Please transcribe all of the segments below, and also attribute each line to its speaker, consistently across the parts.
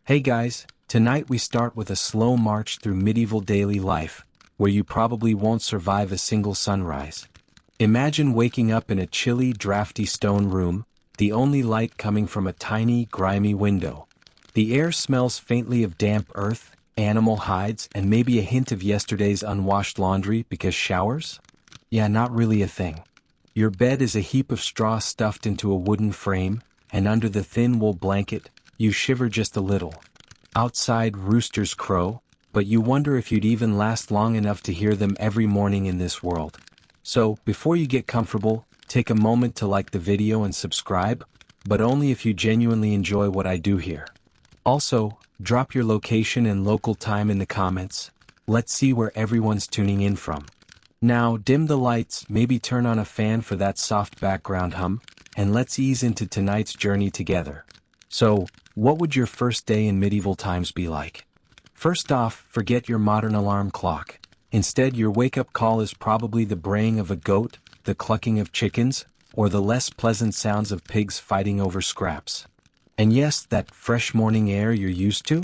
Speaker 1: Hey guys, tonight we start with a slow march through medieval daily life, where you probably won't survive a single sunrise. Imagine waking up in a chilly, drafty stone room, the only light coming from a tiny, grimy window. The air smells faintly of damp earth, animal hides, and maybe a hint of yesterday's unwashed laundry because showers? Yeah, not really a thing. Your bed is a heap of straw stuffed into a wooden frame, and under the thin wool blanket, you shiver just a little. Outside roosters crow, but you wonder if you'd even last long enough to hear them every morning in this world. So, before you get comfortable, take a moment to like the video and subscribe, but only if you genuinely enjoy what I do here. Also, drop your location and local time in the comments. Let's see where everyone's tuning in from. Now, dim the lights, maybe turn on a fan for that soft background hum, and let's ease into tonight's journey together. So, what would your first day in medieval times be like? First off, forget your modern alarm clock. Instead, your wake-up call is probably the braying of a goat, the clucking of chickens, or the less pleasant sounds of pigs fighting over scraps. And yes, that fresh morning air you're used to?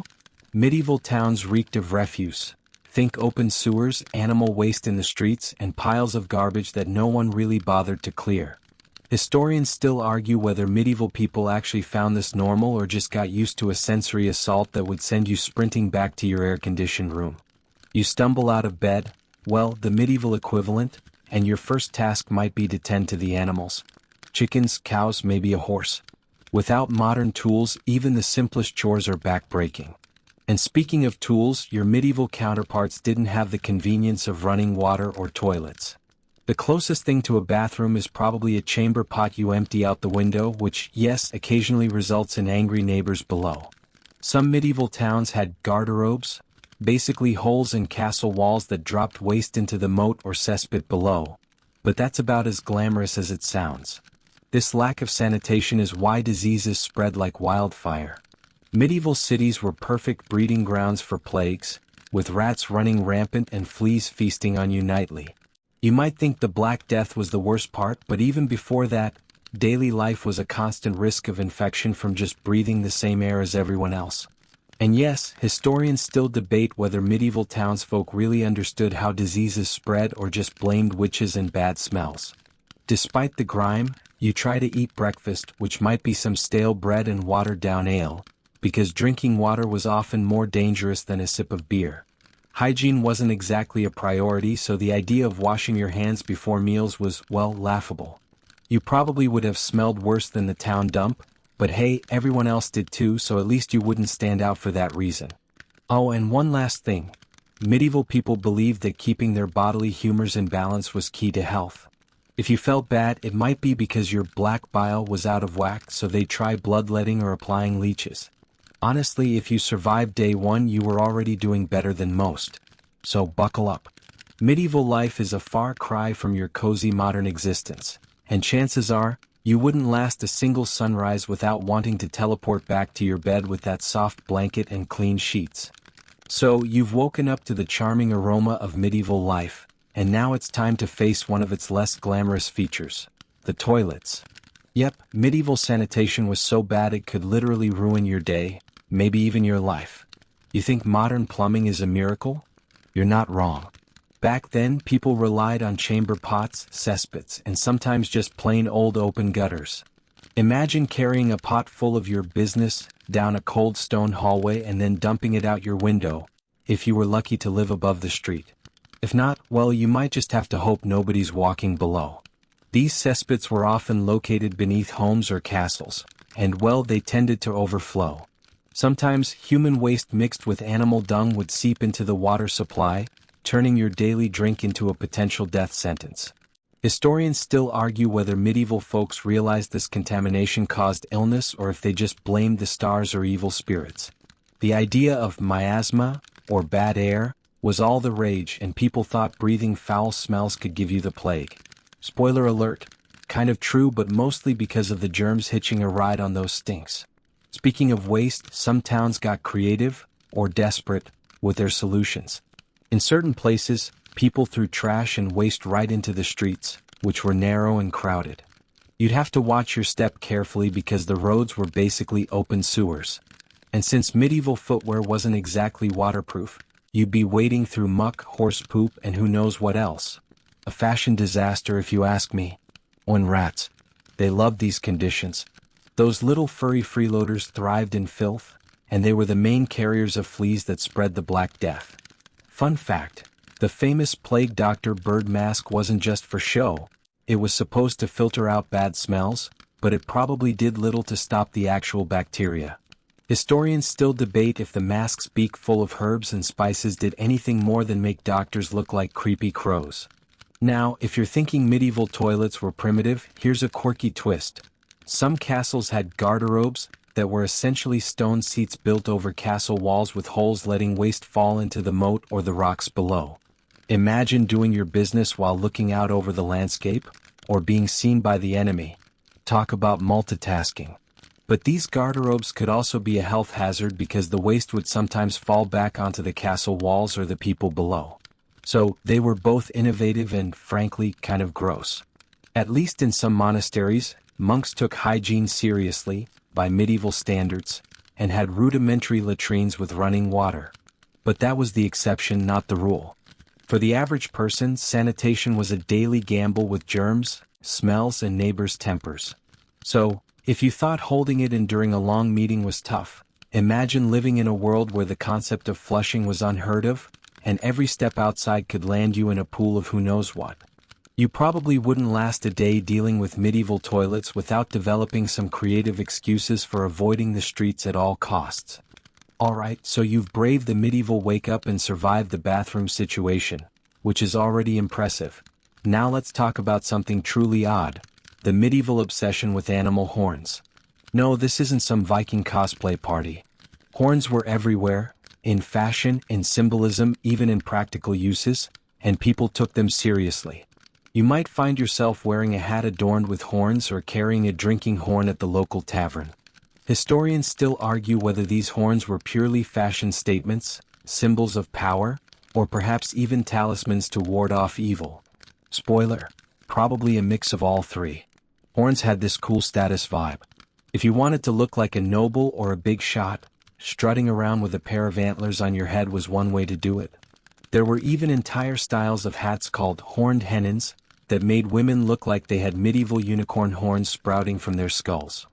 Speaker 1: Medieval towns reeked of refuse. Think open sewers, animal waste in the streets, and piles of garbage that no one really bothered to clear. Historians still argue whether medieval people actually found this normal or just got used to a sensory assault that would send you sprinting back to your air-conditioned room. You stumble out of bed, well, the medieval equivalent, and your first task might be to tend to the animals. Chickens, cows, maybe a horse. Without modern tools, even the simplest chores are back-breaking. And speaking of tools, your medieval counterparts didn't have the convenience of running water or toilets. The closest thing to a bathroom is probably a chamber pot you empty out the window, which, yes, occasionally results in angry neighbors below. Some medieval towns had garderobes, basically holes in castle walls that dropped waste into the moat or cesspit below. But that's about as glamorous as it sounds. This lack of sanitation is why diseases spread like wildfire. Medieval cities were perfect breeding grounds for plagues, with rats running rampant and fleas feasting on you nightly. You might think the Black Death was the worst part, but even before that, daily life was a constant risk of infection from just breathing the same air as everyone else. And yes, historians still debate whether medieval townsfolk really understood how diseases spread or just blamed witches and bad smells. Despite the grime, you try to eat breakfast, which might be some stale bread and watered-down ale, because drinking water was often more dangerous than a sip of beer. Hygiene wasn't exactly a priority, so the idea of washing your hands before meals was, well, laughable. You probably would have smelled worse than the town dump, but hey, everyone else did too, so at least you wouldn't stand out for that reason. Oh, and one last thing. Medieval people believed that keeping their bodily humors in balance was key to health. If you felt bad, it might be because your black bile was out of whack, so they'd try bloodletting or applying leeches. Honestly, if you survived day one, you were already doing better than most. So buckle up. Medieval life is a far cry from your cozy modern existence, and chances are, you wouldn't last a single sunrise without wanting to teleport back to your bed with that soft blanket and clean sheets. So, you've woken up to the charming aroma of medieval life, and now it's time to face one of its less glamorous features: the toilets. Yep, medieval sanitation was so bad it could literally ruin your day, maybe even your life. You think modern plumbing is a miracle? You're not wrong. Back then, people relied on chamber pots, cesspits, and sometimes just plain old open gutters. Imagine carrying a pot full of your business down a cold stone hallway and then dumping it out your window, if you were lucky to live above the street. If not, well, you might just have to hope nobody's walking below. These cesspits were often located beneath homes or castles, and well, they tended to overflow. Sometimes, human waste mixed with animal dung would seep into the water supply, turning your daily drink into a potential death sentence. Historians still argue whether medieval folks realized this contamination caused illness or if they just blamed the stars or evil spirits. The idea of miasma, or bad air, was all the rage, and people thought breathing foul smells could give you the plague. Spoiler alert, kind of true, but mostly because of the germs hitching a ride on those stinks. Speaking of waste, some towns got creative, or desperate, with their solutions. In certain places, people threw trash and waste right into the streets, which were narrow and crowded. You'd have to watch your step carefully because the roads were basically open sewers. And since medieval footwear wasn't exactly waterproof, you'd be wading through muck, horse poop, and who knows what else. A fashion disaster if you ask me. On rats. They loved these conditions. Those little furry freeloaders thrived in filth, and they were the main carriers of fleas that spread the Black Death. Fun fact, the famous plague doctor bird mask wasn't just for show. It was supposed to filter out bad smells, but it probably did little to stop the actual bacteria. Historians still debate if the mask's beak full of herbs and spices did anything more than make doctors look like creepy crows. Now, if you're thinking medieval toilets were primitive, here's a quirky twist. Some castles had garderobes that were essentially stone seats built over castle walls with holes letting waste fall into the moat or the rocks below. Imagine doing your business while looking out over the landscape, or being seen by the enemy. Talk about multitasking. But these garderobes could also be a health hazard because the waste would sometimes fall back onto the castle walls or the people below. So, they were both innovative and, frankly, kind of gross. At least in some monasteries, monks took hygiene seriously, by medieval standards, and had rudimentary latrines with running water. But that was the exception, not the rule. For the average person, sanitation was a daily gamble with germs, smells, and neighbors' tempers. So, if you thought holding it in during a long meeting was tough, imagine living in a world where the concept of flushing was unheard of, and every step outside could land you in a pool of who knows what. You probably wouldn't last a day dealing with medieval toilets without developing some creative excuses for avoiding the streets at all costs. Alright, so you've braved the medieval wake-up and survived the bathroom situation, which is already impressive. Now let's talk about something truly odd, the medieval obsession with animal horns. No, this isn't some Viking cosplay party. Horns were everywhere, in fashion, in symbolism, even in practical uses, and people took them seriously. You might find yourself wearing a hat adorned with horns or carrying a drinking horn at the local tavern. Historians still argue whether these horns were purely fashion statements, symbols of power, or perhaps even talismans to ward off evil. Spoiler, probably a mix of all three. Horns had this cool status vibe. If you wanted to look like a noble or a big shot, strutting around with a pair of antlers on your head was one way to do it. There were even entire styles of hats called horned hennins that made women look like they had medieval unicorn horns sprouting from their skulls.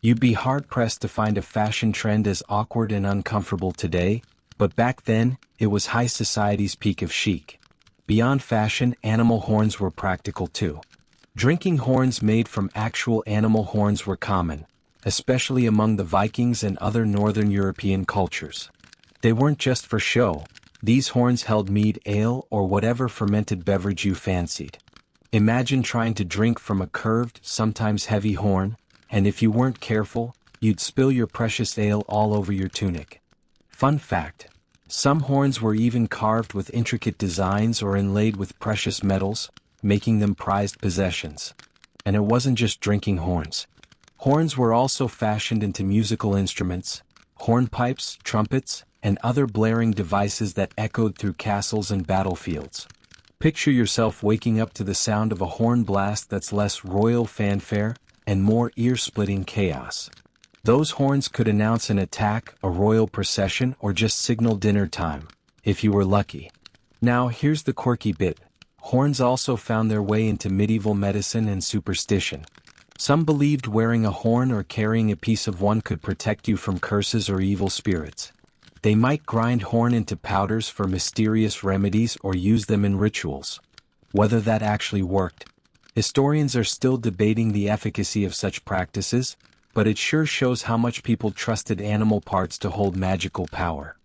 Speaker 1: You'd be hard-pressed to find a fashion trend as awkward and uncomfortable today, but back then, it was high society's peak of chic. Beyond fashion, animal horns were practical too. Drinking horns made from actual animal horns were common, especially among the Vikings and other northern European cultures. They weren't just for show, these horns held mead, ale, or whatever fermented beverage you fancied. Imagine trying to drink from a curved, sometimes heavy horn, and if you weren't careful, you'd spill your precious ale all over your tunic. Fun fact, some horns were even carved with intricate designs or inlaid with precious metals, making them prized possessions. And it wasn't just drinking horns. Horns were also fashioned into musical instruments, hornpipes, trumpets, and other blaring devices that echoed through castles and battlefields. Picture yourself waking up to the sound of a horn blast that's less royal fanfare and more ear-splitting chaos. Those horns could announce an attack, a royal procession, or just signal dinner time, if you were lucky. Now here's the quirky bit. Horns also found their way into medieval medicine and superstition. Some believed wearing a horn or carrying a piece of one could protect you from curses or evil spirits. They might grind horn into powders for mysterious remedies or use them in rituals. Whether that actually worked, historians are still debating the efficacy of such practices, but it sure shows how much people trusted animal parts to hold magical power.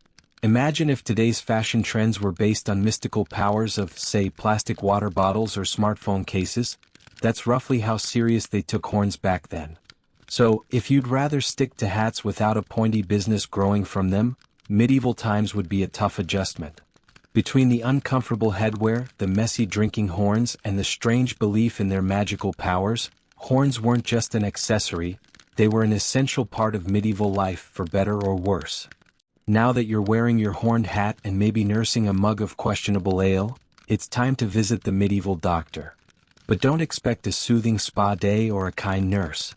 Speaker 1: Imagine if today's fashion trends were based on mystical powers of, say, plastic water bottles or smartphone cases. That's roughly how serious they took horns back then. So, if you'd rather stick to hats without a pointy business growing from them, medieval times would be a tough adjustment. Between the uncomfortable headwear, the messy drinking horns, and the strange belief in their magical powers, horns weren't just an accessory, they were an essential part of medieval life for better or worse. Now that you're wearing your horned hat and maybe nursing a mug of questionable ale, it's time to visit the medieval doctor. But don't expect a soothing spa day or a kind nurse.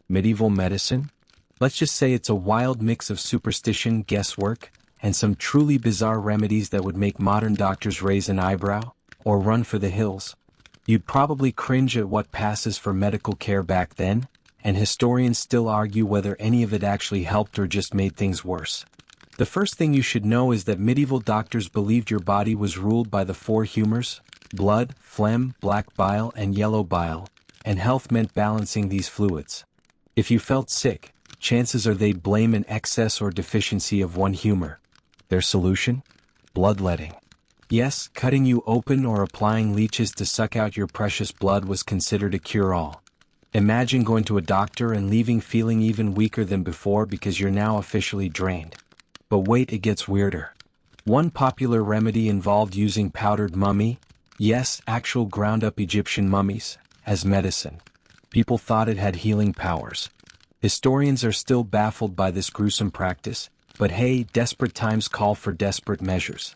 Speaker 1: Medieval medicine? Let's just say it's a wild mix of superstition, guesswork, and some truly bizarre remedies that would make modern doctors raise an eyebrow, or run for the hills. You'd probably cringe at what passes for medical care back then, and historians still argue whether any of it actually helped or just made things worse. The first thing you should know is that medieval doctors believed your body was ruled by the four humors: blood, phlegm, black bile, and yellow bile, and health meant balancing these fluids. If you felt sick, chances are they'd blame an excess or deficiency of one humor. Their solution? Bloodletting. Yes, cutting you open or applying leeches to suck out your precious blood was considered a cure-all. Imagine going to a doctor and leaving feeling even weaker than before because you're now officially drained. But wait, it gets weirder. One popular remedy involved using powdered mummy, yes, actual ground-up Egyptian mummies, as medicine. People thought it had healing powers. Historians are still baffled by this gruesome practice, but hey, desperate times call for desperate measures.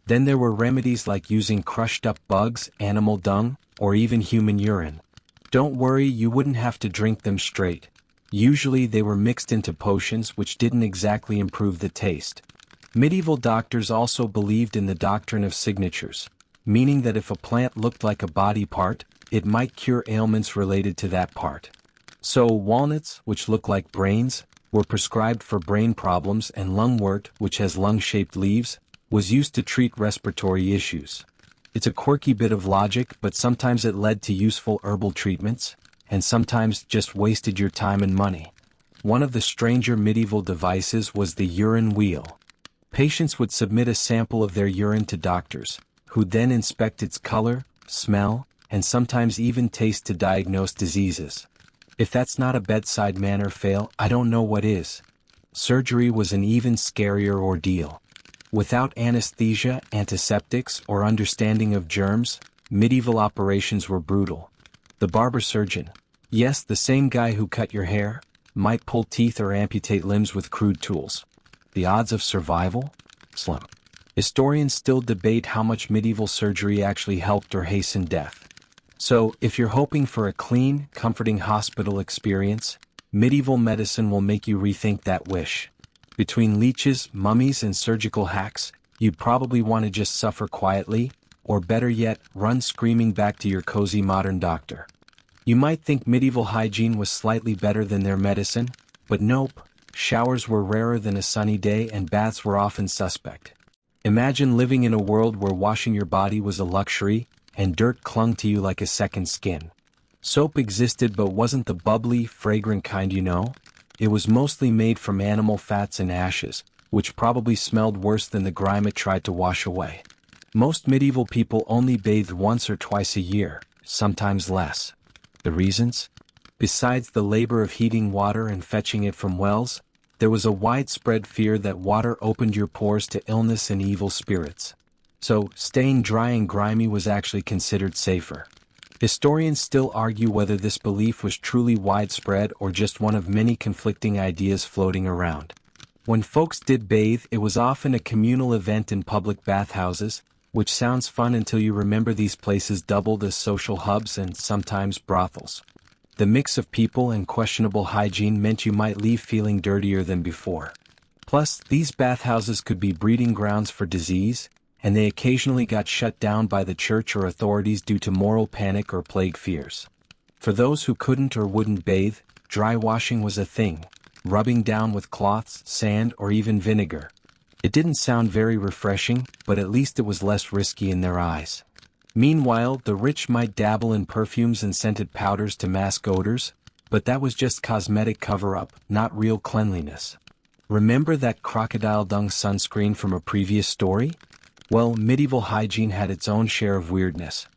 Speaker 1: Then there were remedies like using crushed-up bugs, animal dung, or even human urine. Don't worry, you wouldn't have to drink them straight. Usually they were mixed into potions which didn't exactly improve the taste. Medieval doctors also believed in the doctrine of signatures, meaning that if a plant looked like a body part, it might cure ailments related to that part. So walnuts, which look like brains, were prescribed for brain problems, and lungwort, which has lung-shaped leaves, was used to treat respiratory issues. It's a quirky bit of logic, but sometimes it led to useful herbal treatments, and sometimes just wasted your time and money. One of the stranger medieval devices was the urine wheel. Patients would submit a sample of their urine to doctors, who then inspect its color, smell, and sometimes even taste to diagnose diseases. If that's not a bedside manner fail, I don't know what is. Surgery was an even scarier ordeal. Without anesthesia, antiseptics, or understanding of germs, medieval operations were brutal. The barber surgeon, yes, the same guy who cut your hair, might pull teeth or amputate limbs with crude tools. The odds of survival? Slim. Historians still debate how much medieval surgery actually helped or hastened death. So, if you're hoping for a clean, comforting hospital experience, medieval medicine will make you rethink that wish. Between leeches, mummies, and surgical hacks, you'd probably want to just suffer quietly, or better yet, run screaming back to your cozy modern doctor. You might think medieval hygiene was slightly better than their medicine, but nope, showers were rarer than a sunny day and baths were often suspect. Imagine living in a world where washing your body was a luxury, and dirt clung to you like a second skin. Soap existed but wasn't the bubbly, fragrant kind you know. It was mostly made from animal fats and ashes, which probably smelled worse than the grime it tried to wash away. Most medieval people only bathed once or twice a year, sometimes less. The reasons? Besides the labor of heating water and fetching it from wells, there was a widespread fear that water opened your pores to illness and evil spirits. So, staying dry and grimy was actually considered safer. Historians still argue whether this belief was truly widespread or just one of many conflicting ideas floating around. When folks did bathe, it was often a communal event in public bathhouses, which sounds fun until you remember these places doubled as social hubs and sometimes brothels. The mix of people and questionable hygiene meant you might leave feeling dirtier than before. Plus, these bathhouses could be breeding grounds for disease, and they occasionally got shut down by the church or authorities due to moral panic or plague fears. For those who couldn't or wouldn't bathe, dry washing was a thing, rubbing down with cloths, sand, or even vinegar. It didn't sound very refreshing, but at least it was less risky in their eyes. Meanwhile, the rich might dabble in perfumes and scented powders to mask odors, but that was just cosmetic cover-up, not real cleanliness. Remember that crocodile dung sunscreen from a previous story? Well, medieval hygiene had its own share of weirdness.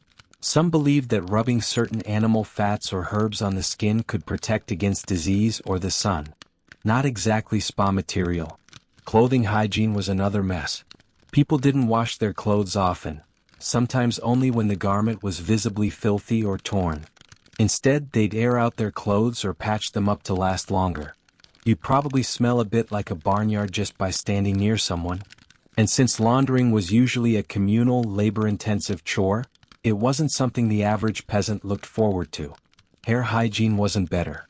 Speaker 1: Some believed that rubbing certain animal fats or herbs on the skin could protect against disease or the sun. Not exactly spa material. Clothing hygiene was another mess. People didn't wash their clothes often, sometimes only when the garment was visibly filthy or torn. Instead, they'd air out their clothes or patch them up to last longer. You'd probably smell a bit like a barnyard just by standing near someone. And since laundering was usually a communal, labor-intensive chore, it wasn't something the average peasant looked forward to. Hair hygiene wasn't better.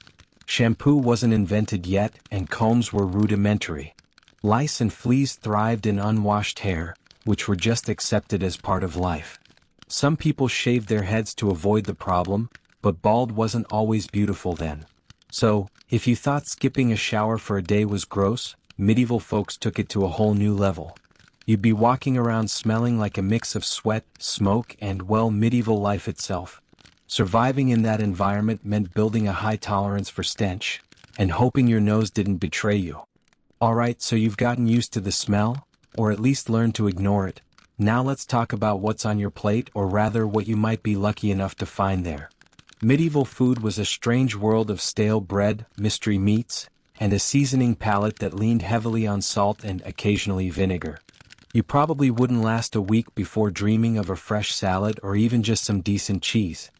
Speaker 1: Shampoo wasn't invented yet, and combs were rudimentary. Lice and fleas thrived in unwashed hair, which were just accepted as part of life. Some people shaved their heads to avoid the problem, but bald wasn't always beautiful then. So, if you thought skipping a shower for a day was gross, medieval folks took it to a whole new level. You'd be walking around smelling like a mix of sweat, smoke, and, well, medieval life itself. Surviving in that environment meant building a high tolerance for stench, and hoping your nose didn't betray you. Alright, so you've gotten used to the smell, or at least learned to ignore it. Now let's talk about what's on your plate, or rather what you might be lucky enough to find there. Medieval food was a strange world of stale bread, mystery meats, and a seasoning palette that leaned heavily on salt and occasionally vinegar. You probably wouldn't last a week before dreaming of a fresh salad or even just some decent cheese.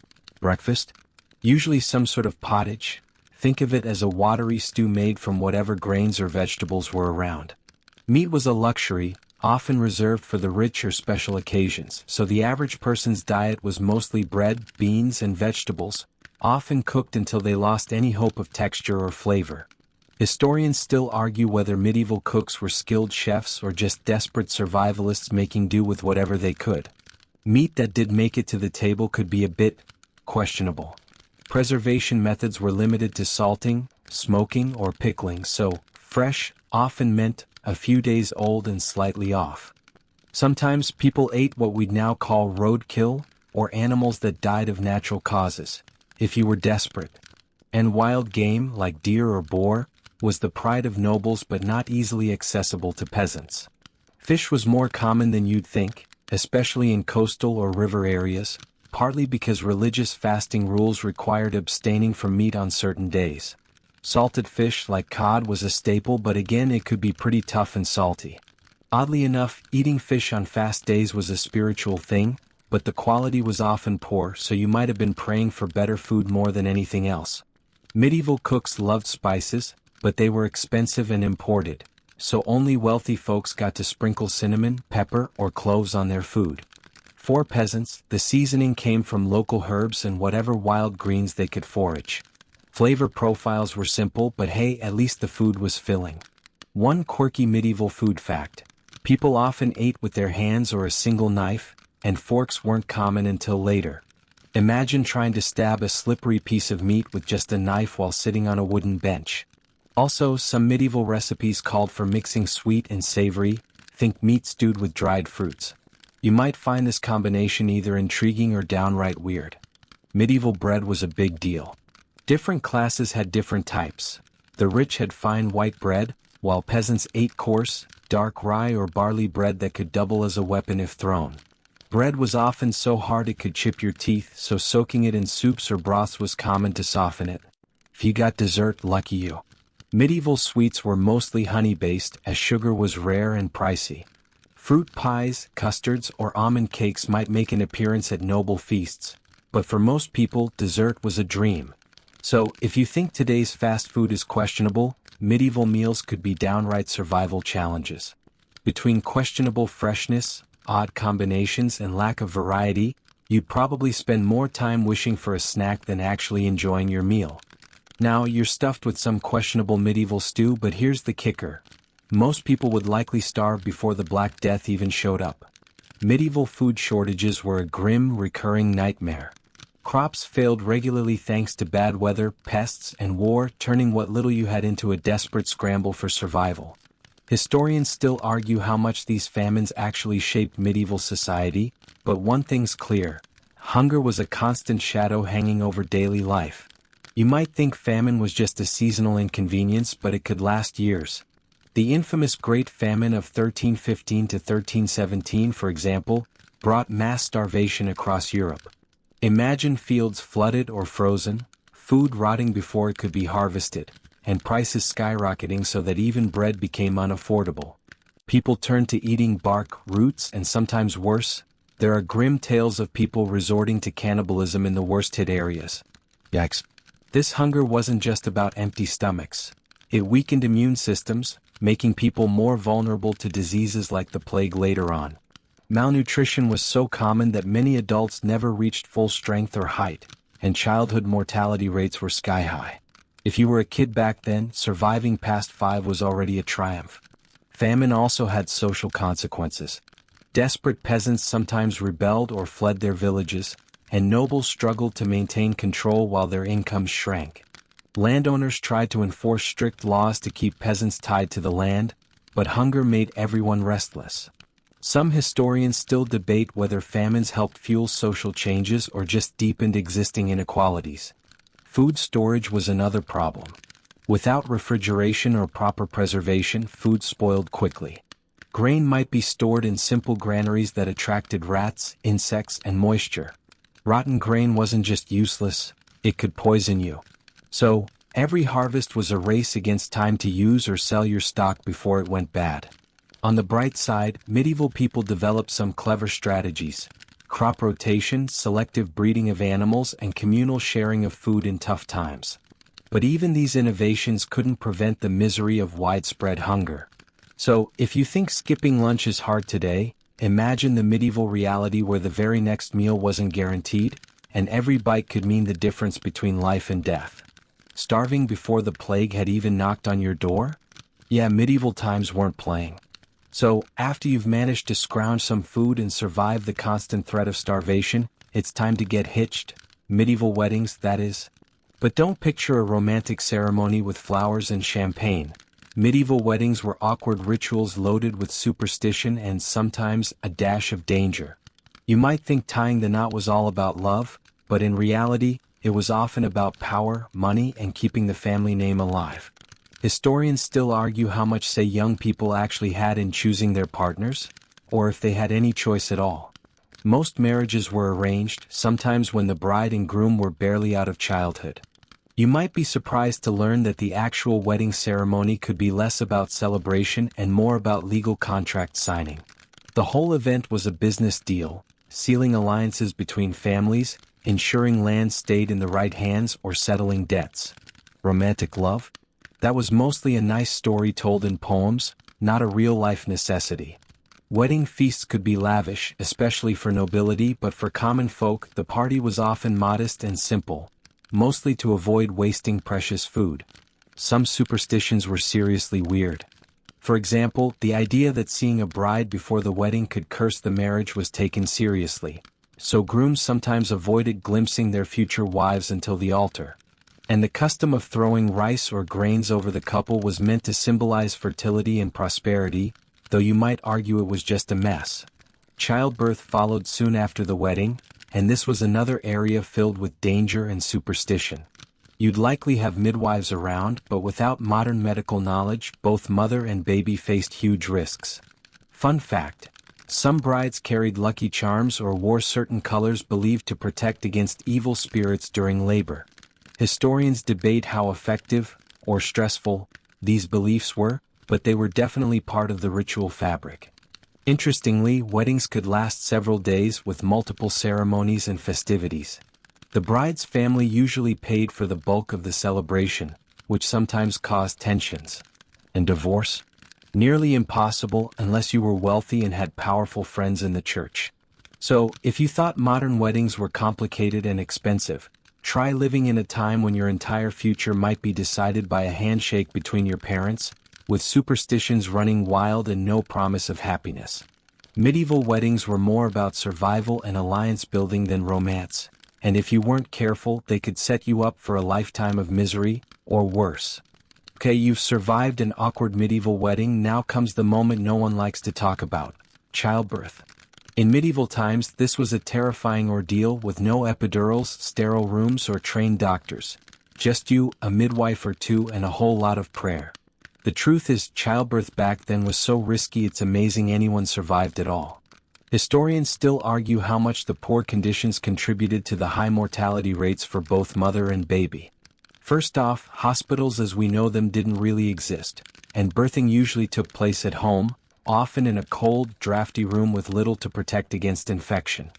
Speaker 1: Breakfast? Usually some sort of pottage. Think of it as a watery stew made from whatever grains or vegetables were around. Meat was a luxury, often reserved for the rich or special occasions, so the average person's diet was mostly bread, beans, and vegetables, often cooked until they lost any hope of texture or flavor. Historians still argue whether medieval cooks were skilled chefs or just desperate survivalists making do with whatever they could. Meat that did make it to the table could be a bit questionable. Preservation methods were limited to salting, smoking, or pickling, so fresh often meant a few days old and slightly off. Sometimes people ate what we'd now call roadkill, or animals that died of natural causes, if you were desperate. And wild game, like deer or boar, was the pride of nobles but not easily accessible to peasants. Fish was more common than you'd think, especially in coastal or river areas, partly because religious fasting rules required abstaining from meat on certain days. Salted fish like cod was a staple, but again it could be pretty tough and salty. Oddly enough, eating fish on fast days was a spiritual thing, but the quality was often poor, so you might have been praying for better food more than anything else. Medieval cooks loved spices, but they were expensive and imported, so only wealthy folks got to sprinkle cinnamon, pepper, or cloves on their food. For peasants, the seasoning came from local herbs and whatever wild greens they could forage. Flavor profiles were simple, but hey, at least the food was filling. One quirky medieval food fact: people often ate with their hands or a single knife, and forks weren't common until later. Imagine trying to stab a slippery piece of meat with just a knife while sitting on a wooden bench. Also, some medieval recipes called for mixing sweet and savory, think meat stewed with dried fruits. You might find this combination either intriguing or downright weird. Medieval bread was a big deal. Different classes had different types. The rich had fine white bread, while peasants ate coarse, dark rye or barley bread that could double as a weapon if thrown. Bread was often so hard it could chip your teeth, so soaking it in soups or broths was common to soften it. If you got dessert, lucky you. Medieval sweets were mostly honey-based, as sugar was rare and pricey. Fruit pies, custards, or almond cakes might make an appearance at noble feasts, but for most people, dessert was a dream. So, if you think today's fast food is questionable, medieval meals could be downright survival challenges. Between questionable freshness, odd combinations, and lack of variety, you'd probably spend more time wishing for a snack than actually enjoying your meal. Now, you're stuffed with some questionable medieval stew, but here's the kicker. Most people would likely starve before the Black Death even showed up. Medieval food shortages were a grim, recurring nightmare. Crops failed regularly thanks to bad weather, pests, and war, turning what little you had into a desperate scramble for survival. Historians still argue how much these famines actually shaped medieval society, but one thing's clear: hunger was a constant shadow hanging over daily life. You might think famine was just a seasonal inconvenience, but it could last years. The infamous Great Famine of 1315 to 1317, for example, brought mass starvation across Europe. Imagine fields flooded or frozen, food rotting before it could be harvested, and prices skyrocketing so that even bread became unaffordable. People turned to eating bark, roots, and sometimes worse. There are grim tales of people resorting to cannibalism in the worst-hit areas. Yikes. This hunger wasn't just about empty stomachs. It weakened immune systems, making people more vulnerable to diseases like the plague later on. Malnutrition was so common that many adults never reached full strength or height, and childhood mortality rates were sky-high. If you were a kid back then, surviving past 5 was already a triumph. Famine also had social consequences. Desperate peasants sometimes rebelled or fled their villages, and nobles struggled to maintain control while their incomes shrank. Landowners tried to enforce strict laws to keep peasants tied to the land, but hunger made everyone restless. Some historians still debate whether famines helped fuel social changes or just deepened existing inequalities. Food storage was another problem. Without refrigeration or proper preservation, food spoiled quickly. Grain might be stored in simple granaries that attracted rats, insects, and moisture. Rotten grain wasn't just useless, it could poison you. So, every harvest was a race against time to use or sell your stock before it went bad. On the bright side, medieval people developed some clever strategies: crop rotation, selective breeding of animals, and communal sharing of food in tough times. But even these innovations couldn't prevent the misery of widespread hunger. So, if you think skipping lunch is hard today, imagine the medieval reality where the very next meal wasn't guaranteed, and every bite could mean the difference between life and death. Starving before the plague had even knocked on your door? Yeah, medieval times weren't playing. So, after you've managed to scrounge some food and survive the constant threat of starvation, it's time to get hitched. Medieval weddings, that is. But don't picture a romantic ceremony with flowers and champagne. Medieval weddings were awkward rituals loaded with superstition and sometimes a dash of danger. You might think tying the knot was all about love, but in reality, it was often about power, money, and keeping the family name alive. Historians still argue how much say young people actually had in choosing their partners, or if they had any choice at all. Most marriages were arranged, sometimes when the bride and groom were barely out of childhood. You might be surprised to learn that the actual wedding ceremony could be less about celebration and more about legal contract signing. The whole event was a business deal, sealing alliances between families, ensuring land stayed in the right hands, or settling debts. Romantic love? That was mostly a nice story told in poems, not a real-life necessity. Wedding feasts could be lavish, especially for nobility, but for common folk, the party was often modest and simple, mostly to avoid wasting precious food. Some superstitions were seriously weird. For example, the idea that seeing a bride before the wedding could curse the marriage was taken seriously, so grooms sometimes avoided glimpsing their future wives until the altar. And the custom of throwing rice or grains over the couple was meant to symbolize fertility and prosperity, though you might argue it was just a mess. Childbirth followed soon after the wedding, and this was another area filled with danger and superstition. You'd likely have midwives around, but without modern medical knowledge, both mother and baby faced huge risks. Fun fact: some brides carried lucky charms or wore certain colors believed to protect against evil spirits during labor. Historians debate how effective, or stressful, these beliefs were, but they were definitely part of the ritual fabric. Interestingly, weddings could last several days with multiple ceremonies and festivities. The bride's family usually paid for the bulk of the celebration, which sometimes caused tensions. And divorce? Nearly impossible unless you were wealthy and had powerful friends in the church. So, if you thought modern weddings were complicated and expensive, try living in a time when your entire future might be decided by a handshake between your parents, with superstitions running wild and no promise of happiness. Medieval weddings were more about survival and alliance building than romance, and if you weren't careful, they could set you up for a lifetime of misery, or worse. Okay, you've survived an awkward medieval wedding, now comes the moment no one likes to talk about: childbirth. In medieval times, this was a terrifying ordeal with no epidurals, sterile rooms, or trained doctors. Just you, a midwife or two, and a whole lot of prayer. The truth is, childbirth back then was so risky it's amazing anyone survived at all. Historians still argue how much the poor conditions contributed to the high mortality rates for both mother and baby. First off, hospitals as we know them didn't really exist, and birthing usually took place at home, often in a cold, drafty room with little to protect against infection.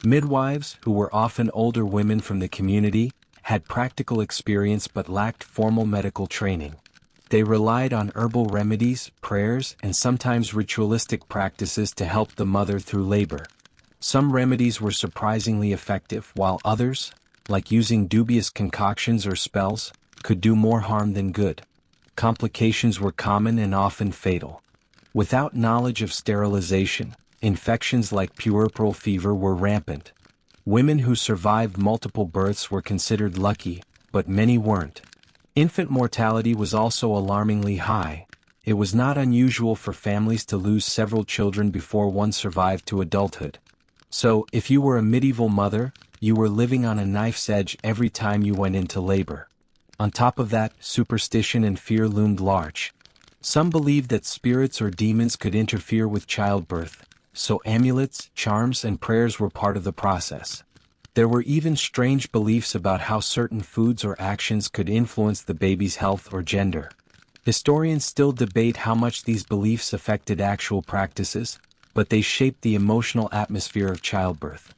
Speaker 1: Midwives, who were often older women from the community, had practical experience but lacked formal medical training. They relied on herbal remedies, prayers, and sometimes ritualistic practices to help the mother through labor. Some remedies were surprisingly effective, while others, like using dubious concoctions or spells, could do more harm than good. Complications were common and often fatal. Without knowledge of sterilization, infections like puerperal fever were rampant. Women who survived multiple births were considered lucky, but many weren't. Infant mortality was also alarmingly high. It was not unusual for families to lose several children before one survived to adulthood. So, if you were a medieval mother, you were living on a knife's edge every time you went into labor. On top of that, superstition and fear loomed large. Some believed that spirits or demons could interfere with childbirth, so amulets, charms, and prayers were part of the process. There were even strange beliefs about how certain foods or actions could influence the baby's health or gender. Historians still debate how much these beliefs affected actual practices, but they shaped the emotional atmosphere of childbirth.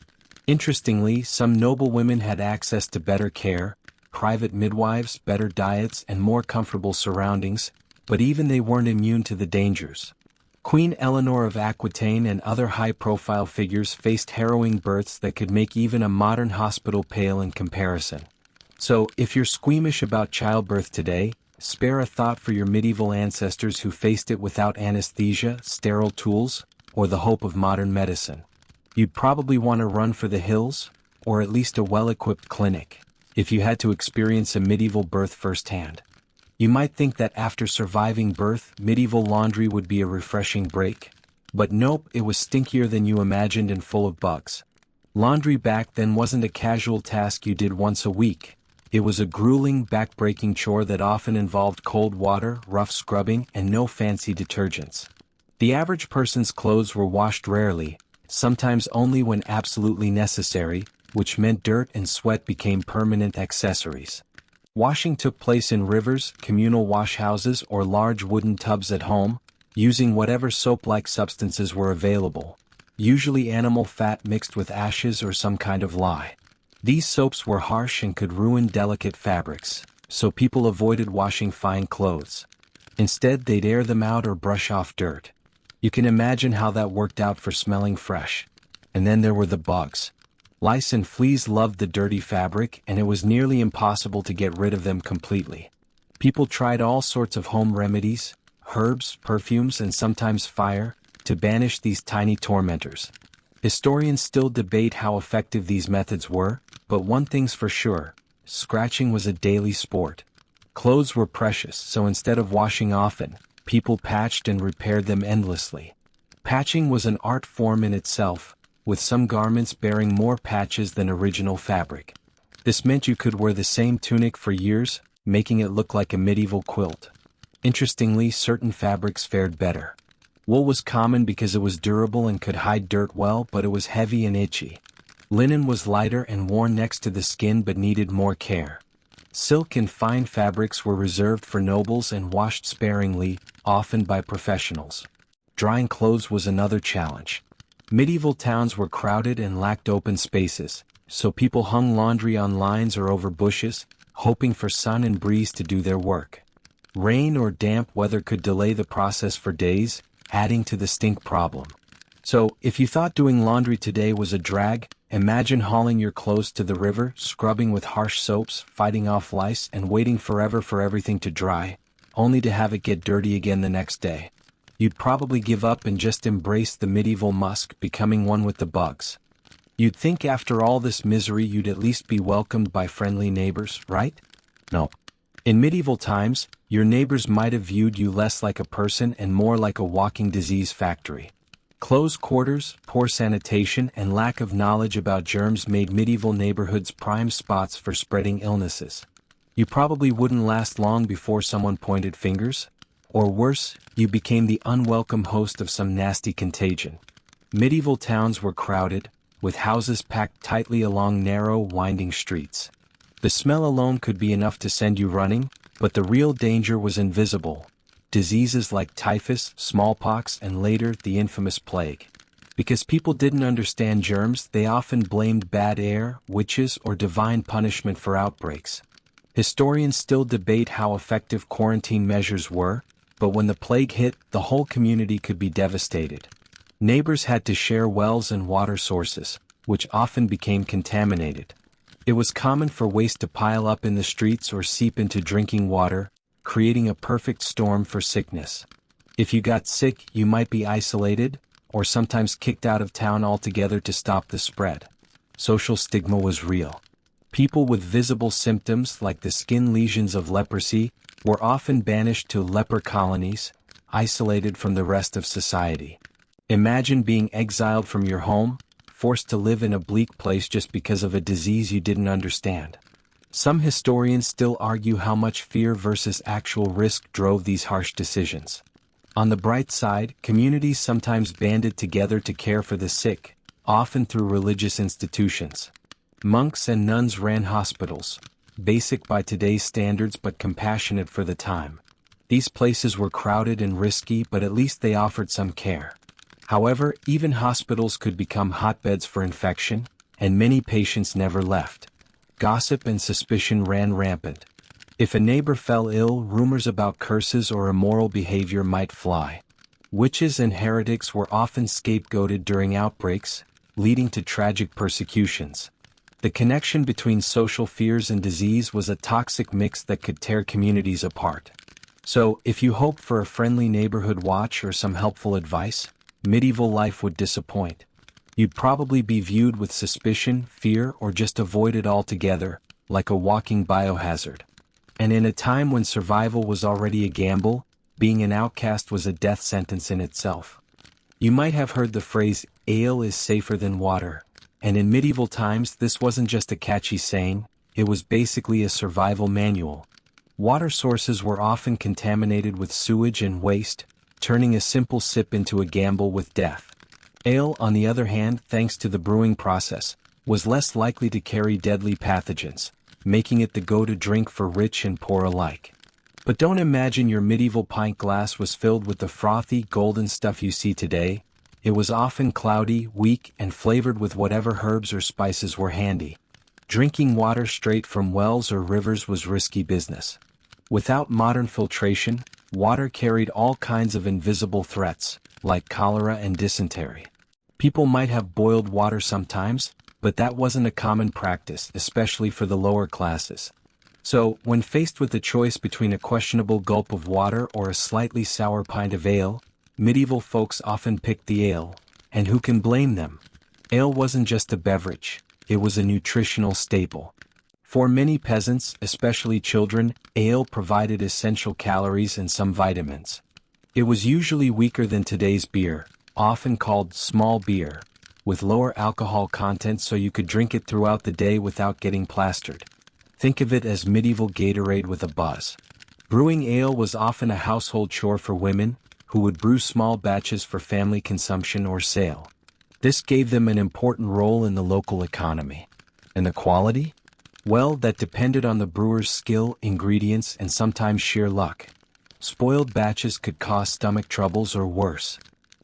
Speaker 1: Interestingly, some noble women had access to better care, private midwives, better diets, and more comfortable surroundings, but even they weren't immune to the dangers. Queen Eleanor of Aquitaine and other high-profile figures faced harrowing births that could make even a modern hospital pale in comparison. So, if you're squeamish about childbirth today, spare a thought for your medieval ancestors who faced it without anesthesia, sterile tools, or the hope of modern medicine. You'd probably want to run for the hills, or at least a well-equipped clinic, if you had to experience a medieval birth firsthand. You might think that after surviving birth, medieval laundry would be a refreshing break. But nope, it was stinkier than you imagined and full of bugs. Laundry back then wasn't a casual task you did once a week. It was a grueling, back-breaking chore that often involved cold water, rough scrubbing, and no fancy detergents. The average person's clothes were washed rarely, sometimes only when absolutely necessary, which meant dirt and sweat became permanent accessories. Washing took place in rivers, communal washhouses, or large wooden tubs at home, using whatever soap-like substances were available, usually animal fat mixed with ashes or some kind of lye. These soaps were harsh and could ruin delicate fabrics, so people avoided washing fine clothes. Instead, they'd air them out or brush off dirt. You can imagine how that worked out for smelling fresh. And then there were the bugs. Lice and fleas loved the dirty fabric, and it was nearly impossible to get rid of them completely. People tried all sorts of home remedies, herbs, perfumes, and sometimes fire, to banish these tiny tormentors. Historians still debate how effective these methods were, but one thing's for sure, scratching was a daily sport. Clothes were precious, so instead of washing often, people patched and repaired them endlessly. Patching was an art form in itself, with some garments bearing more patches than original fabric. This meant you could wear the same tunic for years, making it look like a medieval quilt. Interestingly, certain fabrics fared better. Wool was common because it was durable and could hide dirt well, but it was heavy and itchy. Linen was lighter and worn next to the skin but needed more care. Silk and fine fabrics were reserved for nobles and washed sparingly, often by professionals. Drying clothes was another challenge. Medieval towns were crowded and lacked open spaces, so people hung laundry on lines or over bushes, hoping for sun and breeze to do their work. Rain or damp weather could delay the process for days, adding to the stink problem. So, if you thought doing laundry today was a drag, imagine hauling your clothes to the river, scrubbing with harsh soaps, fighting off lice, and waiting forever for everything to dry, only to have it get dirty again the next day. You'd probably give up and just embrace the medieval musk, becoming one with the bugs. You'd think after all this misery you'd at least be welcomed by friendly neighbors, right? No. In medieval times, your neighbors might have viewed you less like a person and more like a walking disease factory. Close quarters, poor sanitation, and lack of knowledge about germs made medieval neighborhoods prime spots for spreading illnesses. You probably wouldn't last long before someone pointed fingers. Or worse, you became the unwelcome host of some nasty contagion. Medieval towns were crowded, with houses packed tightly along narrow, winding streets. The smell alone could be enough to send you running, but the real danger was invisible. Diseases like typhus, smallpox, and later the infamous plague. Because people didn't understand germs, they often blamed bad air, witches, or divine punishment for outbreaks. Historians still debate how effective quarantine measures were, but when the plague hit, the whole community could be devastated. Neighbors had to share wells and water sources, which often became contaminated. It was common for waste to pile up in the streets or seep into drinking water, creating a perfect storm for sickness. If you got sick, you might be isolated, or sometimes kicked out of town altogether to stop the spread. Social stigma was real. People with visible symptoms like the skin lesions of leprosy were often banished to leper colonies, isolated from the rest of society. Imagine being exiled from your home, forced to live in a bleak place just because of a disease you didn't understand. Some historians still argue how much fear versus actual risk drove these harsh decisions. On the bright side, communities sometimes banded together to care for the sick, often through religious institutions. Monks and nuns ran hospitals, basic by today's standards but compassionate for the time. These places were crowded and risky, but at least they offered some care. However, even hospitals could become hotbeds for infection, and many patients never left. Gossip and suspicion ran rampant. If a neighbor fell ill, rumors about curses or immoral behavior might fly. Witches and heretics were often scapegoated during outbreaks, leading to tragic persecutions. The connection between social fears and disease was a toxic mix that could tear communities apart. So, if you hoped for a friendly neighborhood watch or some helpful advice, medieval life would disappoint. You'd probably be viewed with suspicion, fear, or just avoided altogether, like a walking biohazard. And in a time when survival was already a gamble, being an outcast was a death sentence in itself. You might have heard the phrase, "Ale is safer than water," and in medieval times this wasn't just a catchy saying, it was basically a survival manual. Water sources were often contaminated with sewage and waste, turning a simple sip into a gamble with death. Ale, on the other hand, thanks to the brewing process, was less likely to carry deadly pathogens, making it the go-to drink for rich and poor alike. But don't imagine your medieval pint glass was filled with the frothy, golden stuff you see today. It was often cloudy, weak, and flavored with whatever herbs or spices were handy. Drinking water straight from wells or rivers was risky business. Without modern filtration, water carried all kinds of invisible threats, like cholera and dysentery. People might have boiled water sometimes, but that wasn't a common practice, especially for the lower classes. So, when faced with the choice between a questionable gulp of water or a slightly sour pint of ale, medieval folks often picked the ale, and who can blame them? Ale wasn't just a beverage, it was a nutritional staple. For many peasants, especially children, ale provided essential calories and some vitamins. It was usually weaker than today's beer, often called small beer, with lower alcohol content so you could drink it throughout the day without getting plastered. Think of it as medieval Gatorade with a buzz. Brewing ale was often a household chore for women, who would brew small batches for family consumption or sale. This gave them an important role in the local economy. And the quality? Well, that depended on the brewer's skill, ingredients, and sometimes sheer luck. Spoiled batches could cause stomach troubles or worse.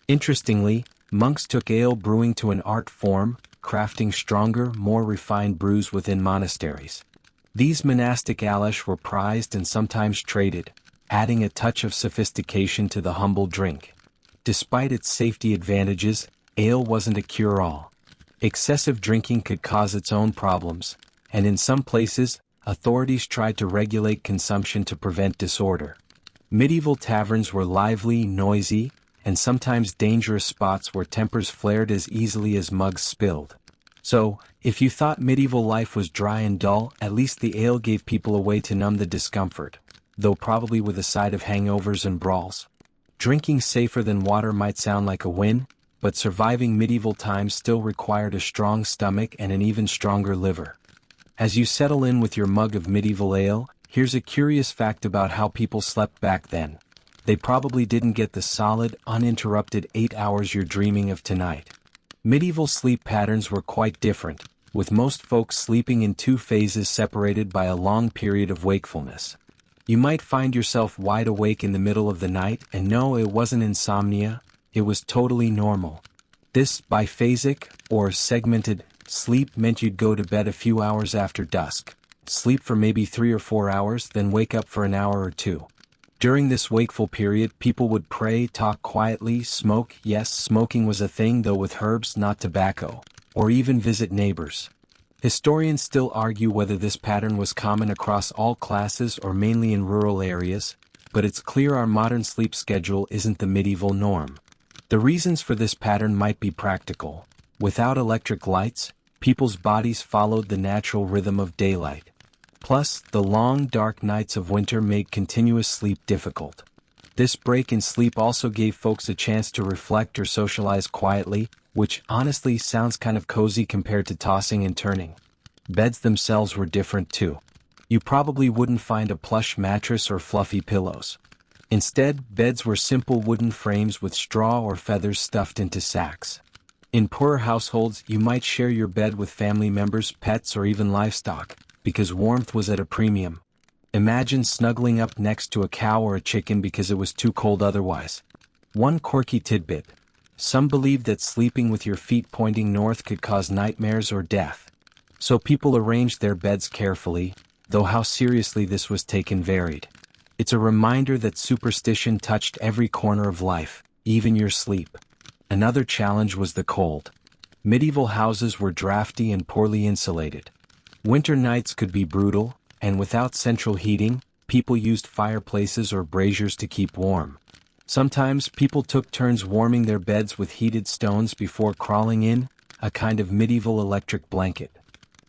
Speaker 1: Interestingly, monks took ale brewing to an art form, crafting stronger, more refined brews within monasteries. These monastic alesh were prized and sometimes traded, adding a touch of sophistication to the humble drink. Despite its safety advantages, ale wasn't a cure-all. Excessive drinking could cause its own problems, and in some places, authorities tried to regulate consumption to prevent disorder. Medieval taverns were lively, noisy, and sometimes dangerous spots where tempers flared as easily as mugs spilled. So, if you thought medieval life was dry and dull, at least the ale gave people a way to numb the discomfort, though probably with a side of hangovers and brawls. Drinking safer than water might sound like a win, but surviving medieval times still required a strong stomach and an even stronger liver. As you settle in with your mug of medieval ale, here's a curious fact about how people slept back then. They probably didn't get the solid, uninterrupted 8 hours you're dreaming of tonight. Medieval sleep patterns were quite different, with most folks sleeping in 2 phases separated by a long period of wakefulness. You might find yourself wide awake in the middle of the night, and no, it wasn't insomnia, it was totally normal. This biphasic, or segmented, sleep meant you'd go to bed a few hours after dusk, sleep for maybe 3 or 4 hours, then wake up for an hour or 2. During this wakeful period, people would pray, talk quietly, smoke, yes, smoking was a thing though with herbs, not tobacco, or even visit neighbors. Historians still argue whether this pattern was common across all classes or mainly in rural areas, but it's clear our modern sleep schedule isn't the medieval norm. The reasons for this pattern might be practical. Without electric lights, people's bodies followed the natural rhythm of daylight. Plus, the long, dark nights of winter made continuous sleep difficult. This break in sleep also gave folks a chance to reflect or socialize quietly, which honestly sounds kind of cozy compared to tossing and turning. Beds themselves were different too. You probably wouldn't find a plush mattress or fluffy pillows. Instead, beds were simple wooden frames with straw or feathers stuffed into sacks. In poorer households, you might share your bed with family members, pets, or even livestock, because warmth was at a premium. Imagine snuggling up next to a cow or a chicken because it was too cold otherwise. One quirky tidbit. Some believed that sleeping with your feet pointing north could cause nightmares or death. So people arranged their beds carefully, though how seriously this was taken varied. It's a reminder that superstition touched every corner of life, even your sleep. Another challenge was the cold. Medieval houses were drafty and poorly insulated. Winter nights could be brutal, and without central heating, people used fireplaces or braziers to keep warm. Sometimes people took turns warming their beds with heated stones before crawling in, a kind of medieval electric blanket.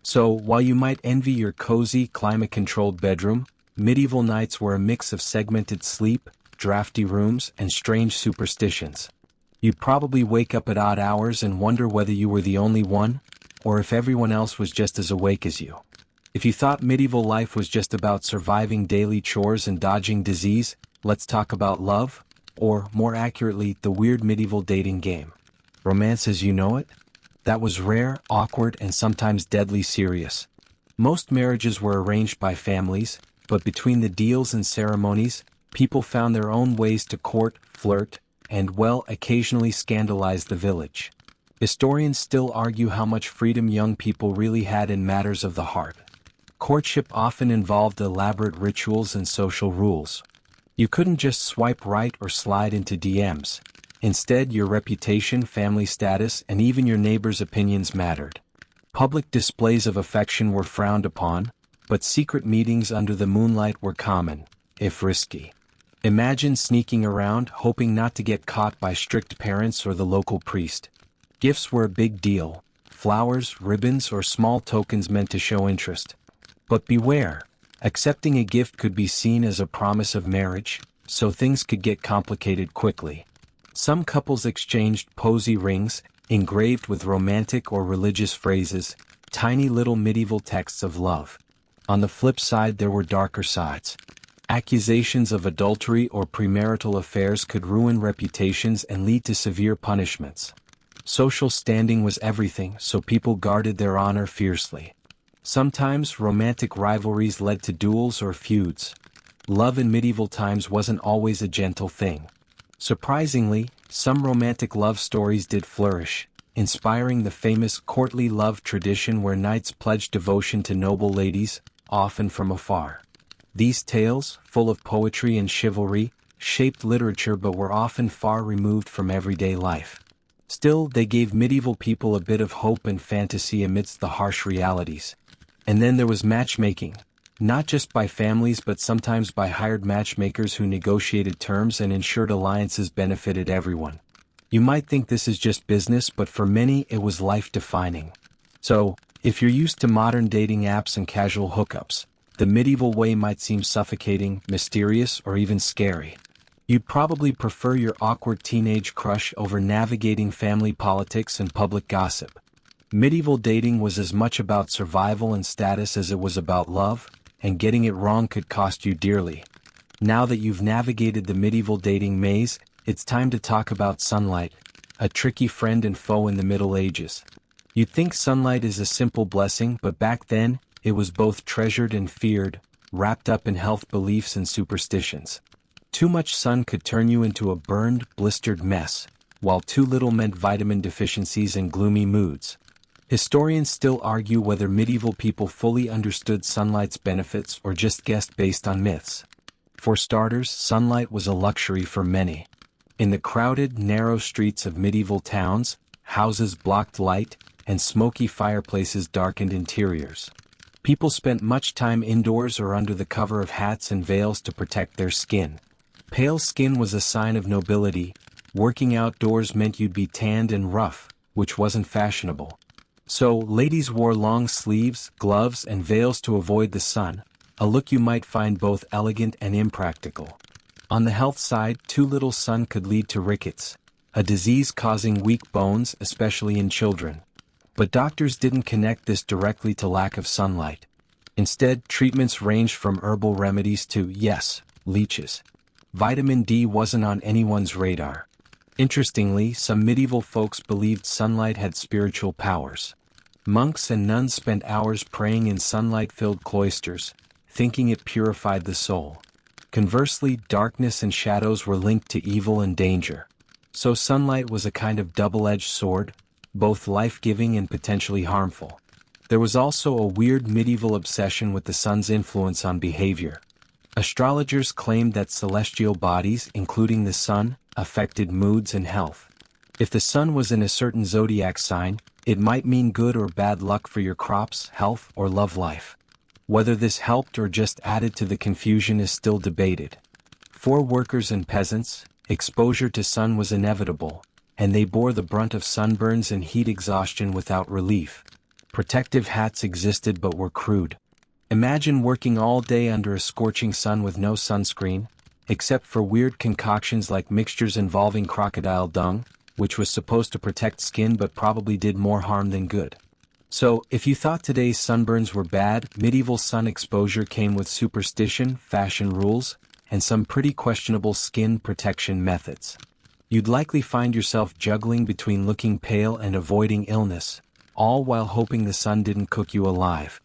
Speaker 1: So, while you might envy your cozy, climate-controlled bedroom, medieval nights were a mix of segmented sleep, drafty rooms, and strange superstitions. You'd probably wake up at odd hours and wonder whether you were the only one, or if everyone else was just as awake as you. If you thought medieval life was just about surviving daily chores and dodging disease, let's talk about love, or, more accurately, the weird medieval dating game. Romance as you know it? That was rare, awkward, and sometimes deadly serious. Most marriages were arranged by families, but between the deals and ceremonies, people found their own ways to court, flirt, and, well, occasionally scandalize the village. Historians still argue how much freedom young people really had in matters of the heart. Courtship often involved elaborate rituals and social rules. You couldn't just swipe right or slide into DMs. Instead, your reputation, family status, and even your neighbors' opinions mattered. Public displays of affection were frowned upon, but secret meetings under the moonlight were common, if risky. Imagine sneaking around, hoping not to get caught by strict parents or the local priest. Gifts were a big deal. Flowers, ribbons, or small tokens meant to show interest. But beware, accepting a gift could be seen as a promise of marriage, so things could get complicated quickly. Some couples exchanged posy rings, engraved with romantic or religious phrases, tiny little medieval texts of love. On the flip side, there were darker sides. Accusations of adultery or premarital affairs could ruin reputations and lead to severe punishments. Social standing was everything, so people guarded their honor fiercely. Sometimes, romantic rivalries led to duels or feuds. Love in medieval times wasn't always a gentle thing. Surprisingly, some romantic love stories did flourish, inspiring the famous courtly love tradition where knights pledged devotion to noble ladies, often from afar. These tales, full of poetry and chivalry, shaped literature but were often far removed from everyday life. Still, they gave medieval people a bit of hope and fantasy amidst the harsh realities. And then there was matchmaking, not just by families but sometimes by hired matchmakers who negotiated terms and ensured alliances benefited everyone. You might think this is just business, but for many it was life-defining. So, if you're used to modern dating apps and casual hookups, the medieval way might seem suffocating, mysterious, or even scary. You'd probably prefer your awkward teenage crush over navigating family politics and public gossip. Medieval dating was as much about survival and status as it was about love, and getting it wrong could cost you dearly. Now that you've navigated the medieval dating maze, it's time to talk about sunlight, a tricky friend and foe in the Middle Ages. You'd think sunlight is a simple blessing, but back then, it was both treasured and feared, wrapped up in health beliefs and superstitions. Too much sun could turn you into a burned, blistered mess, while too little meant vitamin deficiencies and gloomy moods. Historians still argue whether medieval people fully understood sunlight's benefits or just guessed based on myths. For starters, sunlight was a luxury for many. In the crowded, narrow streets of medieval towns, houses blocked light, and smoky fireplaces darkened interiors. People spent much time indoors or under the cover of hats and veils to protect their skin. Pale skin was a sign of nobility. Working outdoors meant you'd be tanned and rough, which wasn't fashionable. So, ladies wore long sleeves, gloves, and veils to avoid the sun, a look you might find both elegant and impractical. On the health side, too little sun could lead to rickets, a disease causing weak bones, especially in children. But doctors didn't connect this directly to lack of sunlight. Instead, treatments ranged from herbal remedies to, yes, leeches. Vitamin D wasn't on anyone's radar. Interestingly, some medieval folks believed sunlight had spiritual powers. Monks and nuns spent hours praying in sunlight-filled cloisters, thinking it purified the soul. Conversely, darkness and shadows were linked to evil and danger. So sunlight was a kind of double-edged sword, both life-giving and potentially harmful. There was also a weird medieval obsession with the sun's influence on behavior. Astrologers claimed that celestial bodies, including the sun, affected moods and health. If the sun was in a certain zodiac sign, it might mean good or bad luck for your crops, health, or love life. Whether this helped or just added to the confusion is still debated. For workers and peasants, exposure to sun was inevitable, and they bore the brunt of sunburns and heat exhaustion without relief. Protective hats existed but were crude. Imagine working all day under a scorching sun with no sunscreen, except for weird concoctions like mixtures involving crocodile dung, which was supposed to protect skin but probably did more harm than good. So, if you thought today's sunburns were bad, medieval sun exposure came with superstition, fashion rules, and some pretty questionable skin protection methods. You'd likely find yourself juggling between looking pale and avoiding illness, all while hoping the sun didn't cook you alive.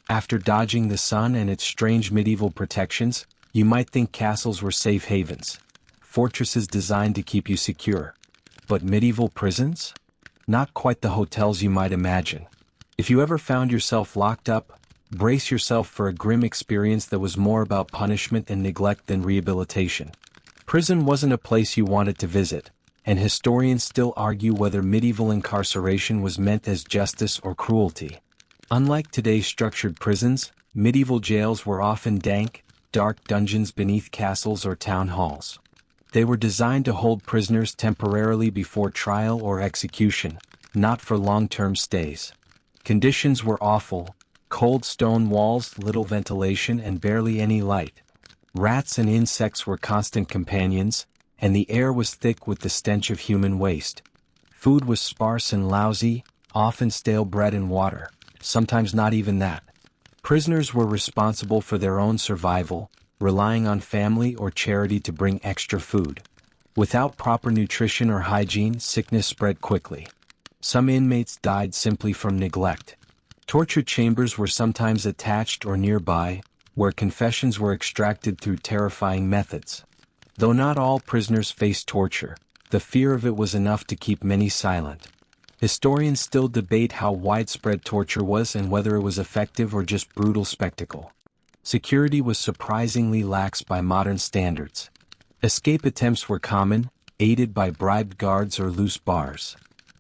Speaker 1: After dodging the sun and its strange medieval protections, you might think castles were safe havens, fortresses designed to keep you secure. But medieval prisons? Not quite the hotels you might imagine. If you ever found yourself locked up, brace yourself for a grim experience that was more about punishment and neglect than rehabilitation. Prison wasn't a place you wanted to visit, and historians still argue whether medieval incarceration was meant as justice or cruelty. Unlike today's structured prisons, medieval jails were often dank, dark dungeons beneath castles or town halls. They were designed to hold prisoners temporarily before trial or execution, not for long-term stays. Conditions were awful: cold stone walls, little ventilation, and barely any light. Rats and insects were constant companions, and the air was thick with the stench of human waste. Food was sparse and lousy, often stale bread and water, sometimes not even that. Prisoners were responsible for their own survival, relying on family or charity to bring extra food. Without proper nutrition or hygiene, sickness spread quickly. Some inmates died simply from neglect. Torture chambers were sometimes attached or nearby, where confessions were extracted through terrifying methods. Though not all prisoners faced torture, the fear of it was enough to keep many silent. Historians still debate how widespread torture was and whether it was effective or just brutal spectacle. Security was surprisingly lax by modern standards. Escape attempts were common, aided by bribed guards or loose bars.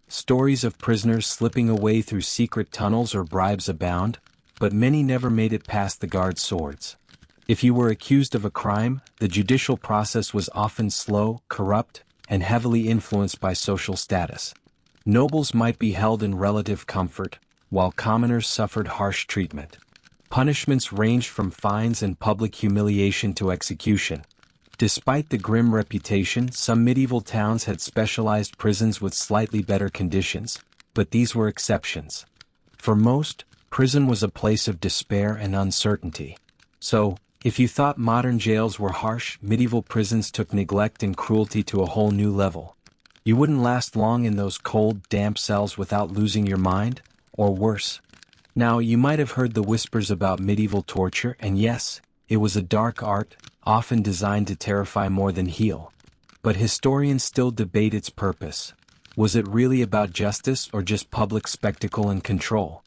Speaker 1: Stories of prisoners slipping away through secret tunnels or bribes abound, but many never made it past the guards' swords. If you were accused of a crime, the judicial process was often slow, corrupt, and heavily influenced by social status. Nobles might be held in relative comfort, while commoners suffered harsh treatment. Punishments ranged from fines and public humiliation to execution. Despite the grim reputation, some medieval towns had specialized prisons with slightly better conditions, but these were exceptions. For most, prison was a place of despair and uncertainty. So, if you thought modern jails were harsh, medieval prisons took neglect and cruelty to a whole new level. You wouldn't last long in those cold, damp cells without losing your mind, or worse. Now, you might have heard the whispers about medieval torture, and yes, it was a dark art, often designed to terrify more than heal. But historians still debate its purpose. Was it really about justice or just public spectacle and control?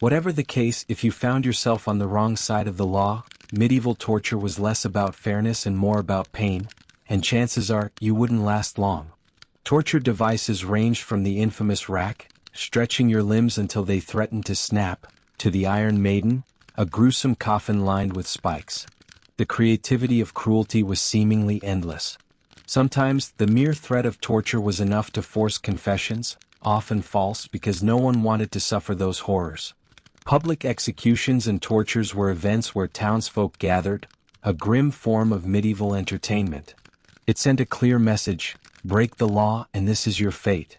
Speaker 1: Whatever the case, if you found yourself on the wrong side of the law, medieval torture was less about fairness and more about pain, and chances are you wouldn't last long. Torture devices ranged from the infamous rack, stretching your limbs until they threatened to snap, to the Iron Maiden, a gruesome coffin lined with spikes. The creativity of cruelty was seemingly endless. Sometimes, the mere threat of torture was enough to force confessions, often false because no one wanted to suffer those horrors. Public executions and tortures were events where townsfolk gathered, a grim form of medieval entertainment. It sent a clear message: break the law and this is your fate.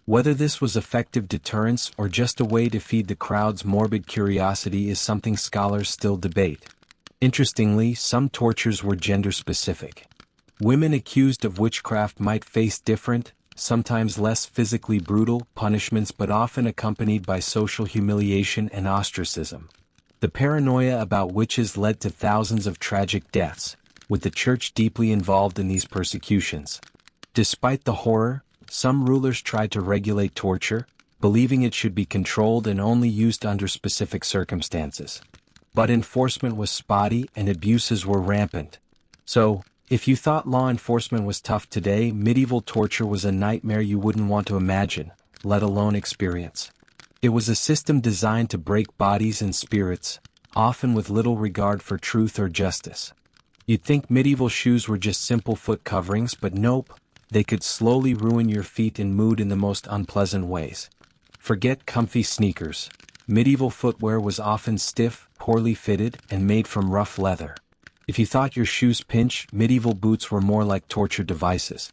Speaker 1: Whether this was effective deterrence or just a way to feed the crowd's morbid curiosity is something scholars still debate. Interestingly, some tortures were gender-specific. Women accused of witchcraft might face different, sometimes less physically brutal, punishments but often accompanied by social humiliation and ostracism. The paranoia about witches led to thousands of tragic deaths, with the church deeply involved in these persecutions. Despite the horror, some rulers tried to regulate torture, believing it should be controlled and only used under specific circumstances. But enforcement was spotty and abuses were rampant. So, if you thought law enforcement was tough today, medieval torture was a nightmare you wouldn't want to imagine, let alone experience. It was a system designed to break bodies and spirits, often with little regard for truth or justice. You'd think medieval shoes were just simple foot coverings, but nope, they could slowly ruin your feet and mood in the most unpleasant ways. Forget comfy sneakers. Medieval footwear was often stiff, poorly fitted, and made from rough leather. If you thought your shoes pinched, medieval boots were more like torture devices.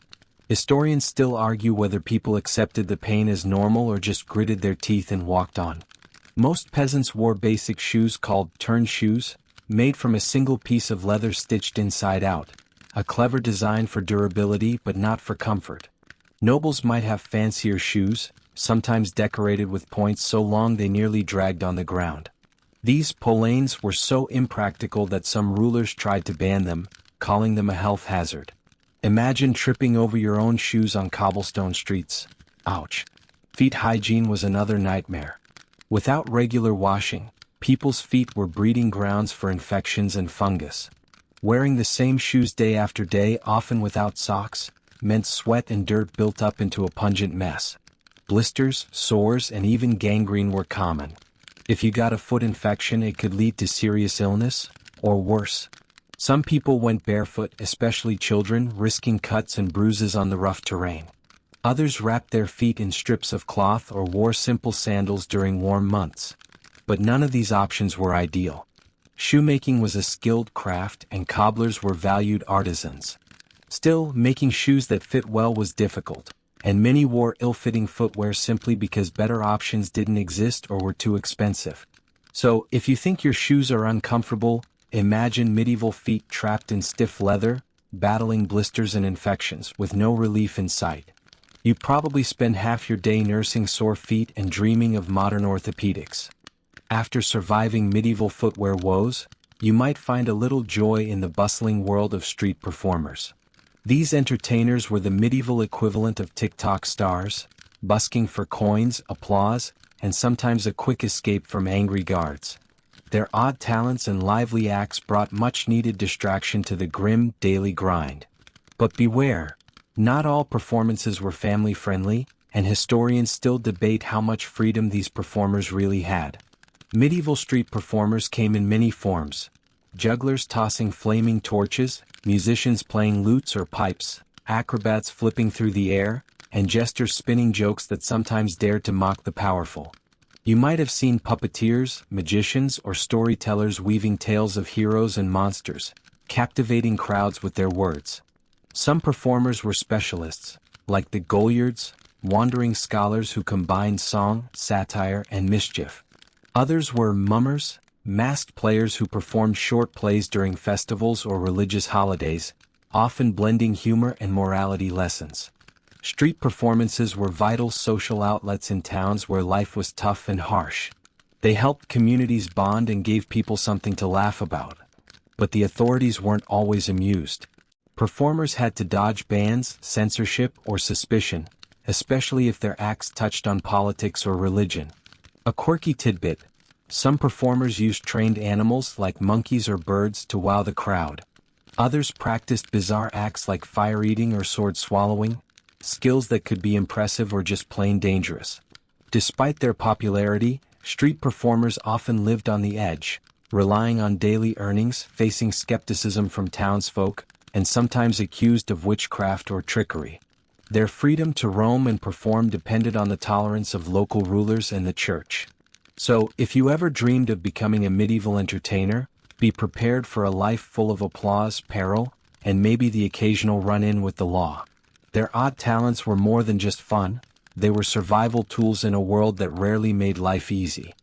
Speaker 1: Historians still argue whether people accepted the pain as normal or just gritted their teeth and walked on. Most peasants wore basic shoes called turn shoes, made from a single piece of leather stitched inside out, a clever design for durability but not for comfort. Nobles might have fancier shoes, sometimes decorated with points so long they nearly dragged on the ground. These polaines were so impractical that some rulers tried to ban them, calling them a health hazard. Imagine tripping over your own shoes on cobblestone streets. Ouch. Feet hygiene was another nightmare. Without regular washing, people's feet were breeding grounds for infections and fungus. Wearing the same shoes day after day, often without socks, meant sweat and dirt built up into a pungent mess. Blisters, sores, and even gangrene were common. If you got a foot infection, it could lead to serious illness, or worse. Some people went barefoot, especially children, risking cuts and bruises on the rough terrain. Others wrapped their feet in strips of cloth or wore simple sandals during warm months. But none of these options were ideal. Shoemaking was a skilled craft and cobblers were valued artisans. Still, making shoes that fit well was difficult, and many wore ill-fitting footwear simply because better options didn't exist or were too expensive. So, if you think your shoes are uncomfortable, imagine medieval feet trapped in stiff leather, battling blisters and infections with no relief in sight. You'd probably spend half your day nursing sore feet and dreaming of modern orthopedics. After surviving medieval footwear woes, you might find a little joy in the bustling world of street performers. These entertainers were the medieval equivalent of TikTok stars, busking for coins, applause, and sometimes a quick escape from angry guards. Their odd talents and lively acts brought much-needed distraction to the grim daily grind. But beware, not all performances were family-friendly, and historians still debate how much freedom these performers really had. Medieval street performers came in many forms: jugglers tossing flaming torches, musicians playing lutes or pipes, acrobats flipping through the air, and jesters spinning jokes that sometimes dared to mock the powerful. You might have seen puppeteers, magicians, or storytellers weaving tales of heroes and monsters, captivating crowds with their words. Some performers were specialists, like the Goliards, wandering scholars who combined song, satire, and mischief. Others were mummers, masked players who performed short plays during festivals or religious holidays, often blending humor and morality lessons. Street performances were vital social outlets in towns where life was tough and harsh. They helped communities bond and gave people something to laugh about. But the authorities weren't always amused. Performers had to dodge bans, censorship, or suspicion, especially if their acts touched on politics or religion. A quirky tidbit: some performers used trained animals like monkeys or birds to wow the crowd. Others practiced bizarre acts like fire eating or sword swallowing, skills that could be impressive or just plain dangerous. Despite their popularity, street performers often lived on the edge, relying on daily earnings, facing skepticism from townsfolk, and sometimes accused of witchcraft or trickery. Their freedom to roam and perform depended on the tolerance of local rulers and the church. So, if you ever dreamed of becoming a medieval entertainer, be prepared for a life full of applause, peril, and maybe the occasional run-in with the law. Their odd talents were more than just fun, they were survival tools in a world that rarely made life easy.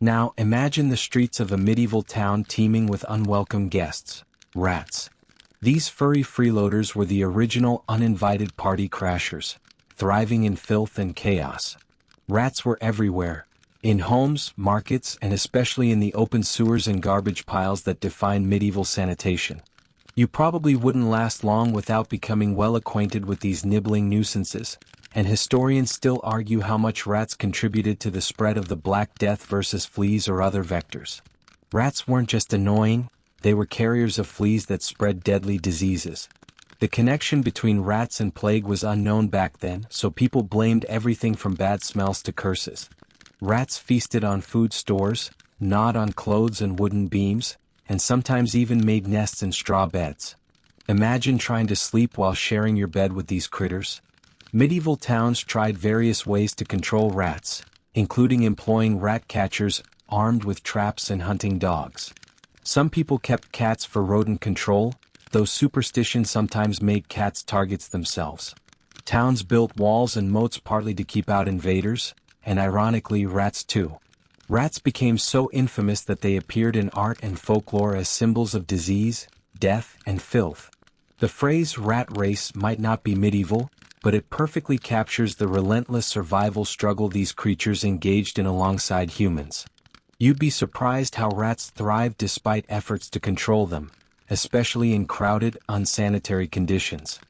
Speaker 1: Now, imagine the streets of a medieval town teeming with unwelcome guests, rats. These furry freeloaders were the original uninvited party crashers, thriving in filth and chaos. Rats were everywhere, in homes, markets, and especially in the open sewers and garbage piles that defined medieval sanitation. You probably wouldn't last long without becoming well acquainted with these nibbling nuisances, and historians still argue how much rats contributed to the spread of the Black Death versus fleas or other vectors. Rats weren't just annoying, they were carriers of fleas that spread deadly diseases. The connection between rats and plague was unknown back then, so people blamed everything from bad smells to curses. Rats feasted on food stores, gnawed on clothes and wooden beams, and sometimes even made nests in straw beds. Imagine trying to sleep while sharing your bed with these critters. Medieval towns tried various ways to control rats, including employing rat catchers armed with traps and hunting dogs. Some people kept cats for rodent control, though superstition sometimes made cats targets themselves. Towns built walls and moats partly to keep out invaders, and ironically rats too. Rats became so infamous that they appeared in art and folklore as symbols of disease, death, and filth. The phrase rat race might not be medieval, but it perfectly captures the relentless survival struggle these creatures engaged in alongside humans. You'd be surprised how rats thrived despite efforts to control them, especially in crowded, unsanitary conditions.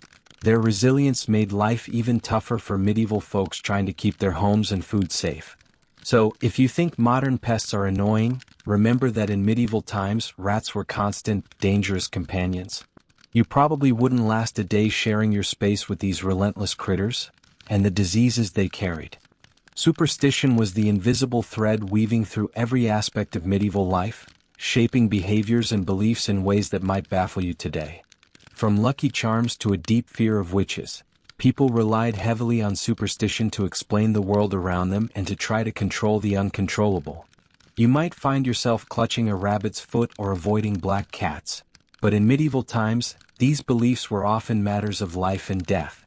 Speaker 1: Their resilience made life even tougher for medieval folks trying to keep their homes and food safe. So, if you think modern pests are annoying, remember that in medieval times, rats were constant, dangerous companions. You probably wouldn't last a day sharing your space with these relentless critters, and the diseases they carried. Superstition was the invisible thread weaving through every aspect of medieval life, shaping behaviors and beliefs in ways that might baffle you today. From lucky charms to a deep fear of witches, people relied heavily on superstition to explain the world around them and to try to control the uncontrollable. You might find yourself clutching a rabbit's foot or avoiding black cats, but in medieval times, these beliefs were often matters of life and death.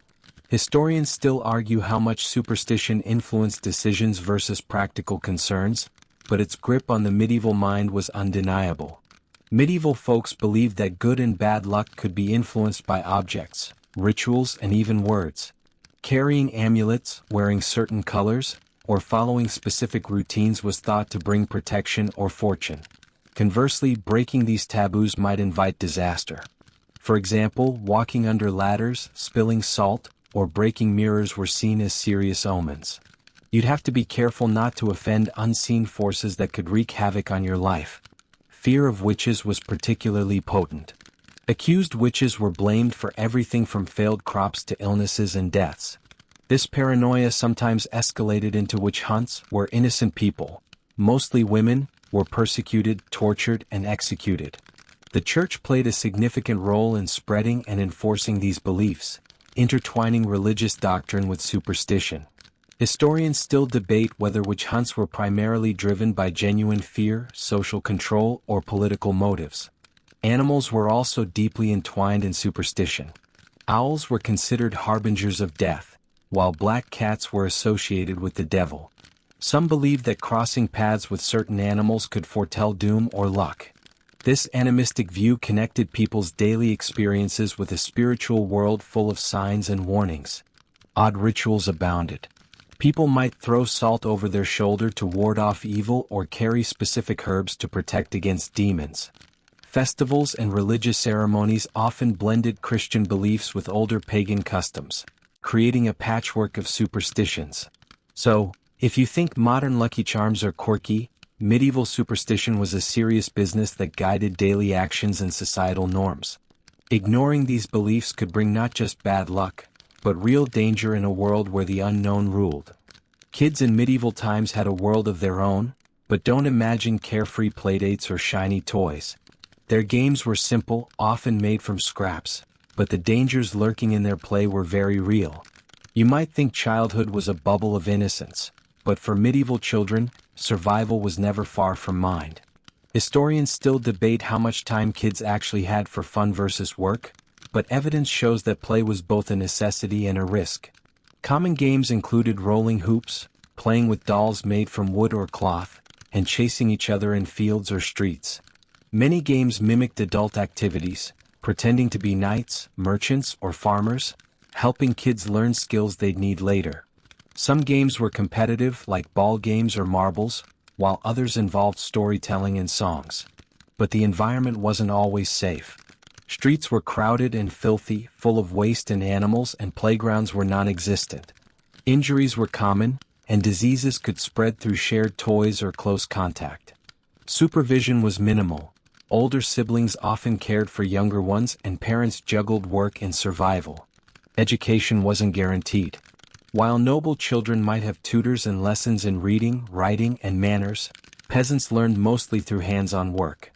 Speaker 1: Historians still argue how much superstition influenced decisions versus practical concerns, but its grip on the medieval mind was undeniable. Medieval folks believed that good and bad luck could be influenced by objects, rituals, and even words. Carrying amulets, wearing certain colors, or following specific routines was thought to bring protection or fortune. Conversely, breaking these taboos might invite disaster. For example, walking under ladders, spilling salt, or breaking mirrors were seen as serious omens. You'd have to be careful not to offend unseen forces that could wreak havoc on your life. Fear of witches was particularly potent. Accused witches were blamed for everything from failed crops to illnesses and deaths. This paranoia sometimes escalated into witch hunts where innocent people, mostly women, were persecuted, tortured, and executed. The church played a significant role in spreading and enforcing these beliefs, intertwining religious doctrine with superstition. Historians still debate whether witch hunts were primarily driven by genuine fear, social control, or political motives. Animals were also deeply entwined in superstition. Owls were considered harbingers of death, while black cats were associated with the devil. Some believed that crossing paths with certain animals could foretell doom or luck. This animistic view connected people's daily experiences with a spiritual world full of signs and warnings. Odd rituals abounded. People might throw salt over their shoulder to ward off evil or carry specific herbs to protect against demons. Festivals and religious ceremonies often blended Christian beliefs with older pagan customs, creating a patchwork of superstitions. So, if you think modern Lucky Charms are quirky, medieval superstition was a serious business that guided daily actions and societal norms. Ignoring these beliefs could bring not just bad luck, but real danger in a world where the unknown ruled. Kids in medieval times had a world of their own, but don't imagine carefree playdates or shiny toys. Their games were simple, often made from scraps, but the dangers lurking in their play were very real. You might think childhood was a bubble of innocence, but for medieval children, survival was never far from mind. Historians still debate how much time kids actually had for fun versus work, but evidence shows that play was both a necessity and a risk. Common games included rolling hoops, playing with dolls made from wood or cloth, and chasing each other in fields or streets. Many games mimicked adult activities, pretending to be knights, merchants, or farmers, helping kids learn skills they'd need later. Some games were competitive, like ball games or marbles, while others involved storytelling and songs. But the environment wasn't always safe. Streets were crowded and filthy, full of waste and animals, and playgrounds were non-existent. Injuries were common, and diseases could spread through shared toys or close contact. Supervision was minimal. Older siblings often cared for younger ones, and parents juggled work and survival. Education wasn't guaranteed. While noble children might have tutors and lessons in reading, writing, and manners, peasants learned mostly through hands-on work.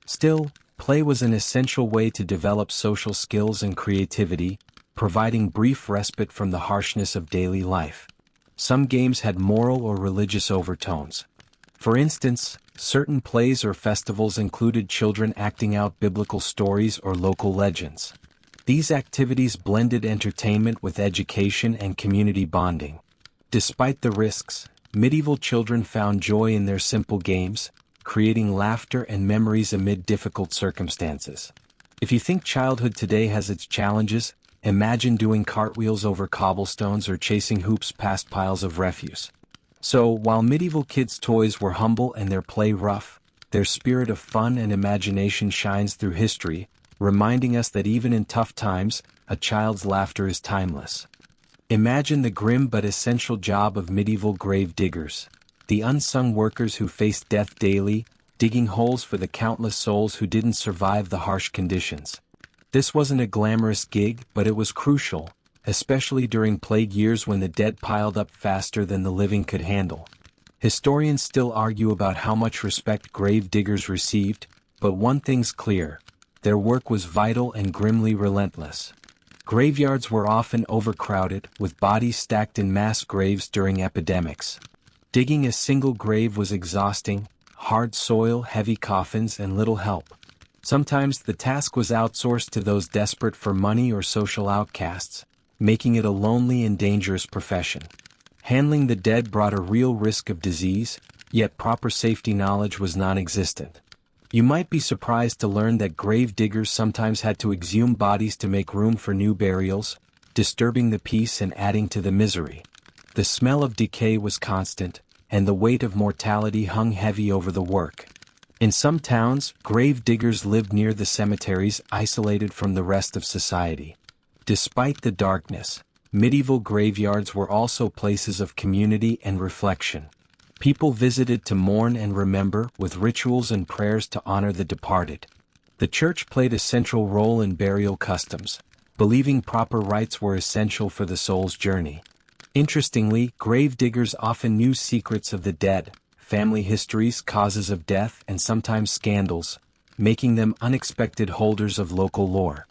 Speaker 1: Still, play was an essential way to develop social skills and creativity, providing brief respite from the harshness of daily life. Some games had moral or religious overtones. For instance, certain plays or festivals included children acting out biblical stories or local legends. These activities blended entertainment with education and community bonding. Despite the risks, medieval children found joy in their simple games, creating laughter and memories amid difficult circumstances. If you think childhood today has its challenges, imagine doing cartwheels over cobblestones or chasing hoops past piles of refuse. So, while medieval kids' toys were humble and their play rough, their spirit of fun and imagination shines through history, reminding us that even in tough times, a child's laughter is timeless. Imagine the grim but essential job of medieval grave diggers, the unsung workers who faced death daily, digging holes for the countless souls who didn't survive the harsh conditions. This wasn't a glamorous gig, but it was crucial, especially during plague years when the dead piled up faster than the living could handle. Historians still argue about how much respect grave diggers received, but one thing's clear: their work was vital and grimly relentless. Graveyards were often overcrowded, with bodies stacked in mass graves during epidemics. Digging a single grave was exhausting: hard soil, heavy coffins, and little help. Sometimes the task was outsourced to those desperate for money or social outcasts, making it a lonely and dangerous profession. Handling the dead brought a real risk of disease, yet proper safety knowledge was non-existent. You might be surprised to learn that grave diggers sometimes had to exhume bodies to make room for new burials, disturbing the peace and adding to the misery. The smell of decay was constant, and the weight of mortality hung heavy over the work. In some towns, grave diggers lived near the cemeteries, isolated from the rest of society. Despite the darkness, medieval graveyards were also places of community and reflection. People visited to mourn and remember, with rituals and prayers to honor the departed. The church played a central role in burial customs, believing proper rites were essential for the soul's journey. Interestingly, grave diggers often knew secrets of the dead, family histories, causes of death, and sometimes scandals, making them unexpected holders of local lore.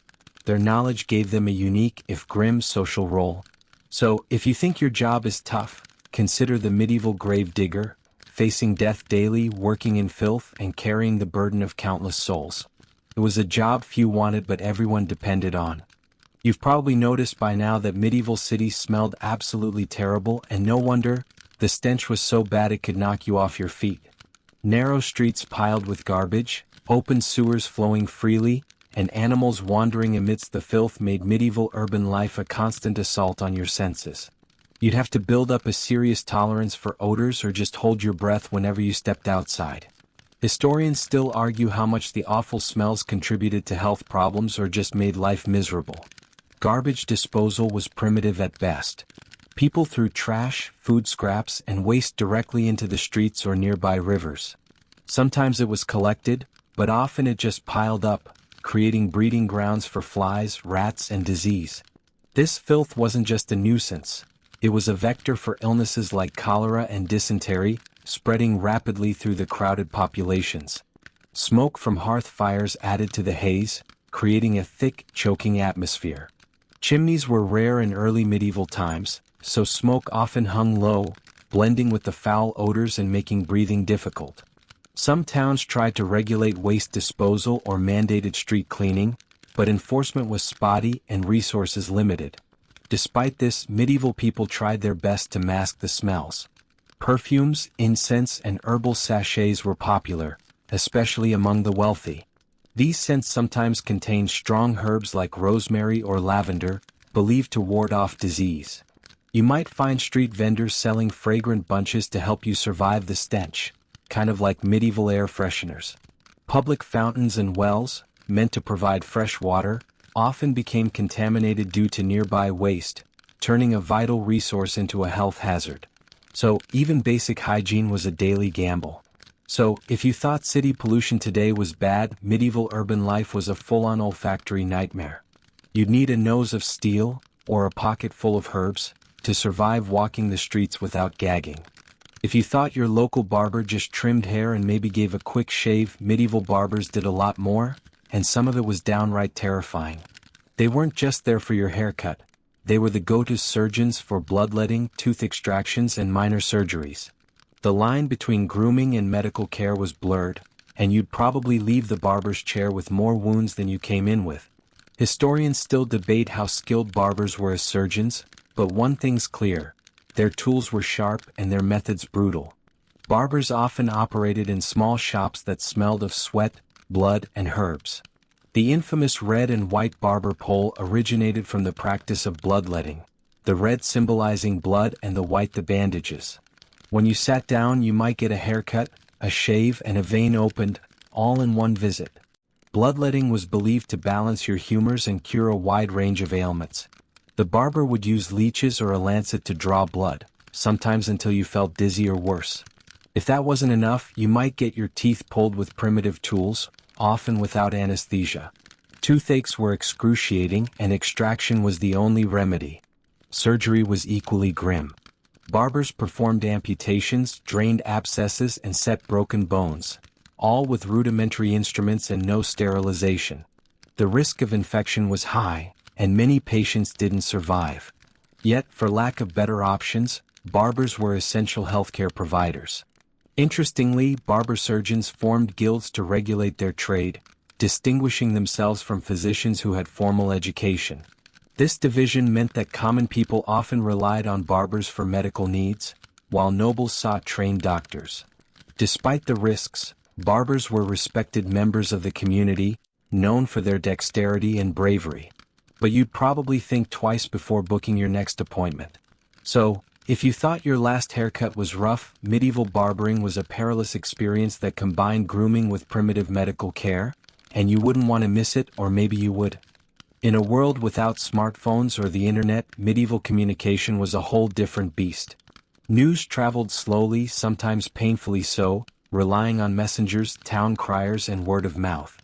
Speaker 1: Their knowledge gave them a unique, if grim, social role. So, if you think your job is tough, consider the medieval grave digger, facing death daily, working in filth, and carrying the burden of countless souls. It was a job few wanted but everyone depended on. You've probably noticed by now that medieval cities smelled absolutely terrible, and no wonder. The stench was so bad it could knock you off your feet. Narrow streets piled with garbage, open sewers flowing freely, and animals wandering amidst the filth made medieval urban life a constant assault on your senses. You'd have to build up a serious tolerance for odors or just hold your breath whenever you stepped outside. Historians still argue how much the awful smells contributed to health problems or just made life miserable. Garbage disposal was primitive at best. People threw trash, food scraps, and waste directly into the streets or nearby rivers. Sometimes it was collected, but often it just piled up, creating breeding grounds for flies, rats, and disease. This filth wasn't just a nuisance. It was a vector for illnesses like cholera and dysentery, spreading rapidly through the crowded populations. Smoke from hearth fires added to the haze, creating a thick, choking atmosphere. Chimneys were rare in early medieval times, so smoke often hung low, blending with the foul odors and making breathing difficult. Some towns tried to regulate waste disposal or mandated street cleaning, but enforcement was spotty and resources limited. Despite this, medieval people tried their best to mask the smells. Perfumes, incense, and herbal sachets were popular, especially among the wealthy. These scents sometimes contained strong herbs like rosemary or lavender, believed to ward off disease. You might find street vendors selling fragrant bunches to help you survive the stench, kind of like medieval air fresheners. Public fountains and wells, meant to provide fresh water, often became contaminated due to nearby waste, turning a vital resource into a health hazard. So, even basic hygiene was a daily gamble. So, if you thought city pollution today was bad, medieval urban life was a full-on olfactory nightmare. You'd need a nose of steel, or a pocket full of herbs, to survive walking the streets without gagging. If you thought your local barber just trimmed hair and maybe gave a quick shave, medieval barbers did a lot more, and some of it was downright terrifying. They weren't just there for your haircut. They were the go-to surgeons for bloodletting, tooth extractions, and minor surgeries. The line between grooming and medical care was blurred, and you'd probably leave the barber's chair with more wounds than you came in with. Historians still debate how skilled barbers were as surgeons, but one thing's clear: their tools were sharp and their methods brutal. Barbers often operated in small shops that smelled of sweat, blood, and herbs. The infamous red and white barber pole originated from the practice of bloodletting, the red symbolizing blood and the white the bandages. When you sat down, you might get a haircut, a shave, and a vein opened, all in one visit. Bloodletting was believed to balance your humors and cure a wide range of ailments. The barber would use leeches or a lancet to draw blood, sometimes until you felt dizzy or worse. If that wasn't enough, you might get your teeth pulled with primitive tools, often without anesthesia. Toothaches were excruciating, and extraction was the only remedy. Surgery was equally grim. Barbers performed amputations, drained abscesses, and set broken bones, all with rudimentary instruments and no sterilization. The risk of infection was high, and many patients didn't survive. Yet, for lack of better options, barbers were essential healthcare providers. Interestingly, barber surgeons formed guilds to regulate their trade, distinguishing themselves from physicians who had formal education. This division meant that common people often relied on barbers for medical needs, while nobles sought trained doctors. Despite the risks, barbers were respected members of the community, known for their dexterity and bravery. But you'd probably think twice before booking your next appointment. So, if you thought your last haircut was rough, medieval barbering was a perilous experience that combined grooming with primitive medical care, and you wouldn't want to miss it, or maybe you would. In a world without smartphones or the internet, medieval communication was a whole different beast. News traveled slowly, sometimes painfully so, relying on messengers, town criers, and word of mouth.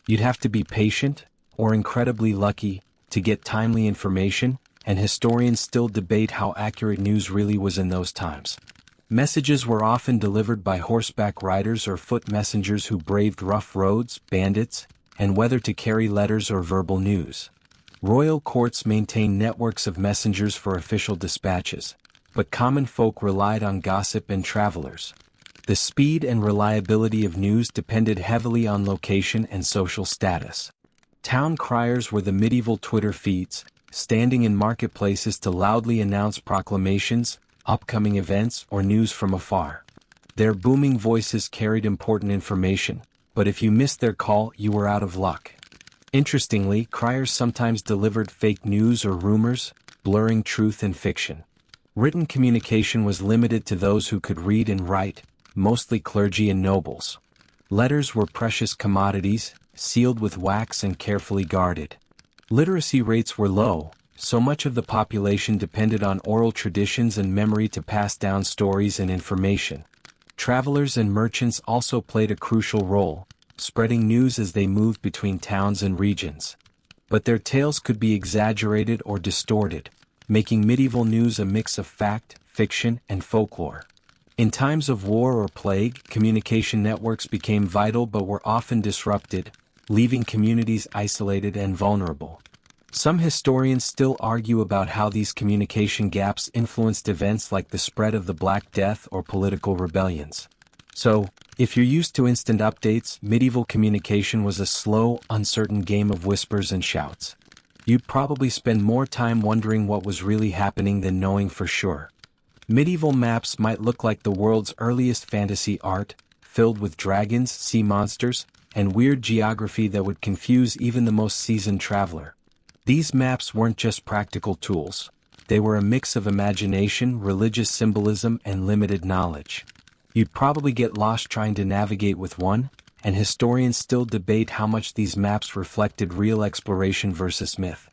Speaker 1: You'd have to be patient, or incredibly lucky, to get timely information, and historians still debate how accurate news really was in those times. Messages were often delivered by horseback riders or foot messengers who braved rough roads, bandits, and whether to carry letters or verbal news. Royal courts maintained networks of messengers for official dispatches, but common folk relied on gossip and travelers. The speed and reliability of news depended heavily on location and social status. Town criers were the medieval Twitter feeds, standing in marketplaces to loudly announce proclamations, upcoming events, or news from afar. Their booming voices carried important information, but if you missed their call, you were out of luck. Interestingly, criers sometimes delivered fake news or rumors, blurring truth and fiction. Written communication was limited to those who could read and write, mostly clergy and nobles. Letters were precious commodities, sealed with wax and carefully guarded. Literacy rates were low, so much of the population depended on oral traditions and memory to pass down stories and information. Travelers and merchants also played a crucial role, spreading news as they moved between towns and regions. But their tales could be exaggerated or distorted. making medieval news a mix of fact, fiction, and folklore. In times of war or plague, communication networks became vital but were often disrupted, leaving communities isolated and vulnerable. Some historians still argue about how these communication gaps influenced events like the spread of the Black Death or political rebellions. So, if you're used to instant updates, medieval communication was a slow, uncertain game of whispers and shouts. You'd probably spend more time wondering what was really happening than knowing for sure. Medieval maps might look like the world's earliest fantasy art, filled with dragons, sea monsters, and weird geography that would confuse even the most seasoned traveler. These maps weren't just practical tools. They were a mix of imagination, religious symbolism, and limited knowledge. You'd probably get lost trying to navigate with one, and historians still debate how much these maps reflected real exploration versus myth.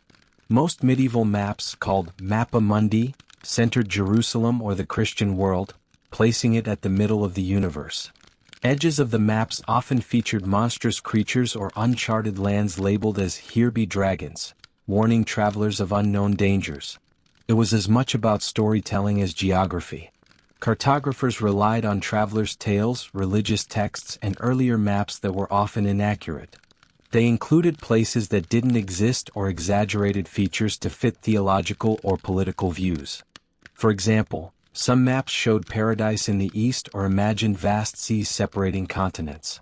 Speaker 1: Most medieval maps, called Mappa Mundi, centered Jerusalem or the Christian world, placing it at the middle of the universe. Edges of the maps often featured monstrous creatures or uncharted lands labeled as "Here be dragons," warning travelers of unknown dangers. It was as much about storytelling as geography. Cartographers relied on travelers' tales, religious texts, and earlier maps that were often inaccurate. They included places that didn't exist or exaggerated features to fit theological or political views. For example, some maps showed paradise in the east or imagined vast seas separating continents.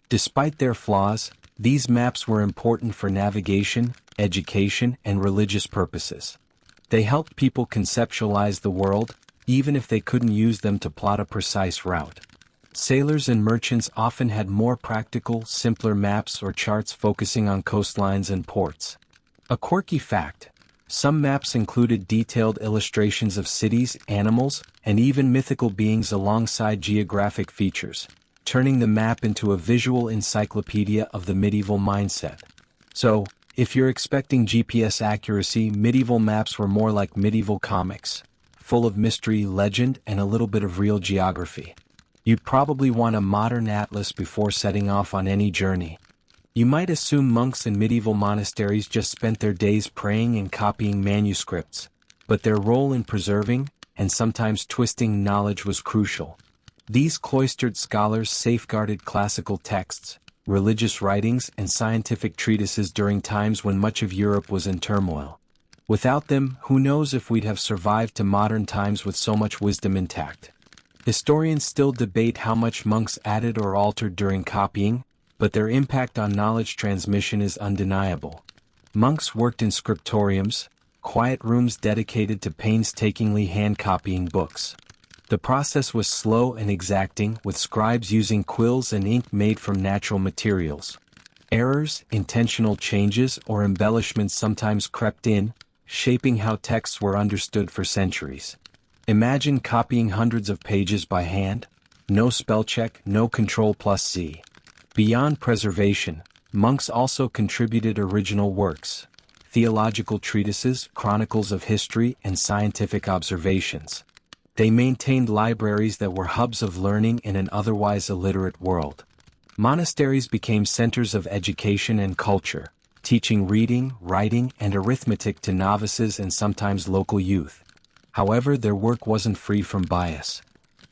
Speaker 1: Despite their flaws, these maps were important for navigation, education, and religious purposes. They helped people conceptualize the world, even if they couldn't use them to plot a precise route. Sailors and merchants often had more practical, simpler maps or charts focusing on coastlines and ports. A quirky fact: some maps included detailed illustrations of cities, animals, and even mythical beings alongside geographic features, turning the map into a visual encyclopedia of the medieval mindset. So, if you're expecting GPS accuracy, medieval maps were more like medieval comics, full of mystery, legend, and a little bit of real geography. You'd probably want a modern atlas before setting off on any journey. You might assume monks in medieval monasteries just spent their days praying and copying manuscripts, but their role in preserving, and sometimes twisting knowledge was crucial. These cloistered scholars safeguarded classical texts, religious writings, and scientific treatises during times when much of Europe was in turmoil. Without them, who knows if we'd have survived to modern times with so much wisdom intact. Historians still debate how much monks added or altered during copying, but their impact on knowledge transmission is undeniable. Monks worked in scriptoriums, quiet rooms dedicated to painstakingly hand-copying books. The process was slow and exacting, with scribes using quills and ink made from natural materials. Errors, intentional changes, or embellishments sometimes crept in, shaping how texts were understood for centuries. Imagine copying hundreds of pages by hand. No spell check, no Ctrl+C. Beyond preservation, monks also contributed original works, theological treatises, chronicles of history, and scientific observations. They maintained libraries that were hubs of learning in an otherwise illiterate world. Monasteries became centers of education and culture, teaching reading, writing, and arithmetic to novices and sometimes local youth. However, their work wasn't free from bias.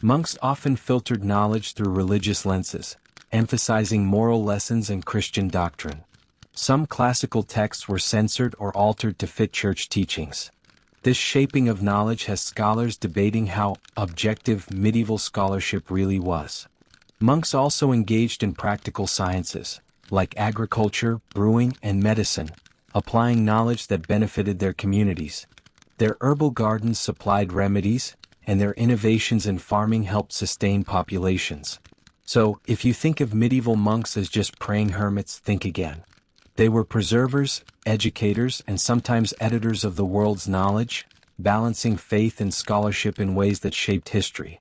Speaker 1: Monks often filtered knowledge through religious lenses, emphasizing moral lessons and Christian doctrine. Some classical texts were censored or altered to fit church teachings. This shaping of knowledge has scholars debating how objective medieval scholarship really was. Monks also engaged in practical sciences, like agriculture, brewing, and medicine, applying knowledge that benefited their communities. Their herbal gardens supplied remedies, and their innovations in farming helped sustain populations. So, if you think of medieval monks as just praying hermits, think again. They were preservers, educators, and sometimes editors of the world's knowledge, balancing faith and scholarship in ways that shaped history.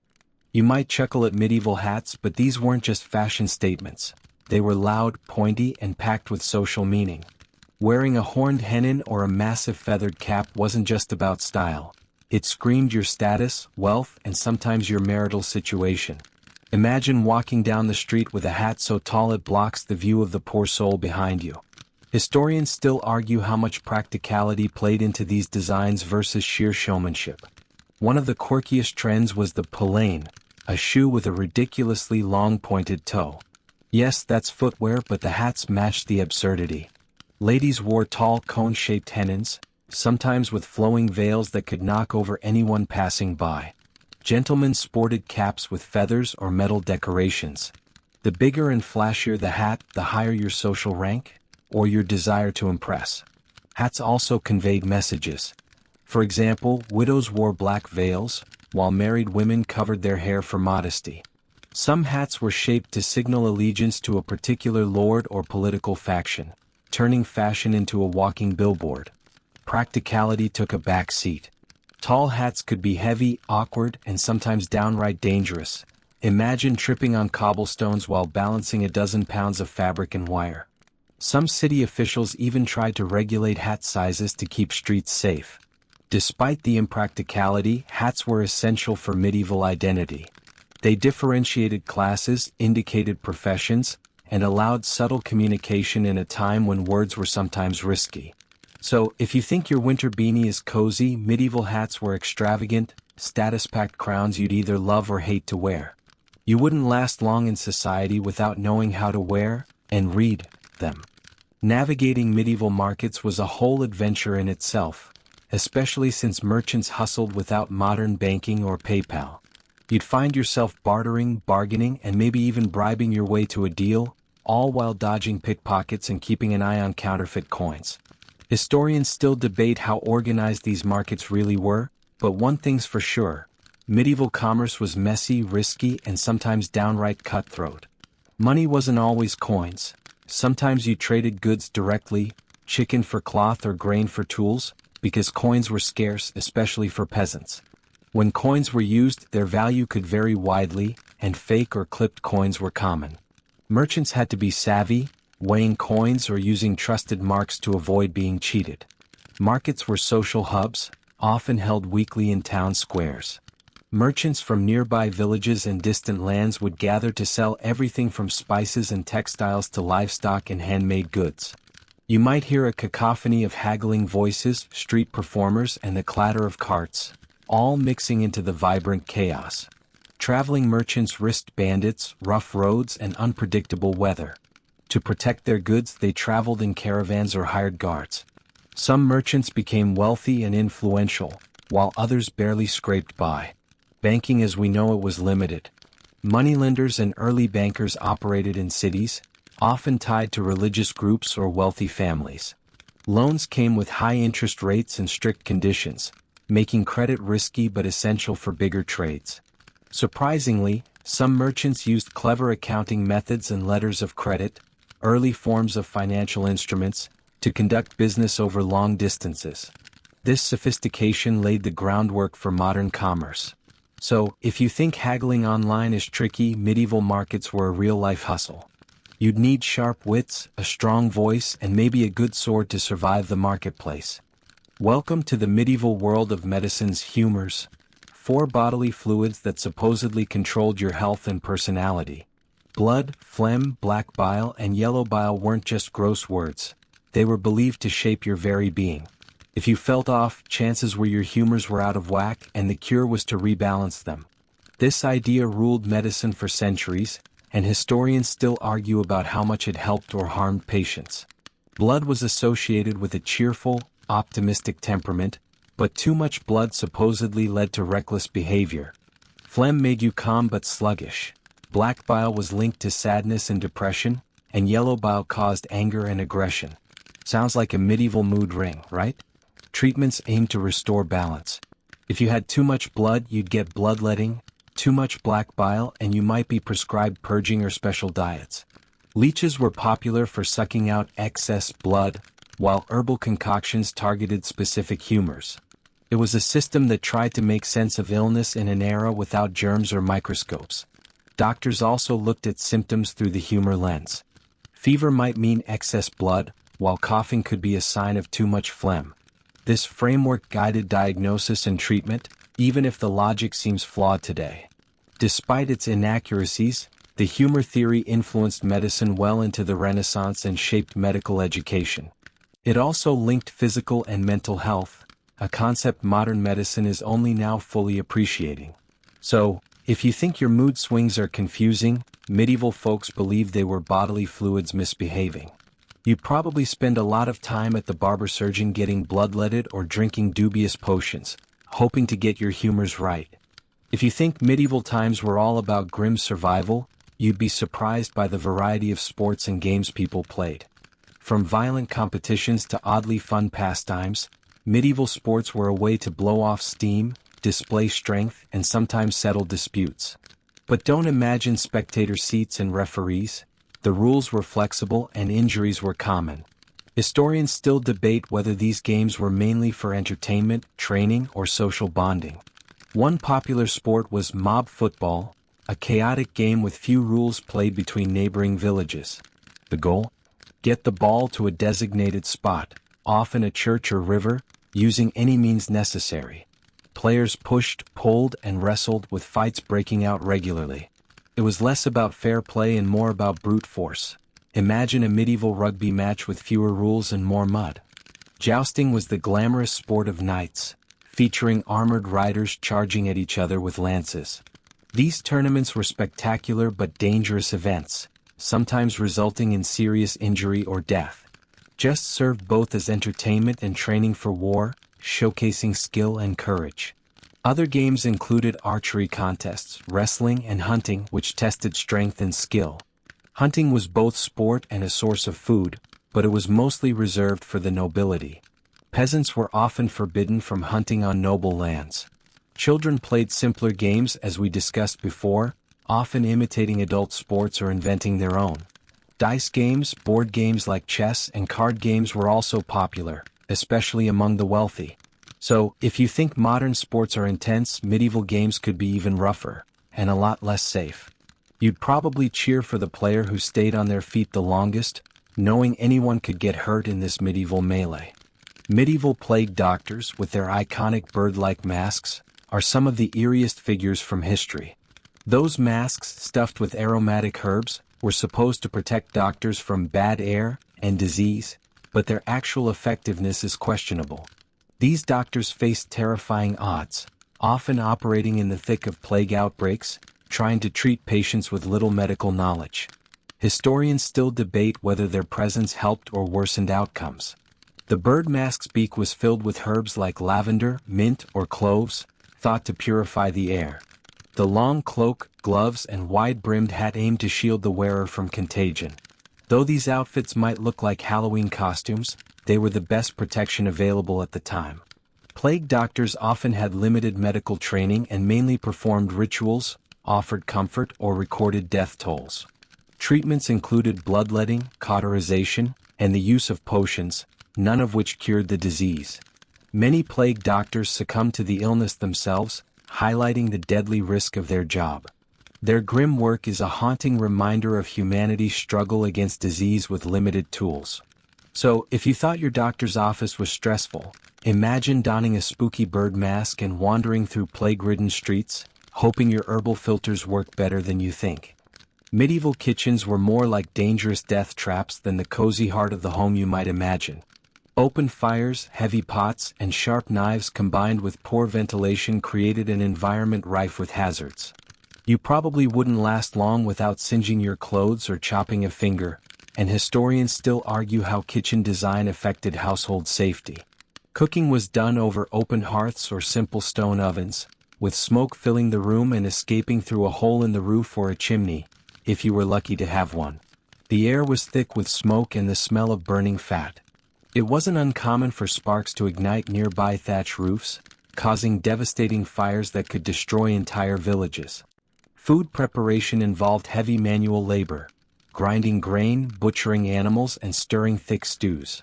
Speaker 1: You might chuckle at medieval hats, but these weren't just fashion statements. They were loud, pointy, and packed with social meaning. Wearing a horned hennin or a massive feathered cap wasn't just about style. It screamed your status, wealth, and sometimes your marital situation. Imagine walking down the street with a hat so tall it blocks the view of the poor soul behind you. Historians still argue how much practicality played into these designs versus sheer showmanship. One of the quirkiest trends was the pelaine, a shoe with a ridiculously long pointed toe. Yes, that's footwear, but the hats matched the absurdity. Ladies wore tall cone-shaped hennons, sometimes with flowing veils that could knock over anyone passing by. Gentlemen sported caps with feathers or metal decorations. The bigger and flashier the hat, the higher your social rank, or your desire to impress. Hats also conveyed messages. For example, widows wore black veils, while married women covered their hair for modesty. Some hats were shaped to signal allegiance to a particular lord or political faction, turning fashion into a walking billboard. Practicality took a back seat. Tall hats could be heavy, awkward, and sometimes downright dangerous. Imagine tripping on cobblestones while balancing a dozen pounds of fabric and wire. Some city officials even tried to regulate hat sizes to keep streets safe. Despite the impracticality, hats were essential for medieval identity. They differentiated classes, indicated professions, and allowed subtle communication in a time when words were sometimes risky. So, if you think your winter beanie is cozy, medieval hats were extravagant, status-packed crowns you'd either love or hate to wear. You wouldn't last long in society without knowing how to wear and read them. Navigating medieval markets was a whole adventure in itself, especially since merchants hustled without modern banking or PayPal. You'd find yourself bartering, bargaining, and maybe even bribing your way to a deal, all while dodging pickpockets and keeping an eye on counterfeit coins. Historians still debate how organized these markets really were, but one thing's for sure: medieval commerce was messy, risky, and sometimes downright cutthroat. Money wasn't always coins. Sometimes you traded goods directly, chicken for cloth or grain for tools, because coins were scarce, especially for peasants. When coins were used, their value could vary widely, and fake or clipped coins were common. Merchants had to be savvy, weighing coins or using trusted marks to avoid being cheated. Markets were social hubs, often held weekly in town squares. Merchants from nearby villages and distant lands would gather to sell everything from spices and textiles to livestock and handmade goods. You might hear a cacophony of haggling voices, street performers, and the clatter of carts, all mixing into the vibrant chaos. Traveling merchants risked bandits, rough roads, and unpredictable weather. To protect their goods, they traveled in caravans or hired guards. Some merchants became wealthy and influential, while others barely scraped by. Banking as we know it was limited. Moneylenders and early bankers operated in cities, often tied to religious groups or wealthy families. Loans came with high interest rates and strict conditions, making credit risky but essential for bigger trades. Surprisingly, some merchants used clever accounting methods and letters of credit, early forms of financial instruments, to conduct business over long distances. This sophistication laid the groundwork for modern commerce. So, if you think haggling online is tricky, medieval markets were a real-life hustle. You'd need sharp wits, a strong voice, and maybe a good sword to survive the marketplace. Welcome to the medieval world of medicine's humors. 4 bodily fluids that supposedly controlled your health and personality. Blood, phlegm, black bile, and yellow bile weren't just gross words. They were believed to shape your very being. If you felt off, chances were your humors were out of whack, and the cure was to rebalance them. This idea ruled medicine for centuries, and historians still argue about how much it helped or harmed patients. Blood was associated with a cheerful, optimistic temperament, but too much blood supposedly led to reckless behavior. Phlegm made you calm but sluggish. Black bile was linked to sadness and depression, and yellow bile caused anger and aggression. Sounds like a medieval mood ring, right? Treatments aimed to restore balance. If you had too much blood, you'd get bloodletting, too much black bile, and you might be prescribed purging or special diets. Leeches were popular for sucking out excess blood, while herbal concoctions targeted specific humors. It was a system that tried to make sense of illness in an era without germs or microscopes. Doctors also looked at symptoms through the humor lens. Fever might mean excess blood, while coughing could be a sign of too much phlegm. This framework guided diagnosis and treatment, even if the logic seems flawed today. Despite its inaccuracies, The humor theory influenced medicine well into the Renaissance and shaped medical education. It also linked physical and mental health, a concept modern medicine is only now fully appreciating. So, if you think your mood swings are confusing, medieval folks believed they were bodily fluids misbehaving. You probably spend a lot of time at the barber surgeon getting bloodletted or drinking dubious potions, hoping to get your humors right. If you think medieval times were all about grim survival, you'd be surprised by the variety of sports and games people played. From violent competitions to oddly fun pastimes, medieval sports were a way to blow off steam, display strength, and sometimes settle disputes. But don't imagine spectator seats and referees. The rules were flexible and injuries were common. Historians still debate whether these games were mainly for entertainment, training, or social bonding. One popular sport was mob football, a chaotic game with few rules played between neighboring villages. The goal? Get the ball to a designated spot, often a church or river, using any means necessary. Players pushed, pulled, and wrestled with fights breaking out regularly. It was less about fair play and more about brute force. Imagine a medieval rugby match with fewer rules and more mud. Jousting was the glamorous sport of knights, featuring armored riders charging at each other with lances. These tournaments were spectacular but dangerous events, sometimes resulting in serious injury or death. Just served both as entertainment and training for war, showcasing skill and courage. Other games included archery contests, wrestling, and hunting, which tested strength and skill. Hunting was both sport and a source of food, but it was mostly reserved for the nobility. Peasants were often forbidden from hunting on noble lands. Children played simpler games, as we discussed before, often imitating adult sports or inventing their own. Dice games, board games like chess, and card games were also popular, especially among the wealthy. So, if you think modern sports are intense, medieval games could be even rougher, and a lot less safe. You'd probably cheer for the player who stayed on their feet the longest, knowing anyone could get hurt in this medieval melee. Medieval plague doctors, with their iconic bird-like masks, are some of the eeriest figures from history. Those masks, stuffed with aromatic herbs, were supposed to protect doctors from bad air and disease, but their actual effectiveness is questionable. These doctors faced terrifying odds, often operating in the thick of plague outbreaks, trying to treat patients with little medical knowledge. Historians still debate whether their presence helped or worsened outcomes. The bird mask's beak was filled with herbs like lavender, mint, or cloves, thought to purify the air. The long cloak, gloves, and wide-brimmed hat aimed to shield the wearer from contagion. Though these outfits might look like Halloween costumes, they were the best protection available at the time. Plague doctors often had limited medical training and mainly performed rituals, offered comfort, or recorded death tolls. Treatments included bloodletting, cauterization, and the use of potions, none of which cured the disease. Many plague doctors succumbed to the illness themselves, highlighting the deadly risk of their job. Their grim work is a haunting reminder of humanity's struggle against disease with limited tools. So, if you thought your doctor's office was stressful, imagine donning a spooky bird mask and wandering through plague-ridden streets, hoping your herbal filters work better than you think. Medieval kitchens were more like dangerous death traps than the cozy heart of the home you might imagine. Open fires, heavy pots, and sharp knives combined with poor ventilation created an environment rife with hazards. You probably wouldn't last long without singeing your clothes or chopping a finger, and historians still argue how kitchen design affected household safety. Cooking was done over open hearths or simple stone ovens, with smoke filling the room and escaping through a hole in the roof or a chimney, if you were lucky to have one. The air was thick with smoke and the smell of burning fat. It wasn't uncommon for sparks to ignite nearby thatch roofs, causing devastating fires that could destroy entire villages. Food preparation involved heavy manual labor, grinding grain, butchering animals, and stirring thick stews.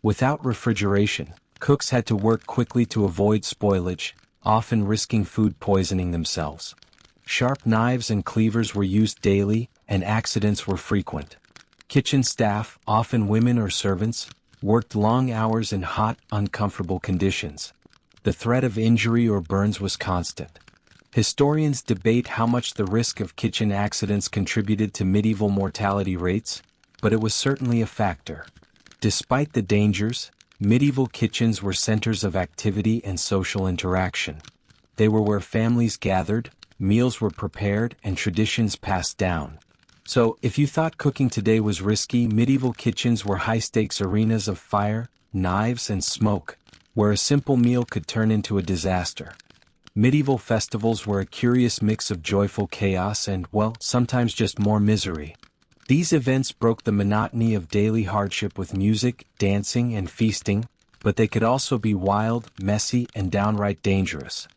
Speaker 1: Without refrigeration, cooks had to work quickly to avoid spoilage, often risking food poisoning themselves. Sharp knives and cleavers were used daily, and accidents were frequent. Kitchen staff, often women or servants, worked long hours in hot, uncomfortable conditions. The threat of injury or burns was constant. Historians debate how much the risk of kitchen accidents contributed to medieval mortality rates, but it was certainly a factor. Despite the dangers, medieval kitchens were centers of activity and social interaction. They were where families gathered, meals were prepared, and traditions passed down. So, if you thought cooking today was risky, medieval kitchens were high-stakes arenas of fire, knives, and smoke, where a simple meal could turn into a disaster. Medieval festivals were a curious mix of joyful chaos and, well, sometimes just more misery. These events broke the monotony of daily hardship with music, dancing, and feasting, but they could also be wild, messy, and downright dangerous.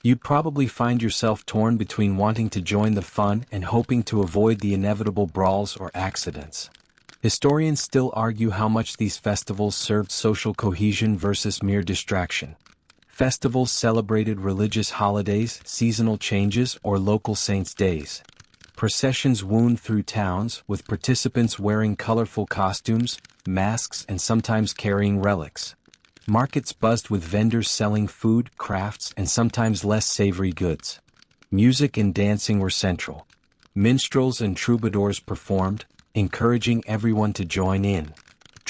Speaker 1: You'd probably find yourself torn between wanting to join the fun and hoping to avoid the inevitable brawls or accidents. Historians still argue how much these festivals served social cohesion versus mere distraction. Festivals celebrated religious holidays, seasonal changes, or local saints' days. Processions wound through towns, with participants wearing colorful costumes, masks, and sometimes carrying relics. Markets buzzed with vendors selling food, crafts, and sometimes less savory goods. Music and dancing were central. Minstrels and troubadours performed, encouraging everyone to join in.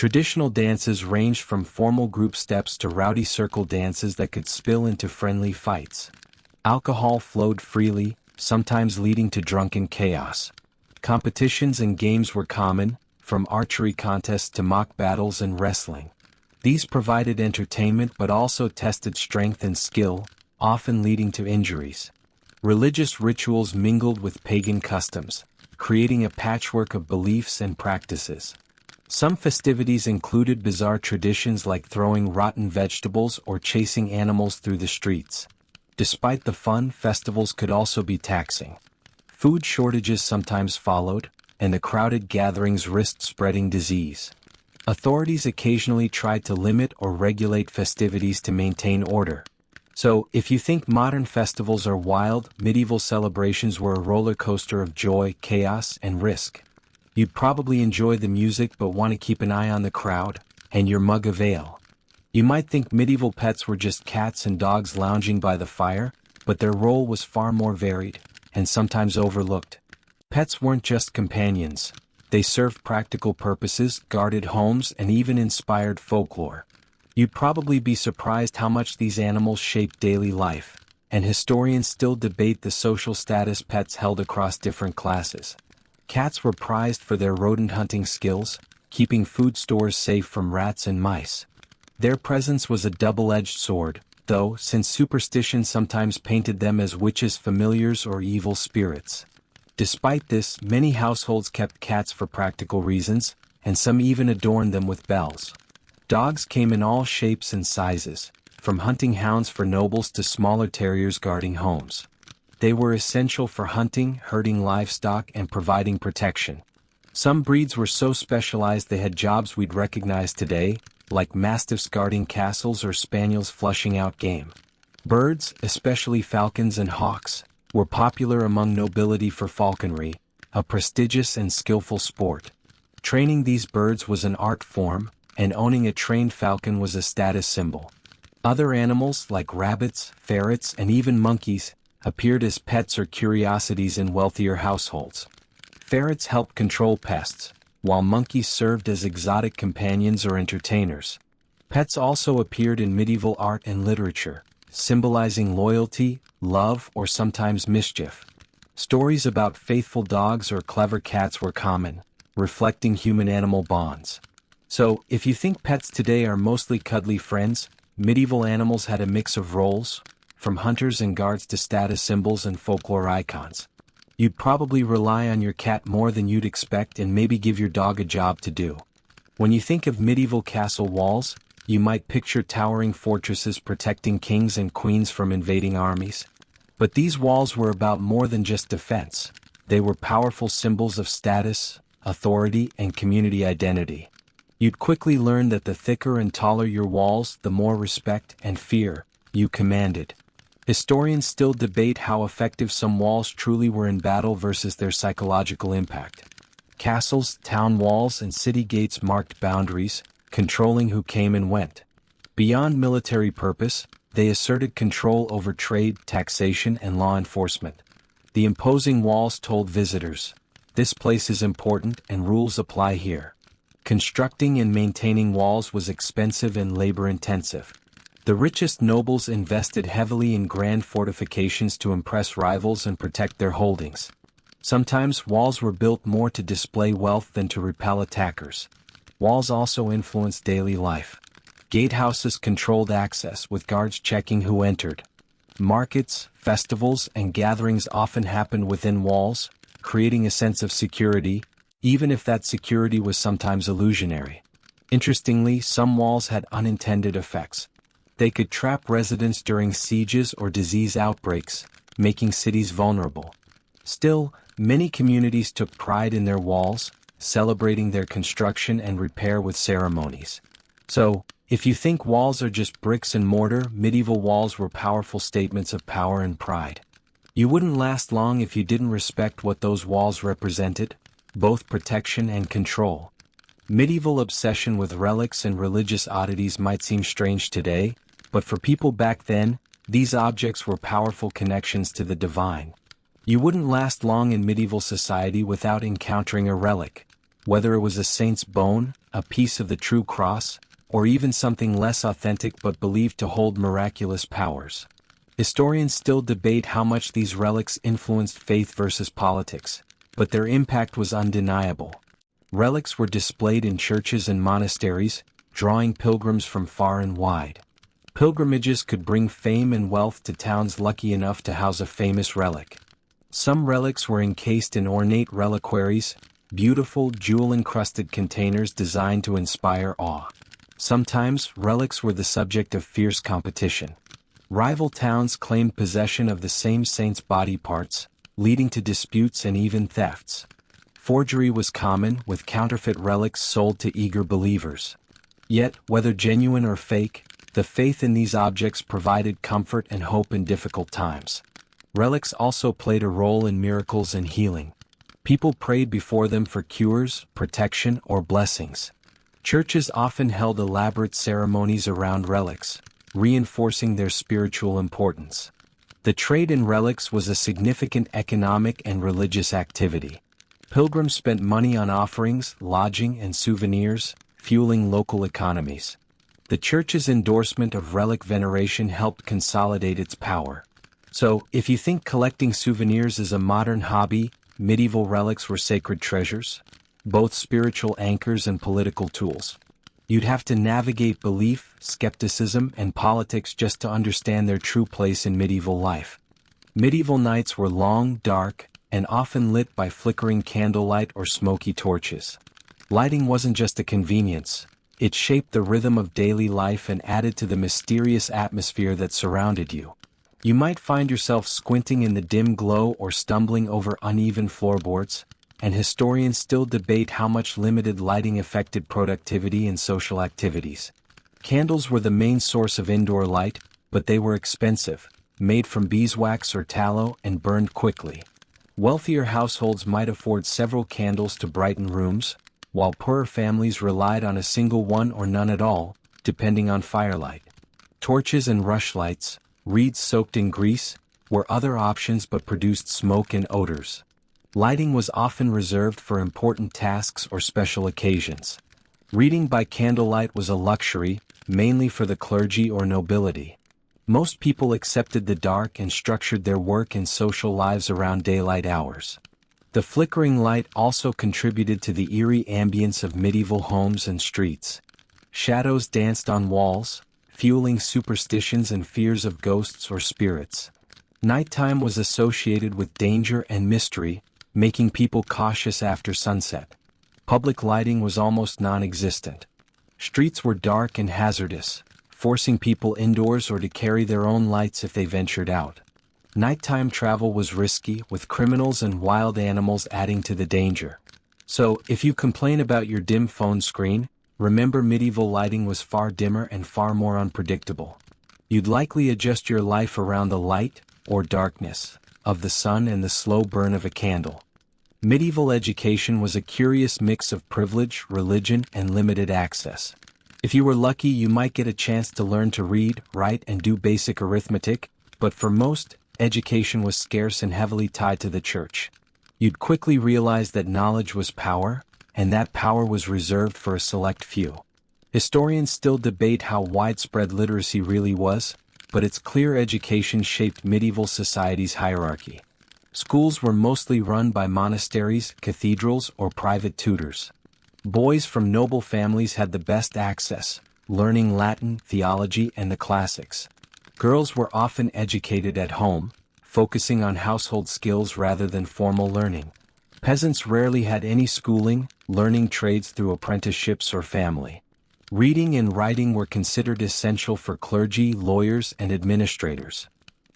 Speaker 1: Traditional dances ranged from formal group steps to rowdy circle dances that could spill into friendly fights. Alcohol flowed freely, sometimes leading to drunken chaos. Competitions and games were common, from archery contests to mock battles and wrestling. These provided entertainment but also tested strength and skill, often leading to injuries. Religious rituals mingled with pagan customs, creating a patchwork of beliefs and practices. Some festivities included bizarre traditions like throwing rotten vegetables or chasing animals through the streets. Despite the fun, festivals could also be taxing. Food shortages sometimes followed, and the crowded gatherings risked spreading disease. Authorities occasionally tried to limit or regulate festivities to maintain order. So, if you think modern festivals are wild, medieval celebrations were a roller coaster of joy, chaos, and risk. You'd probably enjoy the music but want to keep an eye on the crowd, and your mug of ale. You might think medieval pets were just cats and dogs lounging by the fire, but their role was far more varied, and sometimes overlooked. Pets weren't just companions. They served practical purposes, guarded homes, and even inspired folklore. You'd probably be surprised how much these animals shaped daily life, and historians still debate the social status pets held across different classes. Cats were prized for their rodent hunting skills, keeping food stores safe from rats and mice. Their presence was a double-edged sword, though, since superstition sometimes painted them as witches, familiars, or evil spirits. Despite this, many households kept cats for practical reasons, and some even adorned them with bells. Dogs came in all shapes and sizes, from hunting hounds for nobles to smaller terriers guarding homes. They were essential for hunting, herding livestock, and providing protection. Some breeds were so specialized they had jobs we'd recognize today, like mastiffs guarding castles or spaniels flushing out game. Birds, especially falcons and hawks, were popular among nobility for falconry, a prestigious and skillful sport. Training these birds was an art form, and owning a trained falcon was a status symbol. Other animals, like rabbits, ferrets, and even monkeys, appeared as pets or curiosities in wealthier households. Ferrets helped control pests, while monkeys served as exotic companions or entertainers. Pets also appeared in medieval art and literature, symbolizing loyalty, love, or sometimes mischief. Stories about faithful dogs or clever cats were common, reflecting human-animal bonds. So, if you think pets today are mostly cuddly friends, medieval animals had a mix of roles, from hunters and guards to status symbols and folklore icons. You'd probably rely on your cat more than you'd expect and maybe give your dog a job to do. When you think of medieval castle walls, you might picture towering fortresses protecting kings and queens from invading armies. But these walls were about more than just defense. They were powerful symbols of status, authority, and community identity. You'd quickly learn that the thicker and taller your walls, the more respect and fear you commanded. Historians still debate how effective some walls truly were in battle versus their psychological impact. Castles, town walls, and city gates marked boundaries, controlling who came and went. Beyond military purpose, They asserted control over trade, taxation, and law enforcement. The imposing walls told visitors, "This place is important and rules apply here." Constructing and maintaining walls was expensive and labor-intensive. The richest nobles invested heavily in grand fortifications to impress rivals and protect their holdings. Sometimes walls were built more to display wealth than to repel attackers. Walls also influenced daily life. Gatehouses controlled access, with guards checking who entered. Markets, festivals, and gatherings often happened within walls, creating a sense of security, even if that security was sometimes illusionary. Interestingly, some walls had unintended effects. They could trap residents during sieges or disease outbreaks, making cities vulnerable. Still, many communities took pride in their walls, celebrating their construction and repair with ceremonies. So, if you think walls are just bricks and mortar, medieval walls were powerful statements of power and pride. You wouldn't last long if you didn't respect what those walls represented, both protection and control. Medieval obsession with relics and religious oddities might seem strange today, but for people back then, these objects were powerful connections to the divine. You wouldn't last long in medieval society without encountering a relic, whether it was a saint's bone, a piece of the true cross, or even something less authentic but believed to hold miraculous powers. Historians still debate how much these relics influenced faith versus politics, but their impact was undeniable. Relics were displayed in churches and monasteries, drawing pilgrims from far and wide. Pilgrimages could bring fame and wealth to towns lucky enough to house a famous relic. Some relics were encased in ornate reliquaries, beautiful jewel-encrusted containers designed to inspire awe. Sometimes, relics were the subject of fierce competition. Rival towns claimed possession of the same saint's body parts, leading to disputes and even thefts. Forgery was common, with counterfeit relics sold to eager believers. Yet, whether genuine or fake, the faith in these objects provided comfort and hope in difficult times. Relics also played a role in miracles and healing. People prayed before them for cures, protection, or blessings. Churches often held elaborate ceremonies around relics, reinforcing their spiritual importance. The trade in relics was a significant economic and religious activity. Pilgrims spent money on offerings, lodging, and souvenirs, fueling local economies. The church's endorsement of relic veneration helped consolidate its power. So, if you think collecting souvenirs is a modern hobby, medieval relics were sacred treasures, both spiritual anchors and political tools. You'd have to navigate belief, skepticism, and politics just to understand their true place in medieval life. Medieval nights were long, dark, and often lit by flickering candlelight or smoky torches. Lighting wasn't just a convenience, it shaped the rhythm of daily life and added to the mysterious atmosphere that surrounded you. You might find yourself squinting in the dim glow or stumbling over uneven floorboards, and historians still debate how much limited lighting affected productivity and social activities. Candles were the main source of indoor light, but they were expensive, made from beeswax or tallow and burned quickly. Wealthier households might afford several candles to brighten rooms, while poorer families relied on a single one or none at all, depending on firelight. Torches and rushlights, reeds soaked in grease, were other options but produced smoke and odors. Lighting was often reserved for important tasks or special occasions. Reading by candlelight was a luxury, mainly for the clergy or nobility. Most people accepted the dark and structured their work and social lives around daylight hours. The flickering light also contributed to the eerie ambience of medieval homes and streets. Shadows danced on walls, fueling superstitions and fears of ghosts or spirits. Nighttime was associated with danger and mystery, making people cautious after sunset. Public lighting was almost non-existent. Streets were dark and hazardous, forcing people indoors or to carry their own lights if they ventured out. Nighttime travel was risky, with criminals and wild animals adding to the danger. So, if you complain about your dim phone screen, remember medieval lighting was far dimmer and far more unpredictable. You'd likely adjust your life around the light, or darkness, of the sun and the slow burn of a candle. Medieval education was a curious mix of privilege, religion, and limited access. If you were lucky, you might get a chance to learn to read, write, and do basic arithmetic, but for most, education was scarce and heavily tied to the church. You'd quickly realize that knowledge was power, and that power was reserved for a select few. Historians still debate how widespread literacy really was, but it's clear education shaped medieval society's hierarchy. Schools were mostly run by monasteries, cathedrals, or private tutors. Boys from noble families had the best access, learning Latin, theology, and the classics. Girls were often educated at home, focusing on household skills rather than formal learning. Peasants rarely had any schooling, learning trades through apprenticeships or family. Reading and writing were considered essential for clergy, lawyers, and administrators.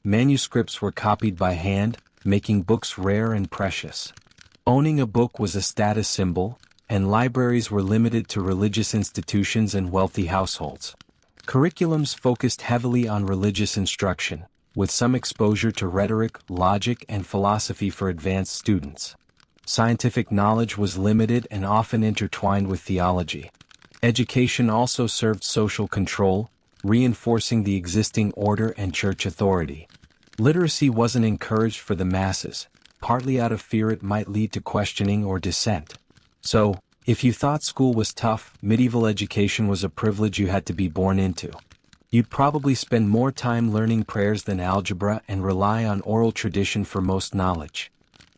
Speaker 1: Manuscripts were copied by hand, making books rare and precious. Owning a book was a status symbol, and libraries were limited to religious institutions and wealthy households. Curriculums focused heavily on religious instruction, with some exposure to rhetoric, logic, and philosophy for advanced students. Scientific knowledge was limited and often intertwined with theology. Education also served social control, reinforcing the existing order and church authority. Literacy wasn't encouraged for the masses, partly out of fear it might lead to questioning or dissent. So, if you thought school was tough, medieval education was a privilege you had to be born into. You'd probably spend more time learning prayers than algebra and rely on oral tradition for most knowledge.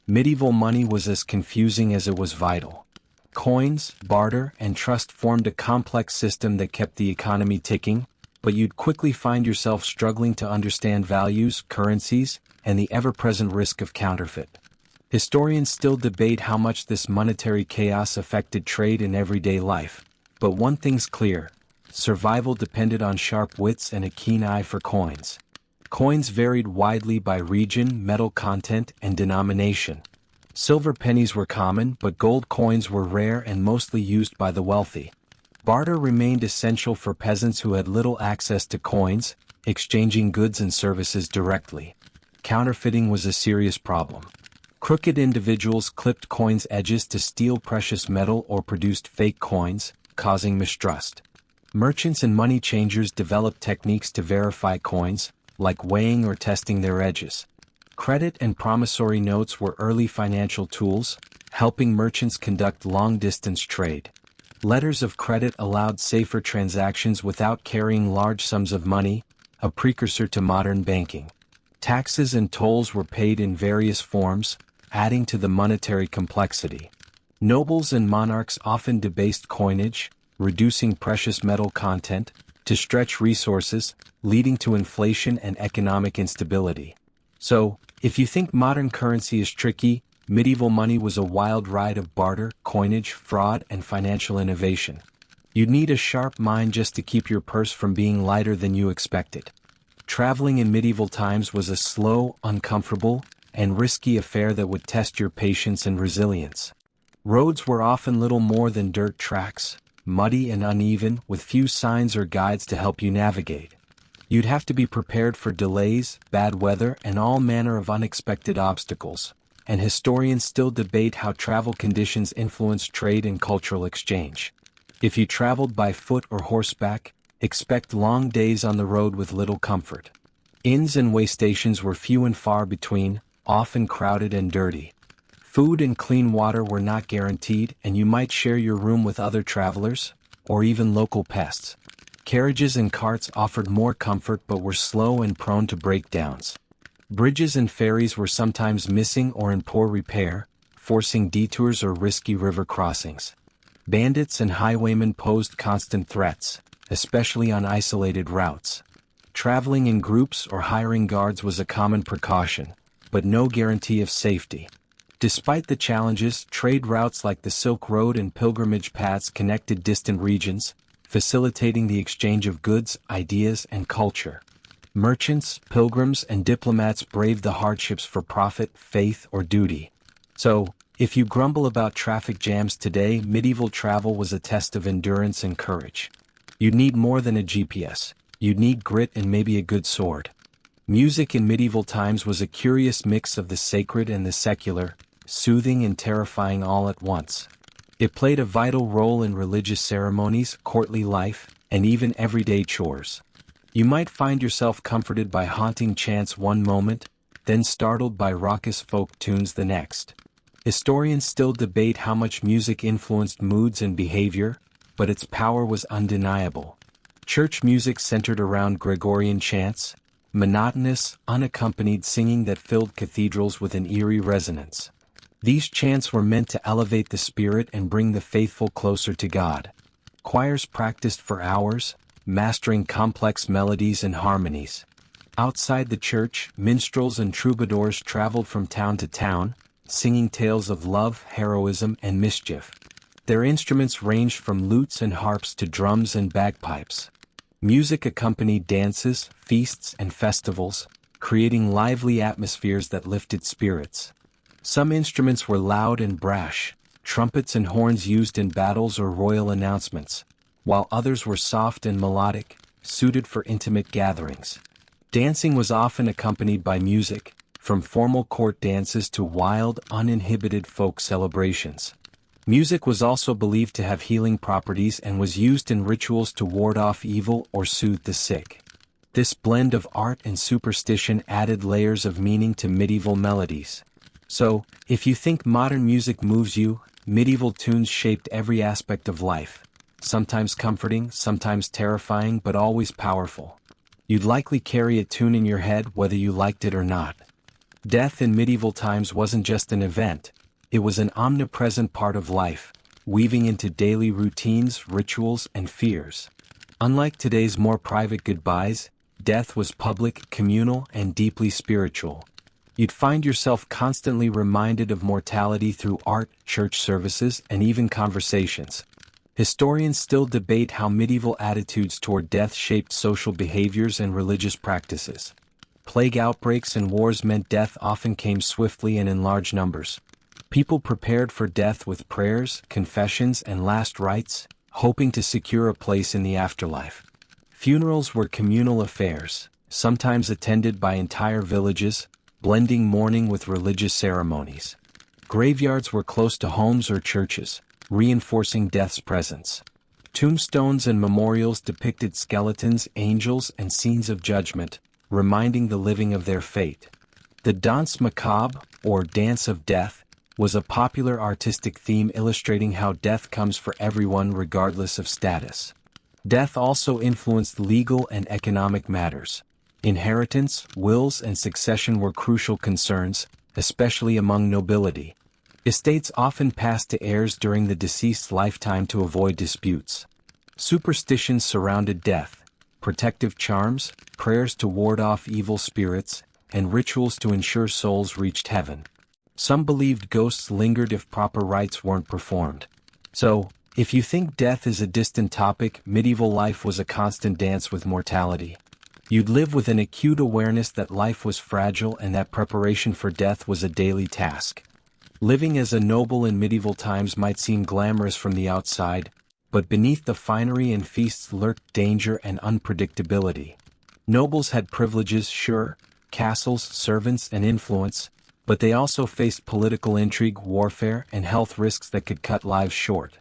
Speaker 1: Medieval money was as confusing as it was vital. Coins, barter, and trust formed a complex system that kept the economy ticking, but you'd quickly find yourself struggling to understand values, currencies, and the ever-present risk of counterfeit. Historians still debate how much this monetary chaos affected trade in everyday life, but one thing's clear: survival depended on sharp wits and a keen eye for coins. Coins varied widely by region, metal content, and denomination. Silver pennies were common, but gold coins were rare and mostly used by the wealthy. Barter remained essential for peasants who had little access to coins, exchanging goods and services directly. Counterfeiting was a serious problem. Crooked individuals clipped coins' edges to steal precious metal or produced fake coins, causing mistrust. Merchants and money changers developed techniques to verify coins, like weighing or testing their edges. Credit and promissory notes were early financial tools, helping merchants conduct long-distance trade. Letters of credit allowed safer transactions without carrying large sums of money, a precursor to modern banking. Taxes and tolls were paid in various forms, adding to the monetary complexity. Nobles and monarchs often debased coinage, reducing precious metal content, to stretch resources, leading to inflation and economic instability. So, if you think modern currency is tricky, medieval money was a wild ride of barter, coinage, fraud, and financial innovation. You'd need a sharp mind just to keep your purse from being lighter than you expected. Traveling in medieval times was a slow, uncomfortable, and risky affair that would test your patience and resilience. Roads were often little more than dirt tracks, muddy and uneven, with few signs or guides to help you navigate. You'd have to be prepared for delays, bad weather, and all manner of unexpected obstacles, and historians still debate how travel conditions influenced trade and cultural exchange. If you traveled by foot or horseback, expect long days on the road with little comfort. Inns and way stations were few and far between, often crowded and dirty. Food and clean water were not guaranteed, and you might share your room with other travelers, or even local pests. Carriages and carts offered more comfort but were slow and prone to breakdowns. Bridges and ferries were sometimes missing or in poor repair, forcing detours or risky river crossings. Bandits and highwaymen posed constant threats, especially on isolated routes. Traveling in groups or hiring guards was a common precaution, but no guarantee of safety. Despite the challenges, trade routes like the Silk Road and pilgrimage paths connected distant regions, facilitating the exchange of goods, ideas, and culture. Merchants, pilgrims, and diplomats braved the hardships for profit, faith, or duty. So, if you grumble about traffic jams today, medieval travel was a test of endurance and courage. You'd need more than a GPS. You'd need grit and maybe a good sword. Music in medieval times was a curious mix of the sacred and the secular, soothing and terrifying all at once. It played a vital role in religious ceremonies, courtly life, and even everyday chores. You might find yourself comforted by haunting chants one moment, then startled by raucous folk tunes the next. Historians still debate how much music influenced moods and behavior, but its power was undeniable. Church music centered around Gregorian chants, monotonous, unaccompanied singing that filled cathedrals with an eerie resonance. These chants were meant to elevate the spirit and bring the faithful closer to God. Choirs practiced for hours, mastering complex melodies and harmonies. Outside the church, minstrels and troubadours traveled from town to town, singing tales of love, heroism, and mischief. Their instruments ranged from lutes and harps to drums and bagpipes. Music accompanied dances, feasts, and festivals, creating lively atmospheres that lifted spirits. Some instruments were loud and brash, trumpets and horns used in battles or royal announcements, while others were soft and melodic, suited for intimate gatherings. Dancing was often accompanied by music, from formal court dances to wild, uninhibited folk celebrations. Music was also believed to have healing properties and was used in rituals to ward off evil or soothe the sick. This blend of art and superstition added layers of meaning to medieval melodies. So, if you think modern music moves you, medieval tunes shaped every aspect of life, sometimes comforting, sometimes terrifying, but always powerful. You'd likely carry a tune in your head whether you liked it or not. Death in medieval times wasn't just an event, it was an omnipresent part of life, weaving into daily routines, rituals, and fears. Unlike today's more private goodbyes, death was public, communal, and deeply spiritual. You'd find yourself constantly reminded of mortality through art, church services, and even conversations. Historians still debate how medieval attitudes toward death shaped social behaviors and religious practices. Plague outbreaks and wars meant death often came swiftly and in large numbers. People prepared for death with prayers, confessions, and last rites, hoping to secure a place in the afterlife. Funerals were communal affairs, sometimes attended by entire villages, blending mourning with religious ceremonies. Graveyards were close to homes or churches, reinforcing death's presence. Tombstones and memorials depicted skeletons, angels, and scenes of judgment, reminding the living of their fate. The Danse Macabre, or Dance of Death, was a popular artistic theme illustrating how death comes for everyone regardless of status. Death also influenced legal and economic matters. Inheritance, wills, and succession were crucial concerns, especially among nobility. Estates often passed to heirs during the deceased's lifetime to avoid disputes. Superstitions surrounded death, protective charms, prayers to ward off evil spirits, and rituals to ensure souls reached heaven. Some believed ghosts lingered if proper rites weren't performed. So, if you think death is a distant topic, medieval life was a constant dance with mortality. You'd live with an acute awareness that life was fragile and that preparation for death was a daily task. Living as a noble in medieval times might seem glamorous from the outside, but beneath the finery and feasts lurked danger and unpredictability. Nobles had privileges, sure, castles, servants, and influence, but they also faced political intrigue, warfare, and health risks that could cut lives short.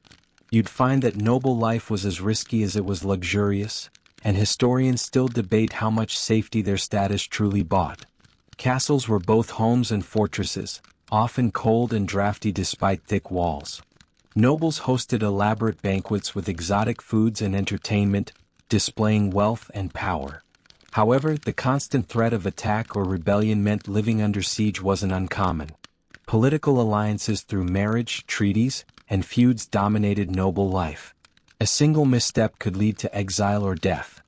Speaker 1: You'd find that noble life was as risky as it was luxurious, and historians still debate how much safety their status truly bought. Castles were both homes and fortresses, often cold and drafty despite thick walls. Nobles hosted elaborate banquets with exotic foods and entertainment, displaying wealth and power. However, the constant threat of attack or rebellion meant living under siege wasn't uncommon. Political alliances through marriage, treaties, and feuds dominated noble life. A single misstep could lead to exile or death.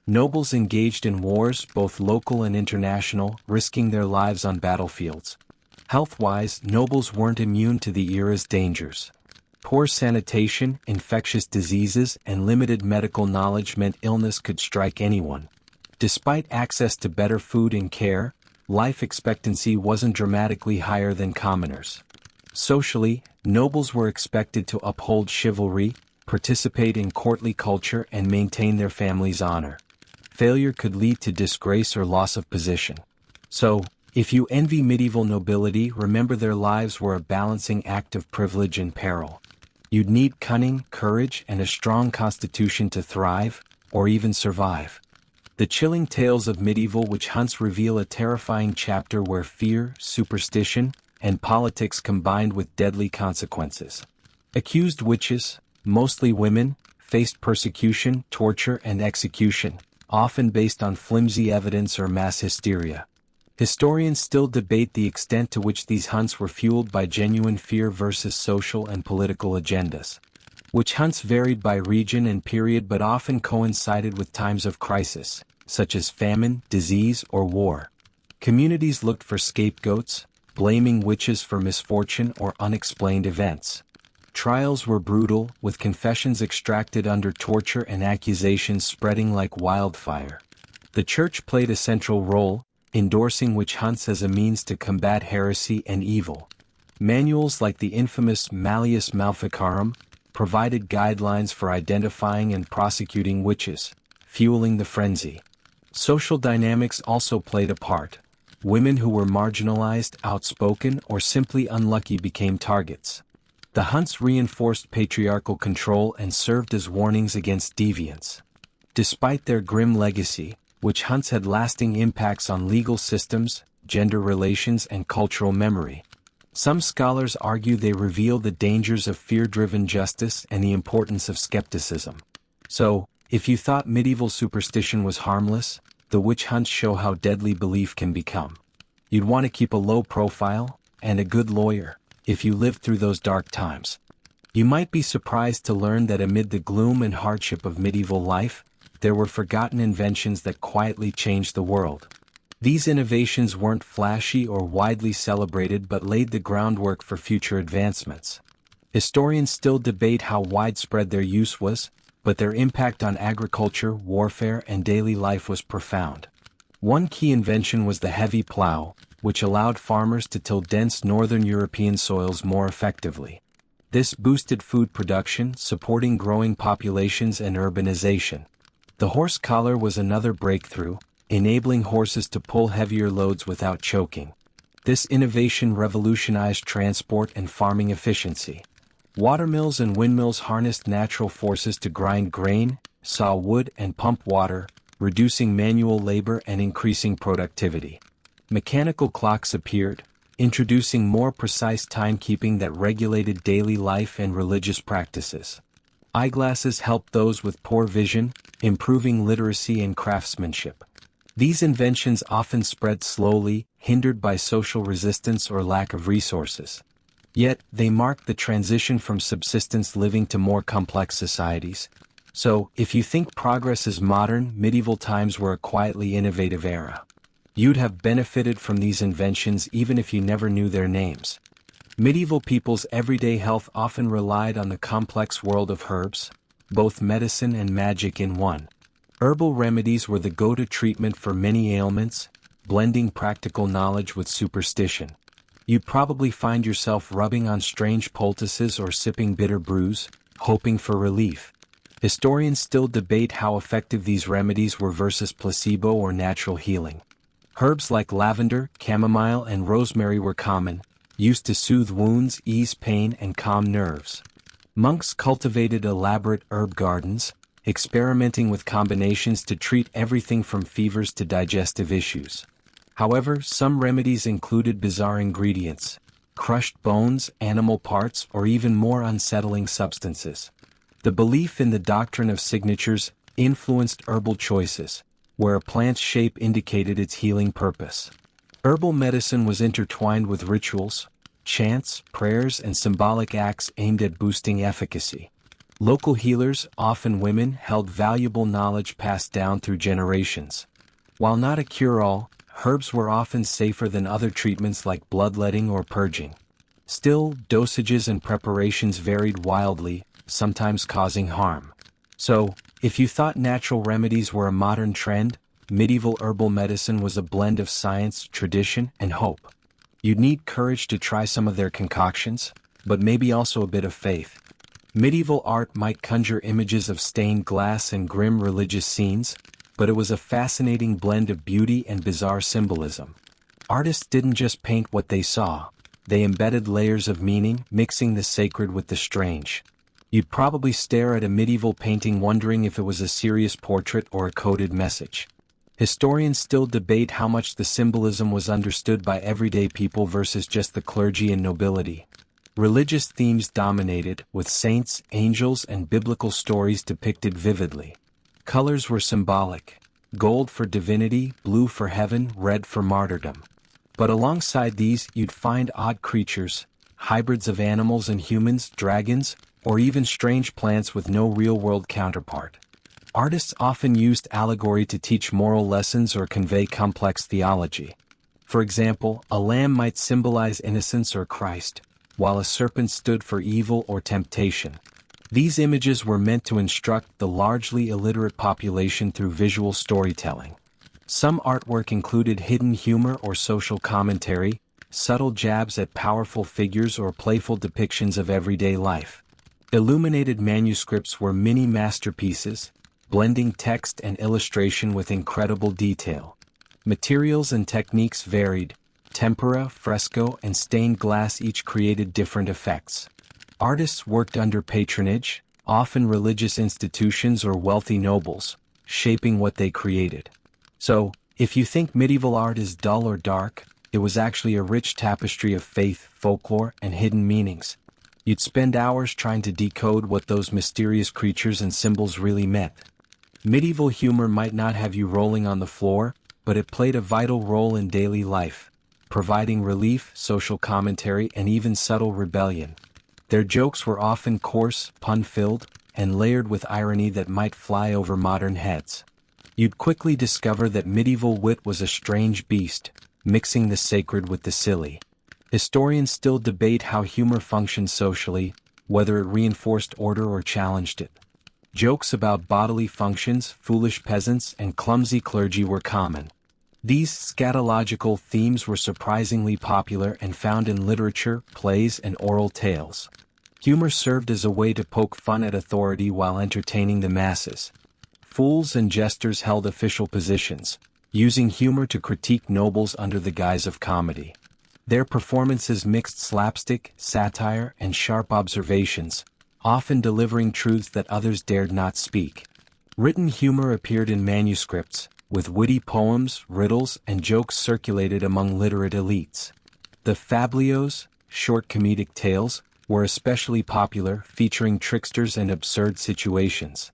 Speaker 1: Nobles engaged in wars, both local and international, risking their lives on battlefields. Health-wise, nobles weren't immune to the era's dangers. Poor sanitation, infectious diseases, and limited medical knowledge meant illness could strike anyone. Despite access to better food and care, life expectancy wasn't dramatically higher than commoners. Socially, nobles were expected to uphold chivalry, participate in courtly culture, and maintain their family's honor. Failure could lead to disgrace or loss of position. So, if you envy medieval nobility, remember their lives were a balancing act of privilege and peril. You'd need cunning, courage, and a strong constitution to thrive, or even survive. The chilling tales of medieval witch hunts reveal a terrifying chapter where fear, superstition, and politics combined with deadly consequences. Accused witches, mostly women, faced persecution, torture, and execution, often based on flimsy evidence or mass hysteria. Historians still debate the extent to which these hunts were fueled by genuine fear versus social and political agendas. Witch hunts varied by region and period but often coincided with times of crisis, such as famine, disease, or war. Communities looked for scapegoats, blaming witches for misfortune or unexplained events. Trials were brutal, with confessions extracted under torture and accusations spreading like wildfire. The church played a central role, endorsing witch hunts as a means to combat heresy and evil. Manuals like the infamous Malleus Maleficarum provided guidelines for identifying and prosecuting witches, fueling the frenzy. Social dynamics also played a part. Women who were marginalized, outspoken, or simply unlucky became targets. The hunts reinforced patriarchal control and served as warnings against deviance. Despite their grim legacy, witch hunts had lasting impacts on legal systems, gender relations, and cultural memory. Some scholars argue they reveal the dangers of fear-driven justice and the importance of skepticism. So, if you thought medieval superstition was harmless, the witch hunts show how deadly belief can become. You'd want to keep a low profile, and a good lawyer, if you lived through those dark times. You might be surprised to learn that amid the gloom and hardship of medieval life, there were forgotten inventions that quietly changed the world. These innovations weren't flashy or widely celebrated but laid the groundwork for future advancements. Historians still debate how widespread their use was, but their impact on agriculture, warfare, and daily life was profound. One key invention was the heavy plow, which allowed farmers to till dense northern European soils more effectively. This boosted food production, supporting growing populations and urbanization. The horse collar was another breakthrough, enabling horses to pull heavier loads without choking. This innovation revolutionized transport and farming efficiency. Watermills and windmills harnessed natural forces to grind grain, saw wood, and pump water, reducing manual labor and increasing productivity. Mechanical clocks appeared, introducing more precise timekeeping that regulated daily life and religious practices. Eyeglasses helped those with poor vision, improving literacy and craftsmanship. These inventions often spread slowly, hindered by social resistance or lack of resources. Yet, they marked the transition from subsistence living to more complex societies. So, if you think progress is modern, medieval times were a quietly innovative era. You'd have benefited from these inventions even if you never knew their names. Medieval people's everyday health often relied on the complex world of herbs, both medicine and magic in one. Herbal remedies were the go-to treatment for many ailments, blending practical knowledge with superstition. You'd probably find yourself rubbing on strange poultices or sipping bitter brews, hoping for relief. Historians still debate how effective these remedies were versus placebo or natural healing. Herbs like lavender, chamomile, and rosemary were common, used to soothe wounds, ease pain, and calm nerves. Monks cultivated elaborate herb gardens, experimenting with combinations to treat everything from fevers to digestive issues. However, some remedies included bizarre ingredients, crushed bones, animal parts, or even more unsettling substances. The belief in the doctrine of signatures influenced herbal choices, where a plant's shape indicated its healing purpose. Herbal medicine was intertwined with rituals, chants, prayers, and symbolic acts aimed at boosting efficacy. Local healers, often women, held valuable knowledge passed down through generations. While not a cure-all, herbs were often safer than other treatments like bloodletting or purging. Still, dosages and preparations varied wildly, sometimes causing harm. So, if you thought natural remedies were a modern trend, medieval herbal medicine was a blend of science, tradition, and hope. You'd need courage to try some of their concoctions, but maybe also a bit of faith. Medieval art might conjure images of stained glass and grim religious scenes, but it was a fascinating blend of beauty and bizarre symbolism. Artists didn't just paint what they saw, they embedded layers of meaning, mixing the sacred with the strange. You'd probably stare at a medieval painting wondering if it was a serious portrait or a coded message. Historians still debate how much the symbolism was understood by everyday people versus just the clergy and nobility. Religious themes dominated, with saints, angels, and biblical stories depicted vividly. Colors were symbolic: gold for divinity, blue for heaven, red for martyrdom. But alongside these, you'd find odd creatures, hybrids of animals and humans, dragons, or even strange plants with no real-world counterpart. Artists often used allegory to teach moral lessons or convey complex theology. For example, a lamb might symbolize innocence or Christ, while a serpent stood for evil or temptation. These images were meant to instruct the largely illiterate population through visual storytelling. Some artwork included hidden humor or social commentary, subtle jabs at powerful figures or playful depictions of everyday life. Illuminated manuscripts were mini masterpieces, blending text and illustration with incredible detail. Materials and techniques varied. Tempera, fresco, and stained glass each created different effects. Artists worked under patronage, often religious institutions or wealthy nobles, shaping what they created. So, if you think medieval art is dull or dark, it was actually a rich tapestry of faith, folklore, and hidden meanings. You'd spend hours trying to decode what those mysterious creatures and symbols really meant. Medieval humor might not have you rolling on the floor, but it played a vital role in daily life, providing relief, social commentary, and even subtle rebellion. Their jokes were often coarse, pun-filled, and layered with irony that might fly over modern heads. You'd quickly discover that medieval wit was a strange beast, mixing the sacred with the silly. Historians still debate how humor functioned socially, whether it reinforced order or challenged it. Jokes about bodily functions, foolish peasants, and clumsy clergy were common. These scatological themes were surprisingly popular and found in literature, plays, and oral tales. Humor served as a way to poke fun at authority while entertaining the masses. Fools and jesters held official positions, using humor to critique nobles under the guise of comedy. Their performances mixed slapstick, satire, and sharp observations, often delivering truths that others dared not speak. Written humor appeared in manuscripts, with witty poems, riddles, and jokes circulated among literate elites. The fabliaux, short comedic tales, were especially popular, featuring tricksters and absurd situations.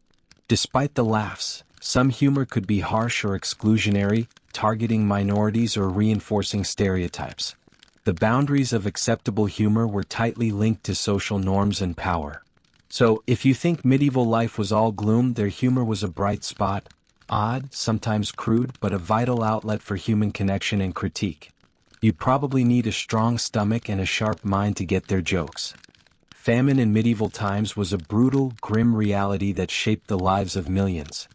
Speaker 1: Despite the laughs, some humor could be harsh or exclusionary, targeting minorities or reinforcing stereotypes. The boundaries of acceptable humor were tightly linked to social norms and power. So, if you think medieval life was all gloom, their humor was a bright spot, odd, sometimes crude, but a vital outlet for human connection and critique. You'd probably need a strong stomach and a sharp mind to get their jokes. Famine in medieval times was a brutal, grim reality that shaped the lives of millions.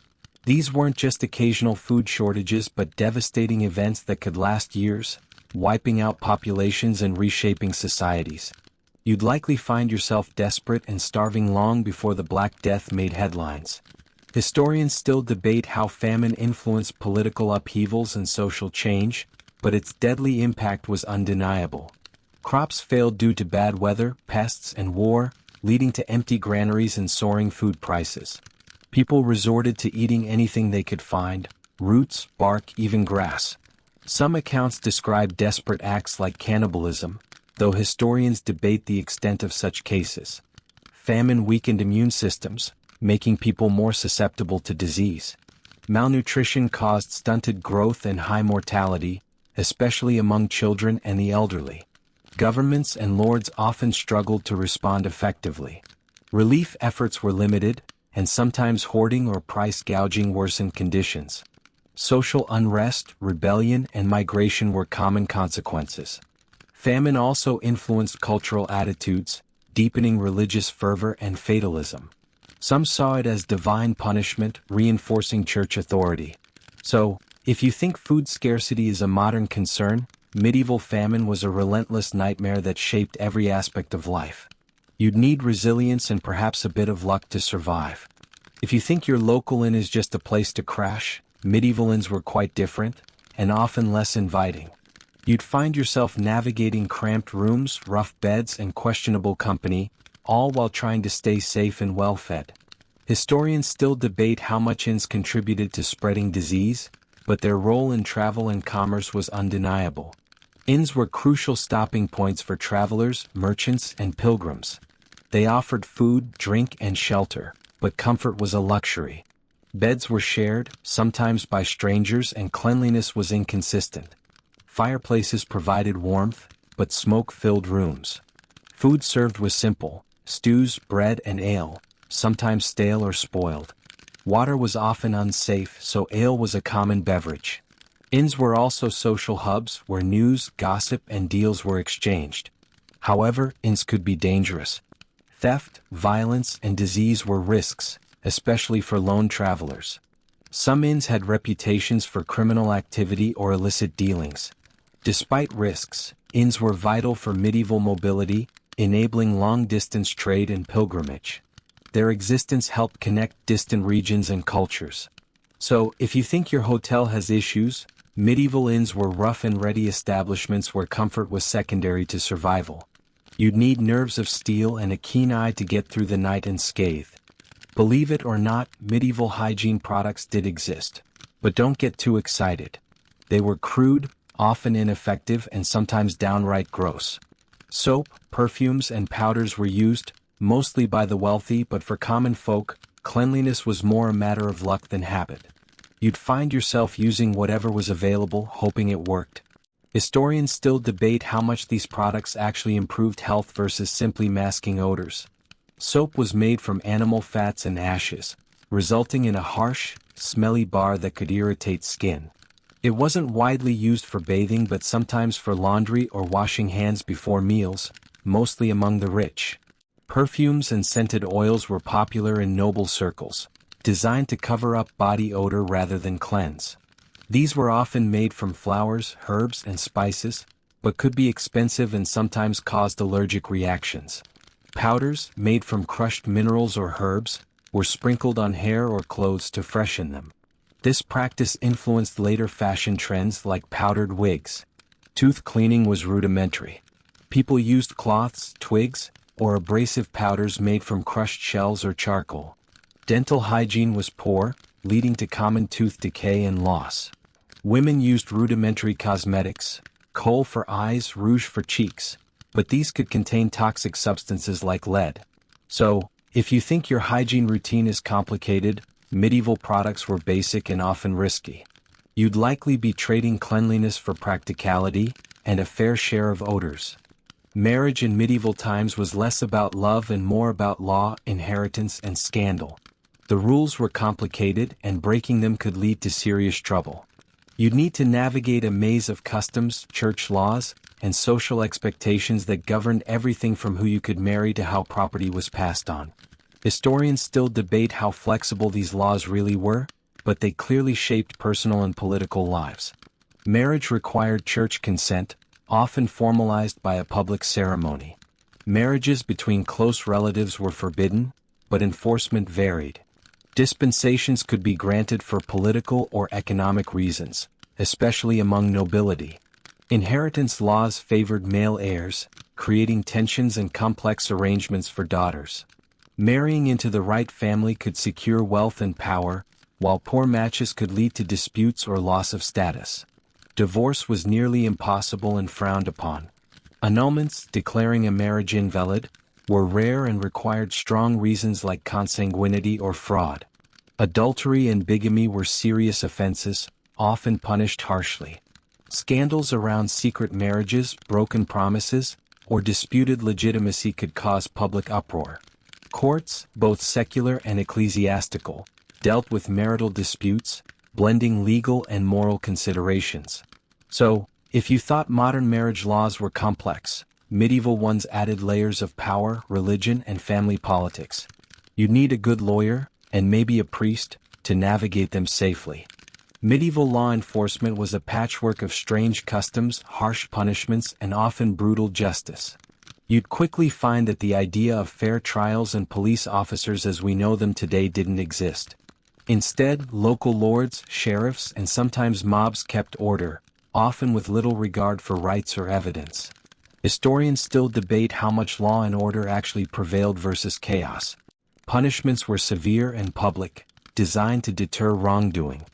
Speaker 1: These weren't just occasional food shortages but devastating events that could last years, wiping out populations and reshaping societies. You'd likely find yourself desperate and starving long before the Black Death made headlines. Historians still debate how famine influenced political upheavals and social change, but its deadly impact was undeniable. Crops failed due to bad weather, pests, and war, leading to empty granaries and soaring food prices. People resorted to eating anything they could find: roots, bark, even grass. Some accounts describe desperate acts like cannibalism, though historians debate the extent of such cases. Famine weakened immune systems, making people more susceptible to disease. Malnutrition caused stunted growth and high mortality, especially among children and the elderly. Governments and lords often struggled to respond effectively. Relief efforts were limited, and sometimes hoarding or price gouging worsened conditions. Social unrest, rebellion, and migration were common consequences. Famine also influenced cultural attitudes, deepening religious fervor and fatalism. Some saw it as divine punishment, reinforcing church authority. So, if you think food scarcity is a modern concern, medieval famine was a relentless nightmare that shaped every aspect of life. You'd need resilience and perhaps a bit of luck to survive. If you think your local inn is just a place to crash, medieval inns were quite different, and often less inviting. You'd find yourself navigating cramped rooms, rough beds, and questionable company, all while trying to stay safe and well-fed. Historians still debate how much inns contributed to spreading disease, but their role in travel and commerce was undeniable. Inns were crucial stopping points for travelers, merchants, and pilgrims. They offered food, drink, and shelter, but comfort was a luxury. Beds were shared, sometimes by strangers, and cleanliness was inconsistent. Fireplaces provided warmth, but smoke filled rooms. Food served was simple: stews, bread, and ale, sometimes stale or spoiled. Water was often unsafe, so ale was a common beverage. Inns were also social hubs where news, gossip, and deals were exchanged. However, inns could be dangerous. Theft, violence, and disease were risks, especially for lone travelers. Some inns had reputations for criminal activity or illicit dealings. Despite risks, inns were vital for medieval mobility, enabling long-distance trade and pilgrimage. Their existence helped connect distant regions and cultures. So, if you think your hotel has issues, medieval inns were rough-and-ready establishments where comfort was secondary to survival. You'd need nerves of steel and a keen eye to get through the night unscathed. Believe it or not, medieval hygiene products did exist. But don't get too excited. They were crude, often ineffective, and sometimes downright gross. Soap, perfumes, and powders were used, mostly by the wealthy, but for common folk, cleanliness was more a matter of luck than habit. You'd find yourself using whatever was available, hoping it worked. Historians still debate how much these products actually improved health versus simply masking odors. Soap was made from animal fats and ashes, resulting in a harsh, smelly bar that could irritate skin. It wasn't widely used for bathing but sometimes for laundry or washing hands before meals, mostly among the rich. Perfumes and scented oils were popular in noble circles, designed to cover up body odor rather than cleanse. These were often made from flowers, herbs, and spices, but could be expensive and sometimes caused allergic reactions. Powders, made from crushed minerals or herbs, were sprinkled on hair or clothes to freshen them. This practice influenced later fashion trends like powdered wigs. Tooth cleaning was rudimentary. People used cloths, twigs, or abrasive powders made from crushed shells or charcoal. Dental hygiene was poor, leading to common tooth decay and loss. Women used rudimentary cosmetics, kohl for eyes, rouge for cheeks, but these could contain toxic substances like lead. So, if you think your hygiene routine is complicated, medieval products were basic and often risky. You'd likely be trading cleanliness for practicality and a fair share of odors. Marriage in medieval times was less about love and more about law, inheritance, and scandal. The rules were complicated, and breaking them could lead to serious trouble. You'd need to navigate a maze of customs, church laws, and social expectations that governed everything from who you could marry to how property was passed on. Historians still debate how flexible these laws really were, but they clearly shaped personal and political lives. Marriage required church consent, often formalized by a public ceremony. Marriages between close relatives were forbidden, but enforcement varied. Dispensations could be granted for political or economic reasons, especially among nobility. Inheritance laws favored male heirs, creating tensions and complex arrangements for daughters. Marrying into the right family could secure wealth and power, while poor matches could lead to disputes or loss of status. Divorce was nearly impossible and frowned upon. Annulments, declaring a marriage invalid, were rare and required strong reasons like consanguinity or fraud. Adultery and bigamy were serious offenses, often punished harshly. Scandals around secret marriages, broken promises, or disputed legitimacy could cause public uproar. Courts, both secular and ecclesiastical, dealt with marital disputes, blending legal and moral considerations. So, if you thought modern marriage laws were complex, medieval ones added layers of power, religion, and family politics. You'd need a good lawyer, and maybe a priest, to navigate them safely. Medieval law enforcement was a patchwork of strange customs, harsh punishments, and often brutal justice. You'd quickly find that the idea of fair trials and police officers as we know them today didn't exist. Instead, local lords, sheriffs, and sometimes mobs kept order, often with little regard for rights or evidence. Historians still debate how much law and order actually prevailed versus chaos. Punishments were severe and public, designed to deter wrongdoing.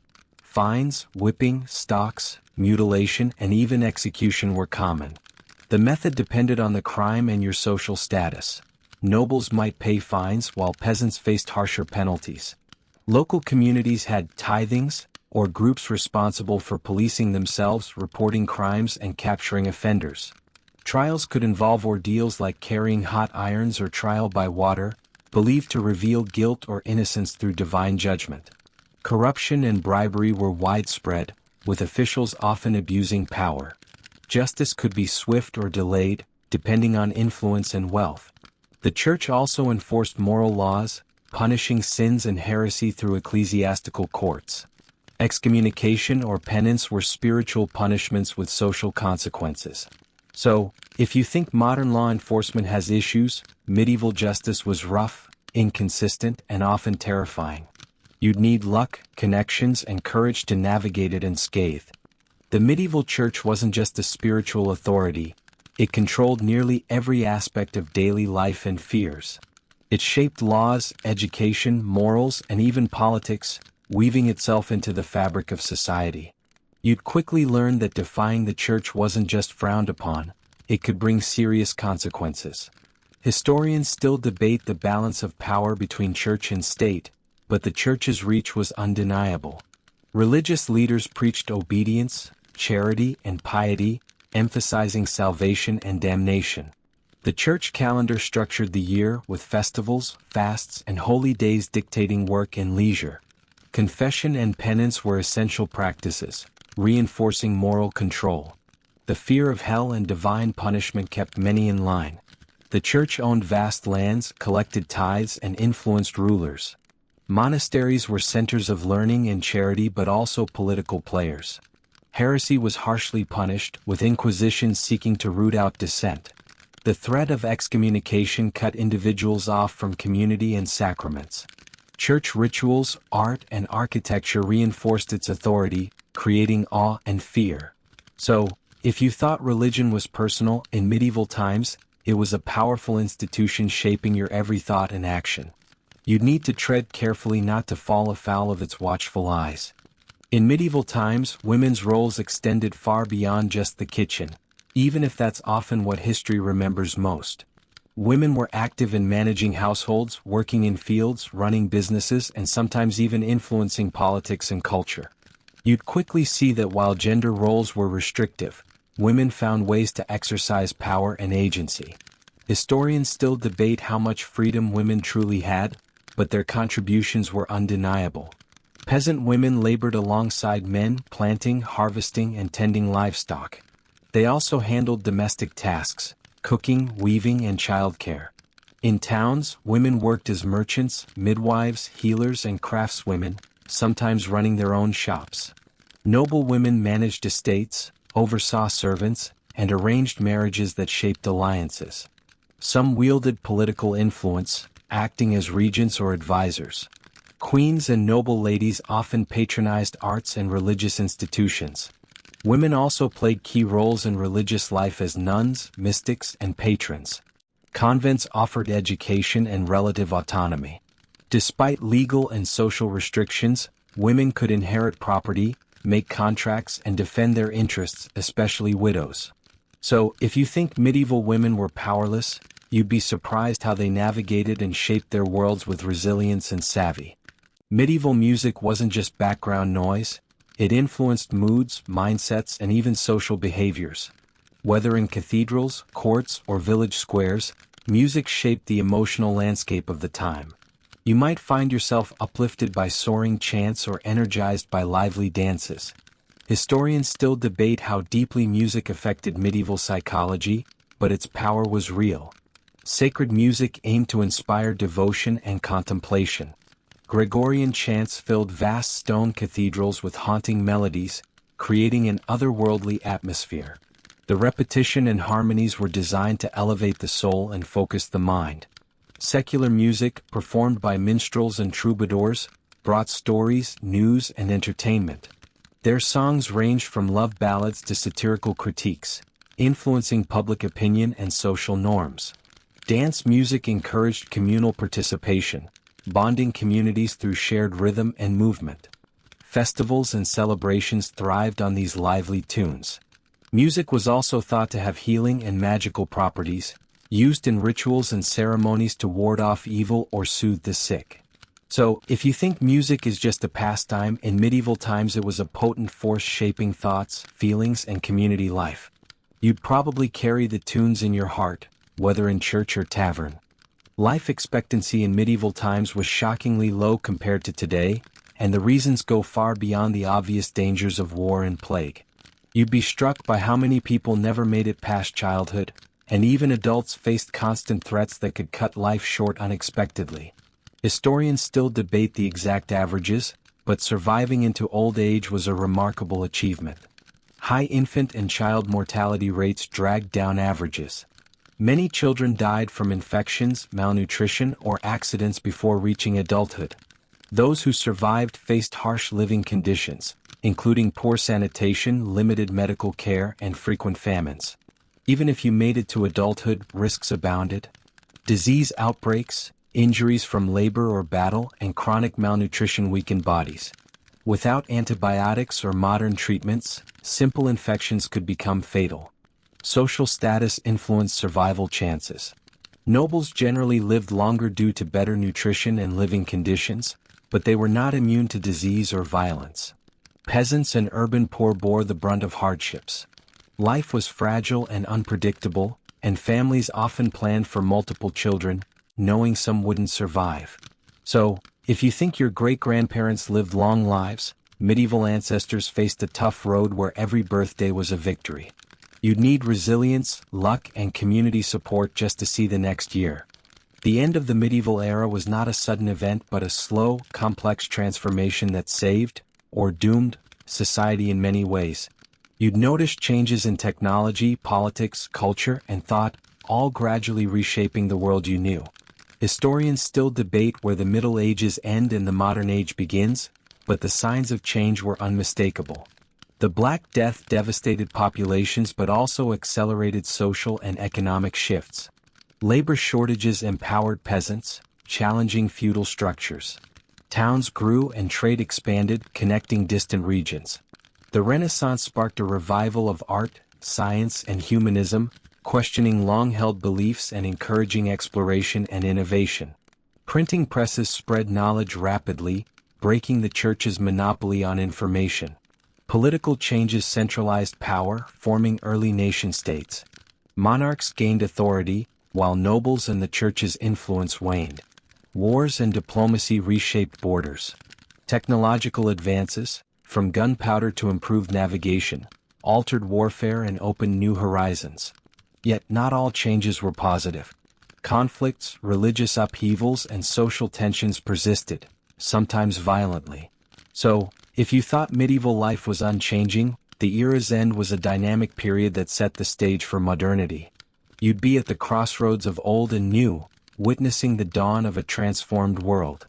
Speaker 1: Fines, whipping, stocks, mutilation, and even execution were common. The method depended on the crime and your social status. Nobles might pay fines while peasants faced harsher penalties. Local communities had tithings, or groups responsible for policing themselves, reporting crimes and capturing offenders. Trials could involve ordeals like carrying hot irons or trial by water, believed to reveal guilt or innocence through divine judgment. Corruption and bribery were widespread, with officials often abusing power. Justice could be swift or delayed, depending on influence and wealth. The Church also enforced moral laws, punishing sins and heresy through ecclesiastical courts. Excommunication or penance were spiritual punishments with social consequences. So, if you think modern law enforcement has issues, medieval justice was rough, inconsistent, and often terrifying. You'd need luck, connections, and courage to navigate it unscathed. The medieval church wasn't just a spiritual authority, it controlled nearly every aspect of daily life and fears. It shaped laws, education, morals, and even politics, weaving itself into the fabric of society. You'd quickly learn that defying the church wasn't just frowned upon, it could bring serious consequences. Historians still debate the balance of power between church and state, but the church's reach was undeniable. Religious leaders preached obedience, charity, and piety, emphasizing salvation and damnation. The church calendar structured the year with festivals, fasts, and holy days dictating work and leisure. Confession and penance were essential practices, reinforcing moral control. The fear of hell and divine punishment kept many in line. The church owned vast lands, collected tithes, and influenced rulers. Monasteries were centers of learning and charity but also political players. Heresy was harshly punished, with inquisitions seeking to root out dissent. The threat of excommunication cut individuals off from community and sacraments. Church rituals, art, and architecture reinforced its authority, creating awe and fear. So, if you thought religion was personal in medieval times, it was a powerful institution shaping your every thought and action. You'd need to tread carefully not to fall afoul of its watchful eyes. In medieval times, women's roles extended far beyond just the kitchen, even if that's often what history remembers most. Women were active in managing households, working in fields, running businesses, and sometimes even influencing politics and culture. You'd quickly see that while gender roles were restrictive, women found ways to exercise power and agency. Historians still debate how much freedom women truly had, but their contributions were undeniable. Peasant women labored alongside men, planting, harvesting, and tending livestock. They also handled domestic tasks, cooking, weaving, and childcare. In towns, women worked as merchants, midwives, healers, and craftswomen, sometimes running their own shops. Noble women managed estates, oversaw servants, and arranged marriages that shaped alliances. Some wielded political influence, acting as regents or advisors. Queens and noble ladies often patronized arts and religious institutions. Women also played key roles in religious life as nuns, mystics, and patrons. Convents offered education and relative autonomy. Despite legal and social restrictions, women could inherit property, make contracts, and defend their interests, especially widows. So, if you think medieval women were powerless, you'd be surprised how they navigated and shaped their worlds with resilience and savvy. Medieval music wasn't just background noise, it influenced moods, mindsets, and even social behaviors. Whether in cathedrals, courts, or village squares, music shaped the emotional landscape of the time. You might find yourself uplifted by soaring chants or energized by lively dances. Historians still debate how deeply music affected medieval psychology, but its power was real. Sacred music aimed to inspire devotion and contemplation. Gregorian chants filled vast stone cathedrals with haunting melodies, creating an otherworldly atmosphere. The repetition and harmonies were designed to elevate the soul and focus the mind. Secular music, performed by minstrels and troubadours, brought stories, news, and entertainment. Their songs ranged from love ballads to satirical critiques. influencing public opinion and social norms. Dance music encouraged communal participation, bonding communities through shared rhythm and movement. Festivals and celebrations thrived on these lively tunes. Music was also thought to have healing and magical properties, used in rituals and ceremonies to ward off evil or soothe the sick. So, if you think music is just a pastime, in medieval times it was a potent force shaping thoughts, feelings, and community life. You'd probably carry the tunes in your heart, whether in church or tavern. Life expectancy in medieval times was shockingly low compared to today, and the reasons go far beyond the obvious dangers of war and plague. You'd be struck by how many people never made it past childhood, and even adults faced constant threats that could cut life short unexpectedly. Historians still debate the exact averages, but surviving into old age was a remarkable achievement. High infant and child mortality rates dragged down averages. Many children died from infections, malnutrition, or accidents before reaching adulthood. Those who survived faced harsh living conditions, including poor sanitation, limited medical care, and frequent famines. Even if you made it to adulthood, risks abounded. Disease outbreaks, injuries from labor or battle, and chronic malnutrition weakened bodies. Without antibiotics or modern treatments, simple infections could become fatal. Social status influenced survival chances. Nobles generally lived longer due to better nutrition and living conditions, but they were not immune to disease or violence. Peasants and urban poor bore the brunt of hardships. Life was fragile and unpredictable, and families often planned for multiple children, knowing some wouldn't survive. So, if you think your great-grandparents lived long lives, medieval ancestors faced a tough road where every birthday was a victory. You'd need resilience, luck, and community support just to see the next year. The end of the medieval era was not a sudden event but a slow, complex transformation that saved, or doomed, society in many ways. You'd notice changes in technology, politics, culture, and thought, all gradually reshaping the world you knew. Historians still debate where the Middle Ages end and the modern age begins, but the signs of change were unmistakable. The Black Death devastated populations but also accelerated social and economic shifts. Labor shortages empowered peasants, challenging feudal structures. Towns grew and trade expanded, connecting distant regions. The Renaissance sparked a revival of art, science, and humanism, questioning long-held beliefs and encouraging exploration and innovation. Printing presses spread knowledge rapidly, breaking the church's monopoly on information. Political changes centralized power, forming early nation-states. Monarchs gained authority, while nobles and the church's influence waned. Wars and diplomacy reshaped borders. Technological advances, from gunpowder to improved navigation, altered warfare and opened new horizons. Yet not all changes were positive. Conflicts, religious upheavals, and social tensions persisted, sometimes violently. So, if you thought medieval life was unchanging, the era's end was a dynamic period that set the stage for modernity. You'd be at the crossroads of old and new, witnessing the dawn of a transformed world.